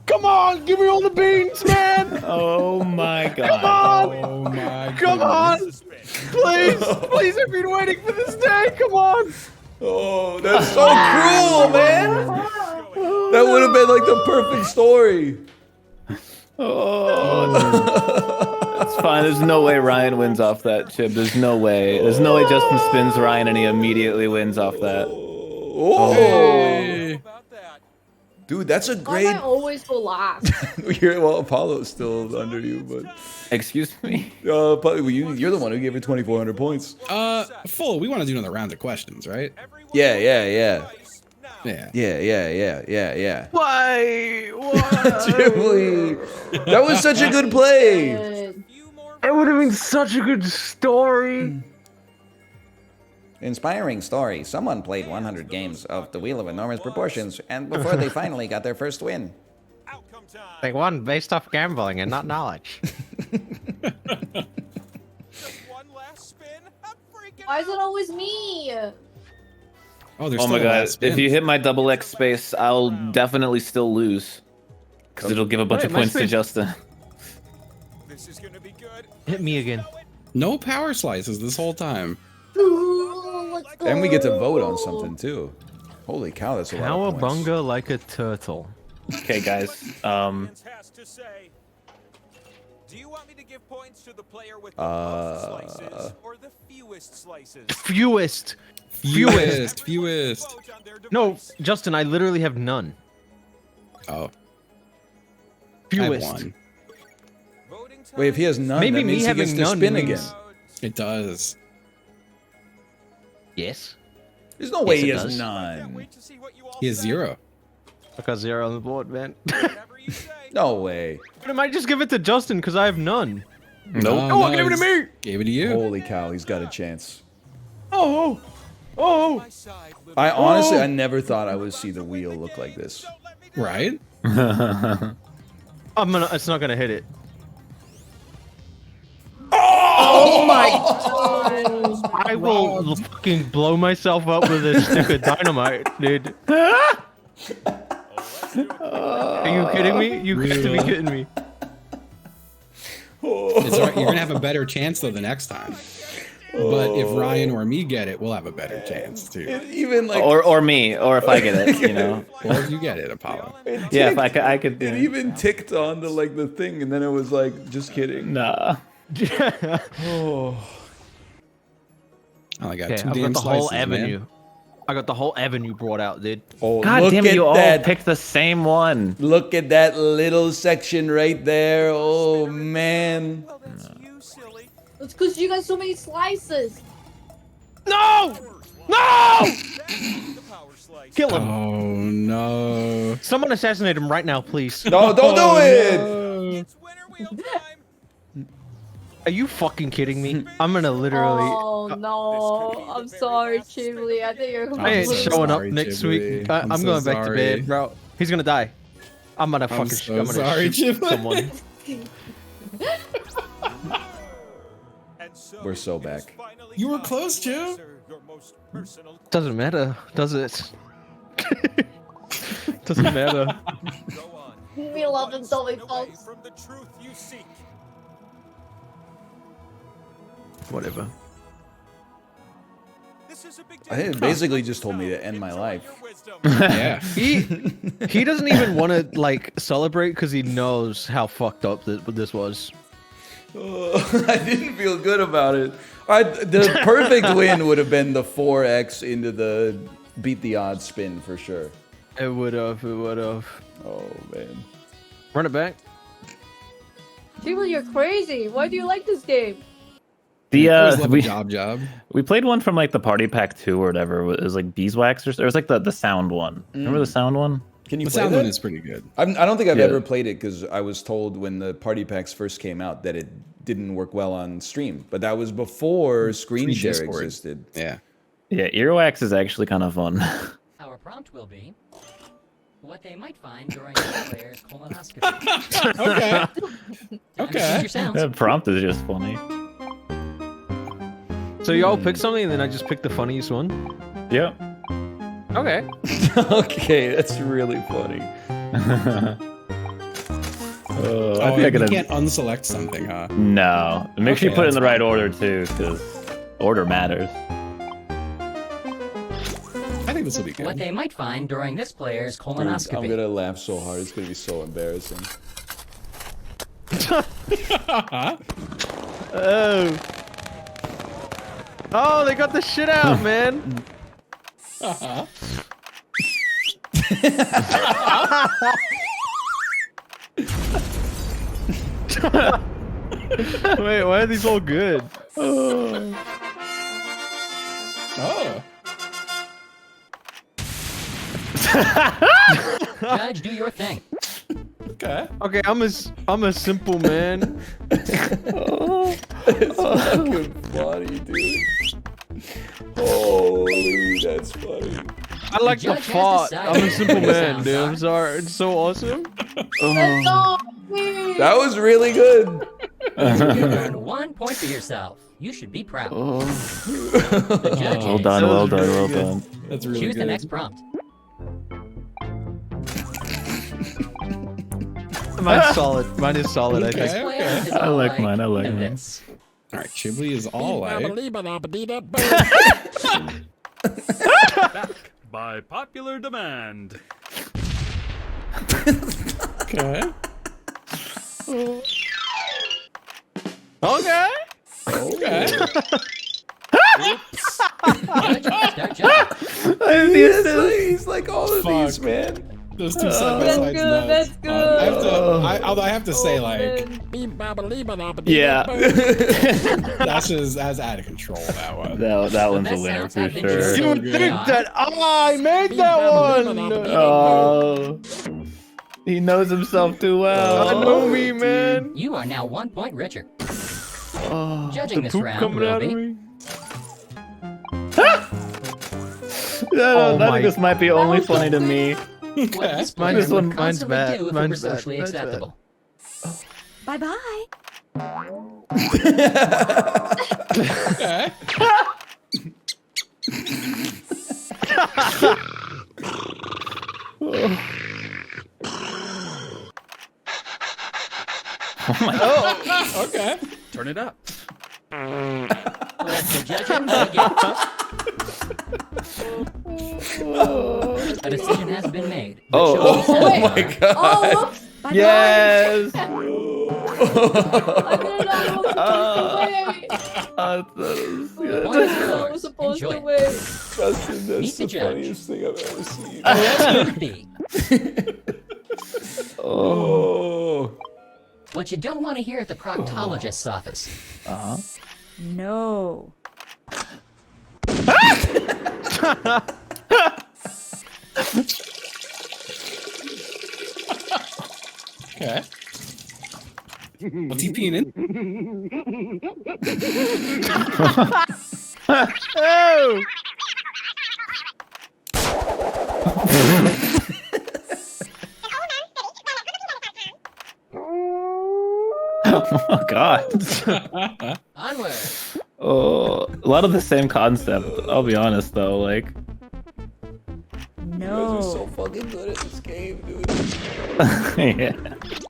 Come on, give me all the beans, man! Oh my god. Come on! Oh my Come on! goodness. Please! Please, I've been waiting for this day! Come on! Oh, that's so cruel, man! That would have been like the perfect story. It's fine. There's no way Ryan wins off that, Chib. There's no way. There's no way Justin spins Ryan and he immediately wins off that. Oh. Hey. Dude, that's a Why great... am I always go last? Well, Apollo's still under you, but... Excuse me? You're the one who gave her 2,400 points. Full, we want to do another round of questions, right? Yeah. Yeah. Yeah. Why? Chiblee. That was such a good play. And It would have been such a good story. Inspiring story. Someone played 100 games of the Wheel of Enormous Proportions, and before they finally got their first win. They won based off gambling and not knowledge. why is it always me? Oh, there's Oh still my a god. last spin. If you hit my double X space, I'll definitely still lose. Because it'll give a bunch Wait, of my points to space- Justin. This is gonna be good. Hit me again. No power slices this whole time. Ooh, let's go. And we get to vote on something, too. Holy cow, that's a lot of points. Cowabunga like a turtle. Okay, guys. Has to say, do you want me to give points to the player with the most slices or the fewest slices? Fewest. Fewest. No, Justin, I literally have none. Oh. I have Fewest. one. Wait, if he has none, Maybe that me means he gets having to none spin means- again. It does. Yes. There's no way Yes, he it has does. none. He has 0. I got 0 on the board, man. No way. But I might just give it to Justin because I have none. Nope. Oh, give it to me! Gave it to you. Holy cow, he's got a chance. Oh! I honestly, I never thought I would see the wheel look like this. Right? It's not gonna hit it. Oh my! I will fucking blow myself up with a stick of dynamite, dude. Are you kidding me? You got to be kidding me. It's all right. You're gonna have a better chance though the next time. But if Ryan or me get it, we'll have a better chance too. Even like, or me, or if I get it, you know. Or if you get it, Apollo. Yeah, if I could do it even ticked on the like the thing, and then it was like, just kidding. Nah. Oh. Oh, I got Okay, two I've damn got the whole slices, avenue. man. I got the whole avenue brought out, dude. Oh, God look damn it, at you all that. picked the same one. Look at that little section right there. Oh man. It's because you got so many slices. No! No! Kill him. Oh no. Someone assassinate him right now, please. No, don't do it. No. Are you fucking kidding me? I'm gonna literally. Oh Oh no, I'm sorry, Chiblee. I think you're. I ain't so showing up sorry, next Chiblee. week. I'm I'm so going back to sorry. bed, bro. He's gonna die. I'm gonna fucking. so I'm gonna sorry, shoot Chiblee. someone. And so We're so it is back. finally You were time close, to Joe. answer your most personal Doesn't matter, does it? Doesn't matter. Go on. We love him so One much, step away folks. from the truth you seek. Whatever. This is a big I think it basically just told me to end my life. Yeah. He doesn't even want to like celebrate because he knows how fucked up this was. I didn't feel good about it. The perfect win would have been the 4x into the beat the odds spin for sure. It would have. It would have. Oh man. Run it back. Chiblee, you're crazy. Why do you like this game? Always love a We job. we played one from like the Party Pack 2 or whatever. It was like beeswax or it was like the sound one. Remember the sound one? Can you The play sound that? one is pretty good. I don't think I've Yeah. ever played it because I was told when the party packs first came out that it didn't work well on stream. But that was before screen Free share Discord. existed. Yeah. Yeah, earwax is actually kind of fun. Our prompt will be what they might find during the player's colonoscopy. Okay. Okay. Your sounds. That prompt is just funny. So y'all pick something, and then I just pick the funniest one. Yep. Okay. Okay, that's really funny. I think I you could can't unselect something, huh? No. Make sure you Okay, put it in that's the right order too, because order matters. I think this will be What good. they might find during this player's Dude, I'm colonoscopy. gonna laugh so hard. It's gonna be so embarrassing. Oh. Oh, they got the shit out, man. Wait, why are these all good? Oh. Judge, do your thing. Okay. Okay, I'm a simple man. It's fucking funny, dude. Holy, that's funny. I like the judge has fart. decided I'm a simple what the man, sounds dude. are. I'm sorry. It's so awesome. Let's go. Please. That was really good. You earned 1 point for yourself. You should be proud. The judge Well done, That well was done, really well good. done. That's really choose good. the next prompt. Mine's solid. Mine is solid, I Okay. think. Player is I all like mine, I like mine. this. All right, Chiblee is all like. By popular demand. Okay. Okay. Okay. Judge, start judging. He's like all of these, Fuck. man. Those two side by That's sides. good, that's good. Although I have to say, like, Yeah. that's out of control. That one. That one's a best winner sounds for have been sure. chosen. You would think that I made that one. Oh, he knows himself too well. I know me, man. You are now 1 point richer. Oh, Judging The this poop round coming will out of be me. I my- think this might be only funny to me. what this player Mine's would mine's constantly bad. do if it Mine's were bad. socially Mine's bad. acceptable. Bye bye. Okay. Okay. Turn it up. Let the judging begin. A decision has been made. The Oh. choice has been my made. god. Oh, Bye Yes. I didn't know I was supposed to wait. Point is I yours. was supposed Enjoy to it. wait. Justin, Meet that's the the judge. funniest thing I've ever seen. What B? Oh. What you don't want to hear at the proctologist's office. No. Okay. What's he peeing in? Oh! Oh God. Onward. Oh, a lot of the same concept. I'll be honest though, like. No. So fucking good at this game, dude. Yeah.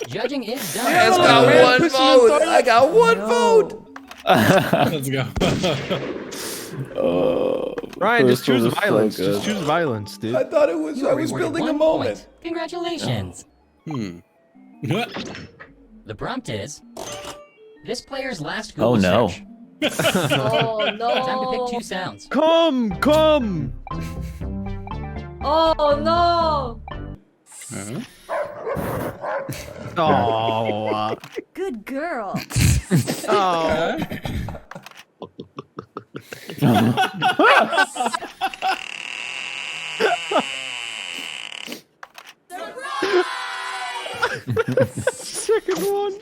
Judging is done. I got one vote. I got one vote. Let's go. Oh, Ryan, just first one choose was so violence. good. Just choose violence, dude. I thought it was. You I are was rewarded building a 1 moment. point. Congratulations. The prompt is this player's last Google Oh no. search. Oh Time to pick no. 2 sounds. Come! Oh no. Oh. Good girl. Oh. Second one.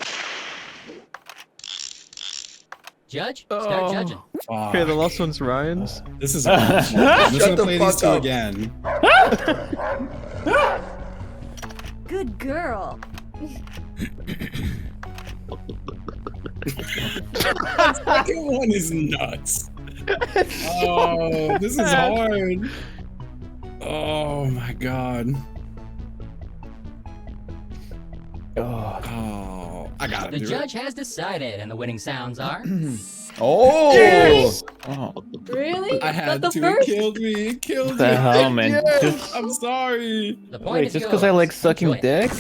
Judge, start judging. Okay, the last one's Ryan's. This is. I'm just gonna the play these fuck two up. again. Good girl. Second one is nuts. Oh, this is hard. Oh my God. Oh, I got it. The judge has decided, and the winning sounds are. Oh. Yes! Oh, Really? I had Got to. the first? It killed me. It killed what the me. hell, man? Just, I'm sorry. The point wait, is just because I yours. like sucking Enjoy it. dick?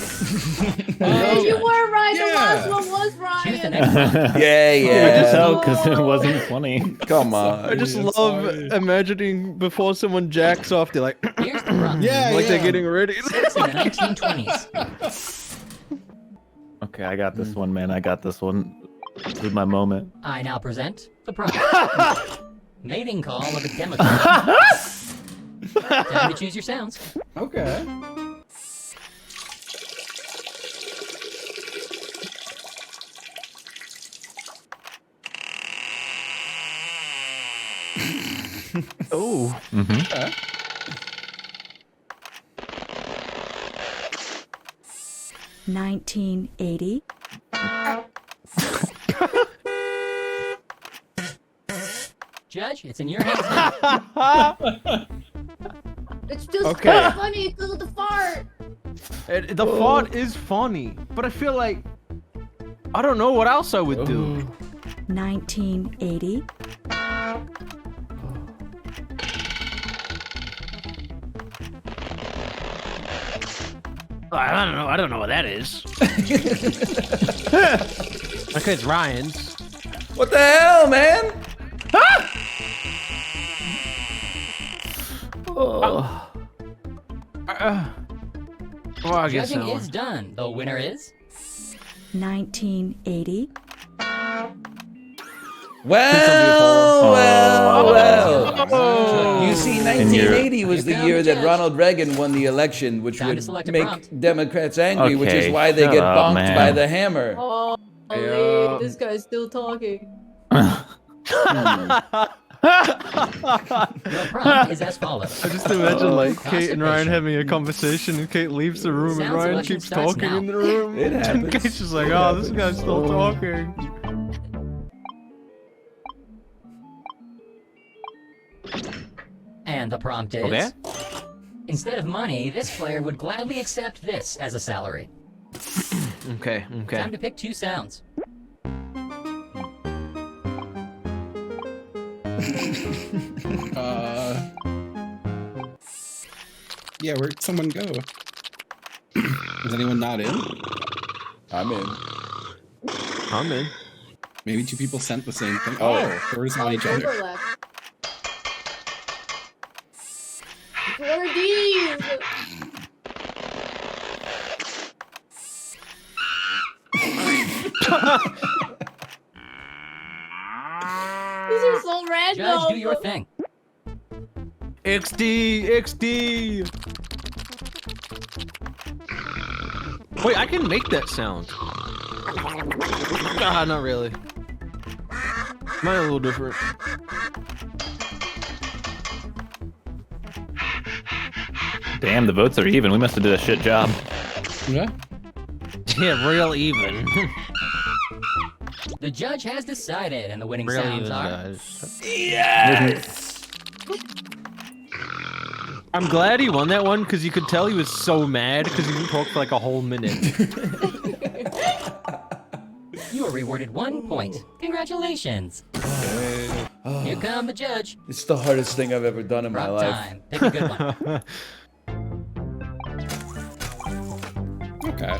Yes, you were right. Yeah. The last one was Choose the Ryan. next one. Yeah, I yeah. just tell because it wasn't funny. Come I on. just I'm love sorry. imagining before someone jacks off, they're like, Here's the prompt. Yeah, like yeah. they're getting ready. Sex in the 1920s. Okay, I got this one, man. I got this one. This is my moment. I now present the prompt. Mating call of a Democrat. Time to choose your sounds. Okay. Oh. Mm-hmm. 1980. Judge, it's in your hands now. It's just Okay. funny because of the fart. The font is funny, but I feel like I don't know what else I would do. 1980. I don't know what that is. Okay, it's Ryan's. What the hell, man? Oh. Well, I guess Judging so. is done. The winner is 1980. Well. Oh. You see, 1980 was the year that Ronald Reagan won the election, which Time to would select a make prompt. Democrats angry, which is Okay, why they shut get up, bonked man. by the hammer. Oh, Yeah. this guy's still talking. your prompt is as follows. I just imagine like Kate Constipation. and Ryan having a conversation, and Kate leaves the room, and Sound Ryan selection keeps starts talking now. in the room. It And happens. Kate's just like, oh, this guy's still talking. And the prompt is Okay. instead of money, this player would gladly accept this as a salary. Okay, Time to pick 2 sounds. Yeah, where'd someone go? Is anyone not in? I'm in. I'm in. Maybe 2 people sent the same thing. Oh, we're just on each other. Overlap. What are these? These are so random. Judge, do your thing. XD. Wait, I can make that sound. Ah, not really. Mine a little different. Damn, the votes are even. We must have did a shit job. Yeah. Yeah, real even. The judge has decided, and the winning Real sounds even, are. guys. Yes. I'm glad he won that one because you could tell he was so mad because he didn't talk for like a whole minute. You are rewarded 1 point. Congratulations. Here come the judge. It's the hardest thing I've ever done in my Prompt life. time. Pick a good one. Okay.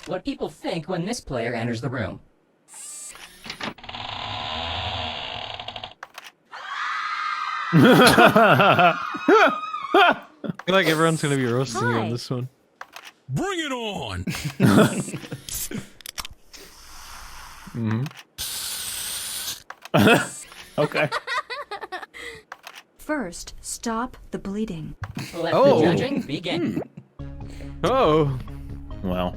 What people think when this player enters the room. I feel like everyone's gonna be roasting you on this one. Bring it on! Okay. First, stop the bleeding. Let Oh. the judging begin. Oh. Well,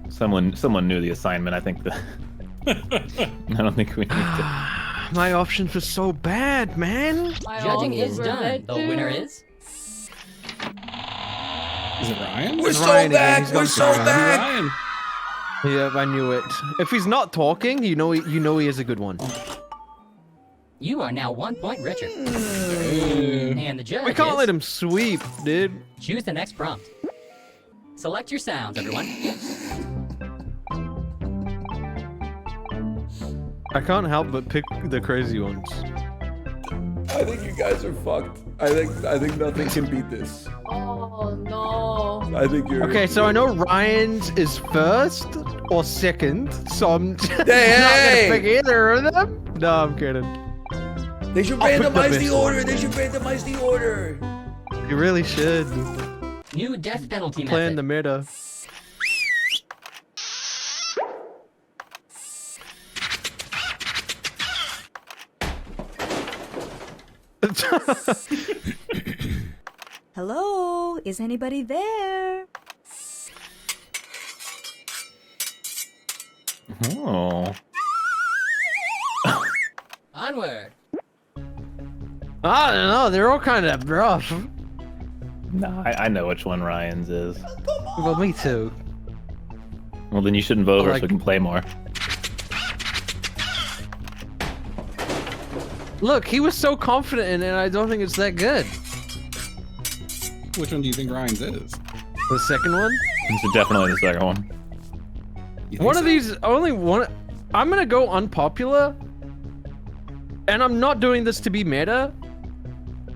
someone knew the assignment. I think I don't think we need to. My options were so bad, man. Judging is done. The winner is. Is it Ryan? We're so Ryan again, back. he's We're gone so for back. Ryan. Yep, I knew it. If he's not talking, you know he is a good one. You are now 1 point richer. And the judge We can't is... let him sweep, dude. Choose the next prompt. Select your sounds, everyone. I can't help but pick the crazy ones. I think you guys are fucked. I think nothing can beat this. Oh no. I think you're. Okay, so I know Ryan's is first or second, so I'm not Hey! gonna pick either of them. No, I'm kidding. They should I'll pick the randomize best the one. order. They should randomize the order. You really should New death penalty plan the method. meta. Hello? Is anybody there? Oh. Onward. I don't know. They're all kind of rough. No, I know which one Ryan's is. Well, me too. Well, then you shouldn't vote for us so Like- we can play more. Look, he was so confident in it, and I don't think it's that good. Which one do you think Ryan's is? The second one? This is definitely the second one. You think One so? of these, only one. I'm gonna go unpopular, and I'm not doing this to be meta.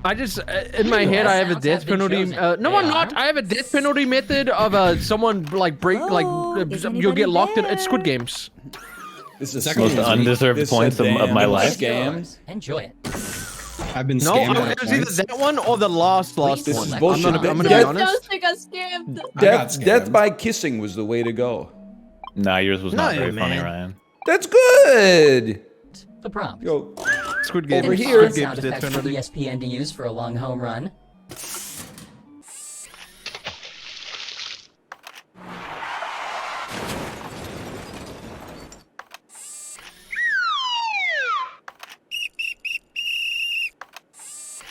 I just, in my head, I have a Sounds death have been penalty. chosen. No, They I'm not. are- I have a death penalty method of someone like break, Hello? Is you'll anybody get locked in. there? It's Squid Games. This is Second Most one's undeserved This points a of my damn life. Scam. Enjoy it. I've been No, scammed out it of was either points. that one or the last This This one. is I'm bullshit. I'm gonna be Death- honest. Sounds like a scam. I got Death scammed. by kissing was the way to go. Nah, yours was not No, very funny, man. Ryan. That's good. The prompt. Yo, Squid Games. Over Any here- fun Squid Games sound death effects for penalty. ESPN to use for a long home run.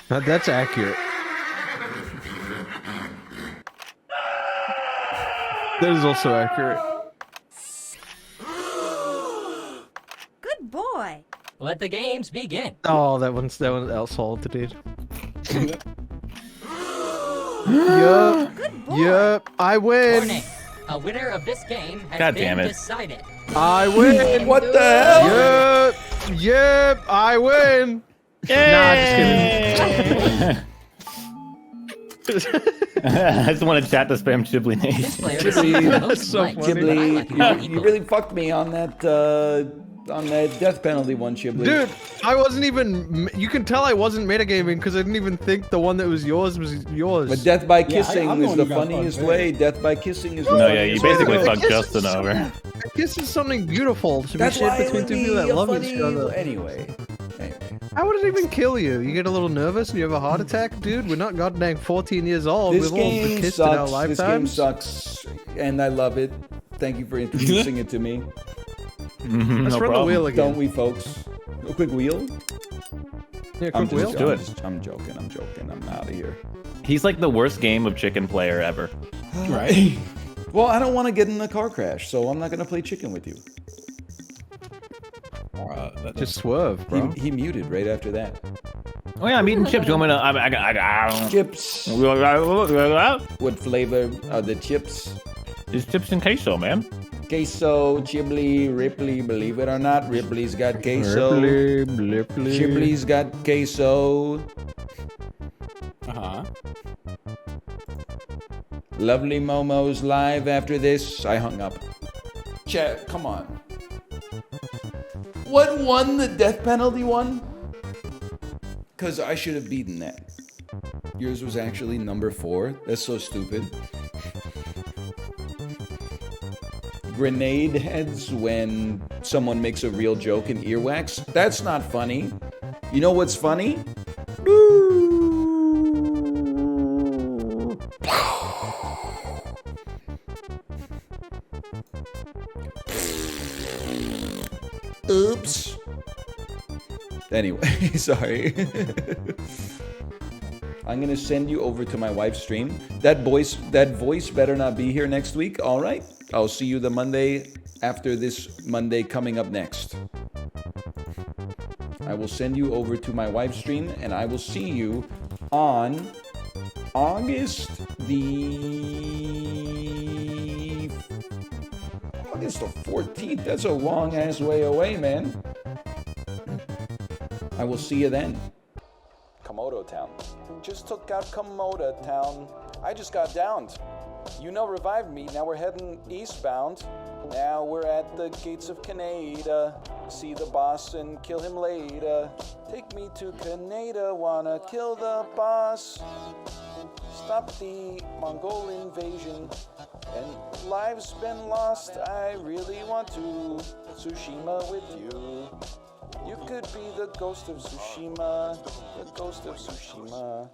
That's accurate. That is also accurate. Good boy. Let the games begin. Oh, that one outsole, dude. Yup. Good boy. Yup. I win. Warning. A winner of this game has God been damn it. decided. I win. what the hell? Yup. Yup. I win. Nah, just kidding. I just want to chat to spam Chiblee This Nation. player received the most so likes, funny. but I like Chiblee, you all you equally. really fucked me on that death penalty one, Chiblee. Dude, I wasn't even. You can tell I wasn't metagaming because I didn't even think the one that was yours was yours. But death by I- kissing I'm the is one the who got funniest fucked way. Death by kissing is the No, yeah, funniest you basically way. fucked Justin over. This is something beautiful to be That's why shared it between would two be people that a love funny... each other. Anyway. How would it even kill you? You get a little nervous and you have a heart attack? Dude, we're not goddamn 14 years old. This We've all game kissed in our sucks. This game lifetimes. sucks, and I love it. Thank you for introducing it to me. Mhm, Let's no run the problem. wheel again. Don't we, folks? A quick wheel. Yeah, I'm cook wheel. do it. I'm joking. I'm out of here. He's like the worst game of chicken player ever. Right? Well, I don't want to get in a car crash, so I'm not going to play chicken with you. Just swerve, bro. He muted right after that. Oh yeah, I'm eating chips. You want me to? I Chips. What flavor are the chips? It's chips and queso, man. Queso, chiblee, Ripley. Believe it or not, Ripley's got queso. Ripley. Chibley's got queso. Uh-huh. Lovely Momo's live after this. I hung up. Chat, come on. What won the death penalty one? Because I should have beaten that. Yours was actually number 4. That's so stupid. Grenade heads when someone makes a real joke in earwax. That's not funny. You know what's funny? Oops. Anyway, sorry. I'm gonna send you over to my wife's stream. That voice better not be here next week. All right. I'll see you the Monday after this Monday coming up next. I will send you over to my wife's stream, and I will see you on August the 14th. That's a long ass way away, man. I will see you then. Komodo Town. Just took out Komodo Town. I just got downed. You know, revived me. Now we're heading eastbound. Now we're at the gates of Canada. See the boss and kill him later. Take me to Canada. Wanna kill the boss. Stop the Mongol invasion. And lives been lost. I really want to Tsushima with you. You could be the ghost of Tsushima. The ghost of Tsushima.